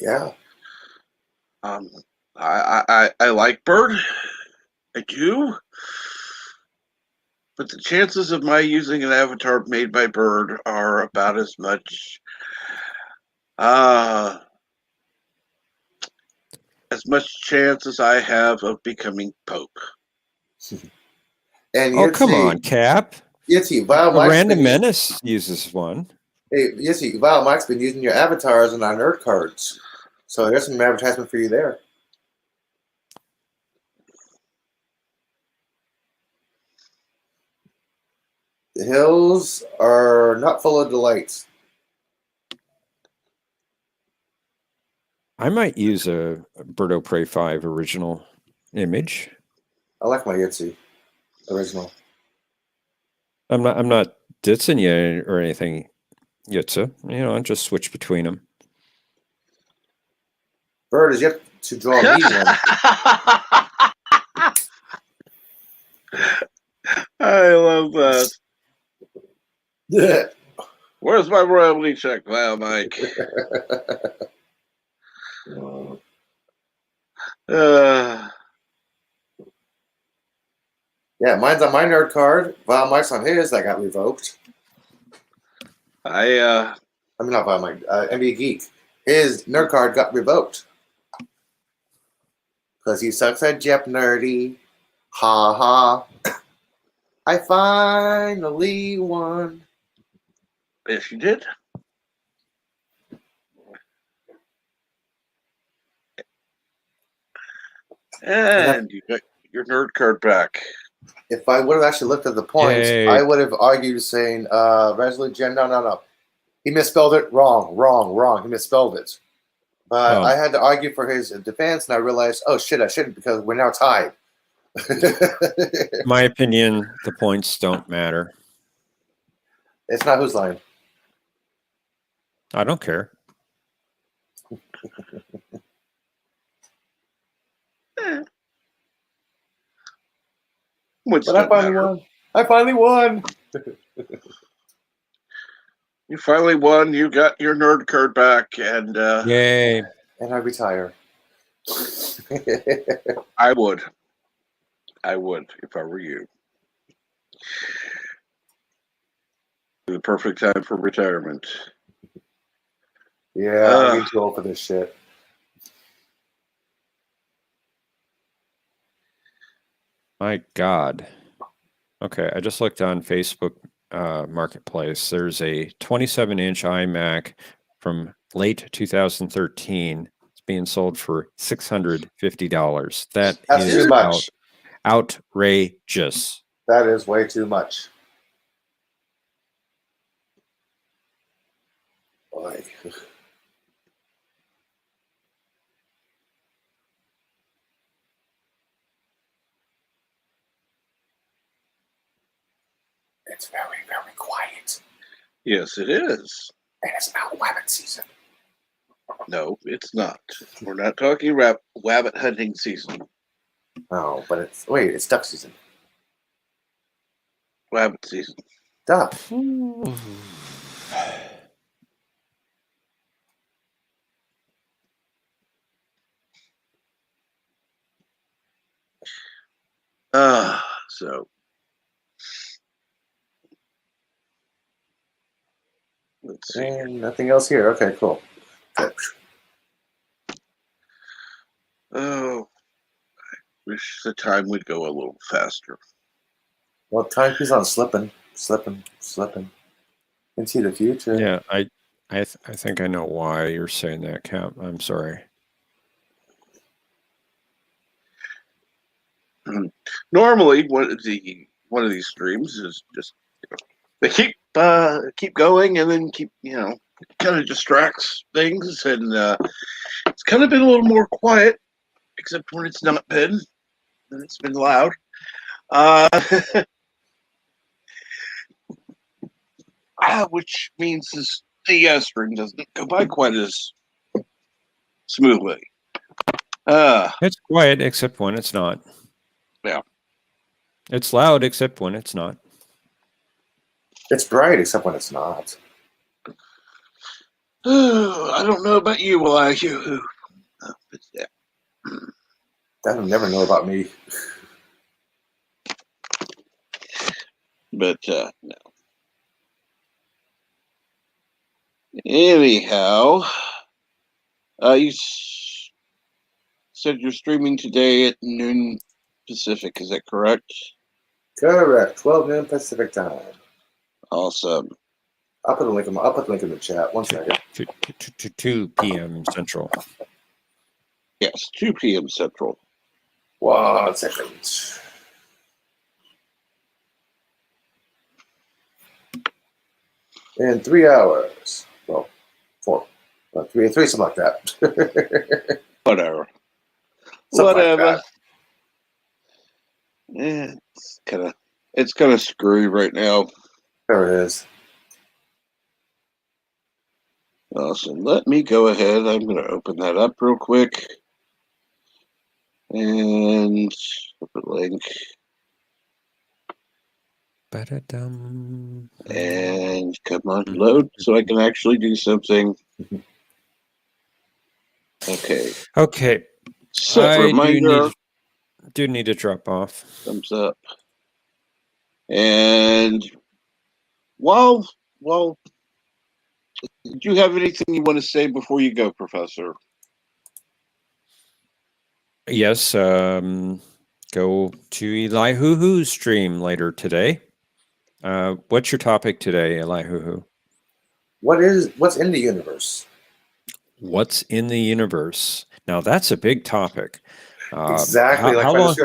Yeah. I like Bird. I do. But the chances of my using an avatar made by Bird are about as much chance as I have of becoming Pope. And come on, Cap. Yitzy, Vile A Random Menace uses one. Hey, Yitzy, Vile Mike's been using your avatars and our nerd cards. So there's some advertisement for you there. The hills are not full of delights. I might use a Birdo Prey 5 original image. I like my Yitzy original. I'm not ditzing you or anything, Yitza. I just switch between them. Bird is yet to draw me one. I love that. Where's my royalty check, Wow, Mike? Yeah, mine's on my nerd card. Vile Mike's on his. That got revoked. I mean, not Vile Mike. NBA Geek. His nerd card got revoked. Because he sucks at Jep Nerdy. Ha ha. I finally won. Yes, you did. And you got your nerd card back. If I would have actually looked at the points, I would have argued saying, Resolute Gen, no. He misspelled it. Wrong. He misspelled it. But I had to argue for his defense, and I realized, oh, shit, I shouldn't, because we're now tied. My opinion, the points don't matter. It's not whose line. I don't care. But I finally won. I finally won. You finally won. You got your nerd card back, and yay! And I retire. I would if I were you. The perfect time for retirement. Yeah, I'm too old for this shit. My God. Okay, I just looked on Facebook Marketplace. There's a 27-inch iMac from late 2013. It's being sold for $650. That's too much. Outrageous. That is way too much. Boy. It's very, very quiet. Yes, it is. And it's not rabbit season. No, it's not. We're not talking rabbit hunting season. No, but it's duck season. Rabbit season. Duck. So let's see. And nothing else here. Okay, cool. Good. Oh, I wish the time would go a little faster. Well, time keeps on slipping into the future. Yeah, I think I know why you're saying that, Cap. I'm sorry. Normally, one of these streams is just they keep going and then keep kind of distracts things, and it's kind of been a little more quiet, except when it's not been, and it's been loud. Which means the stream doesn't go by quite as smoothly. It's quiet, except when it's not. Yeah. It's loud, except when it's not. It's bright, except when it's not. I don't know about you, Elihu. That'll never know about me. But no. Anyhow, you said you're streaming today at noon Pacific. Is that correct? Correct. 12 noon Pacific time. Awesome. I'll put the link in the chat. 1 second. 2 p.m. Central. Yes, 2 p.m. Central. 1 second. In 3 hours. Well, 4. 3, something like that. Whatever. Something Whatever. like that. Yeah, it's kind of screwy right now. There it is. Awesome. Let me go ahead. I'm going to open that up real quick. And open link. Ba-da-dum. And come on, load so I can actually do something. Okay. Okay. Set I reminder. do need to drop off. Thumbs up. And while do you have anything you want to say before you go, Professor? Yes. Go to Elihuhu's stream later today. What's your topic today, Elihuhu? What's in the universe? What's in the universe? Now that's a big topic. Exactly how long?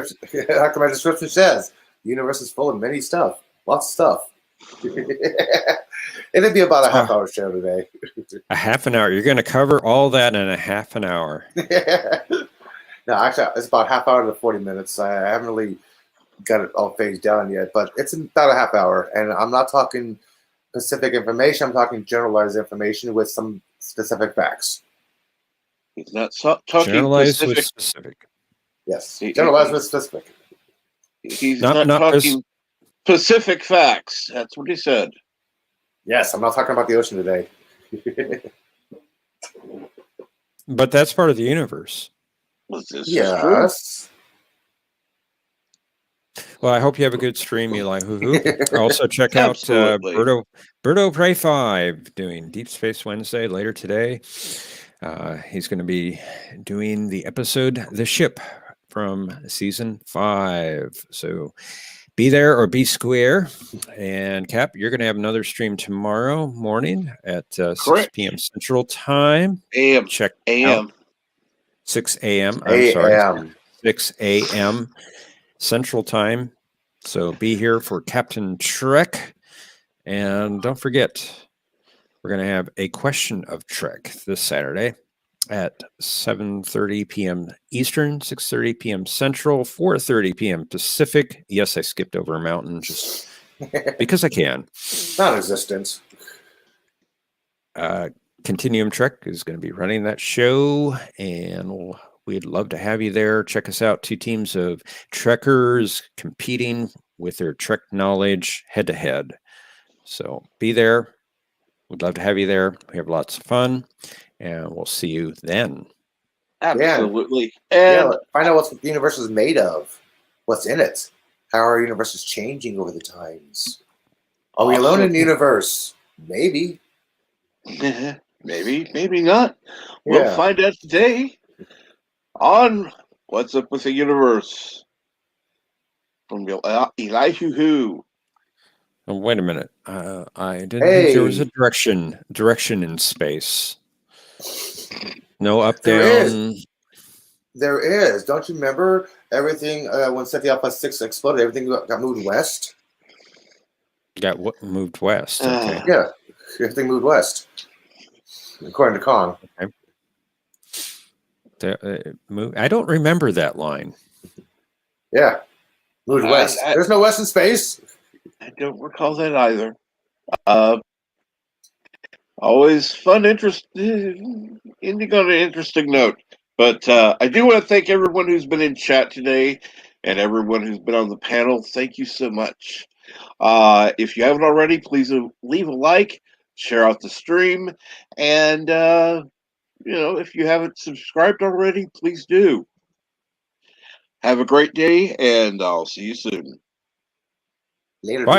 Like my description says, the universe is full of many stuff, lots of stuff. It'd be about a half-hour show today. A half an hour. You're going to cover all that in a half an hour. No, actually, it's about half hour to 40 minutes. I haven't really got it all phased down yet, but it's about a half hour. And I'm not talking specific information. I'm talking generalized information with some specific facts. He's not talking Generalized specific. with specific. Yes, generalized with specific. He's not talking specific facts. That's what he said. Yes, I'm not talking about the ocean today. But that's part of the universe. Yes. Well, I hope you have a good stream, Elihuhu. Also, check out Berto Pray 5 doing Deep Space Wednesday later today. He's going to be doing the episode The Ship from season 5. So be there or be square. And Cap, you're going to have another stream tomorrow morning at 6 p.m. Central Time. Check out 6 a.m. I'm sorry. 6 a.m. Central Time. So be here for Captain Trek. And don't forget, we're going to have a question of Trek this Saturday at 7:30 p.m. Eastern, 6:30 p.m. Central, 4:30 p.m. Pacific. Yes, I skipped over a mountain just because I can. Non-existent. Continuum Trek is going to be running that show, and we'd love to have you there. Check us out. 2 teams of Trekkers competing with their Trek knowledge head to head. So be there. We'd love to have you there. We have lots of fun, and we'll see you then. Absolutely. And find out what the universe is made of. What's in it? How our universe is changing over the times. Are we alone in the universe? Maybe. Maybe not. We'll find out today on What's Up with the Universe from Elihu. Oh, wait a minute. I didn't think there was a direction in space. No up, down. There is. Don't you remember everything when SETI Alpha 6 exploded? Everything got moved west? Got moved west. Okay. Yeah. Everything moved west. According to Khan. Okay. I don't remember that line. Yeah. Moved west. There's no west in space. I don't recall that either. Always fun, ending on an interesting note. But I do want to thank everyone who's been in chat today And everyone who's been on the panel, thank you so much. If you haven't already, please leave a like, share out the stream, and if you haven't subscribed already, please do. Have a great day, and I'll see you soon. Later. Bye.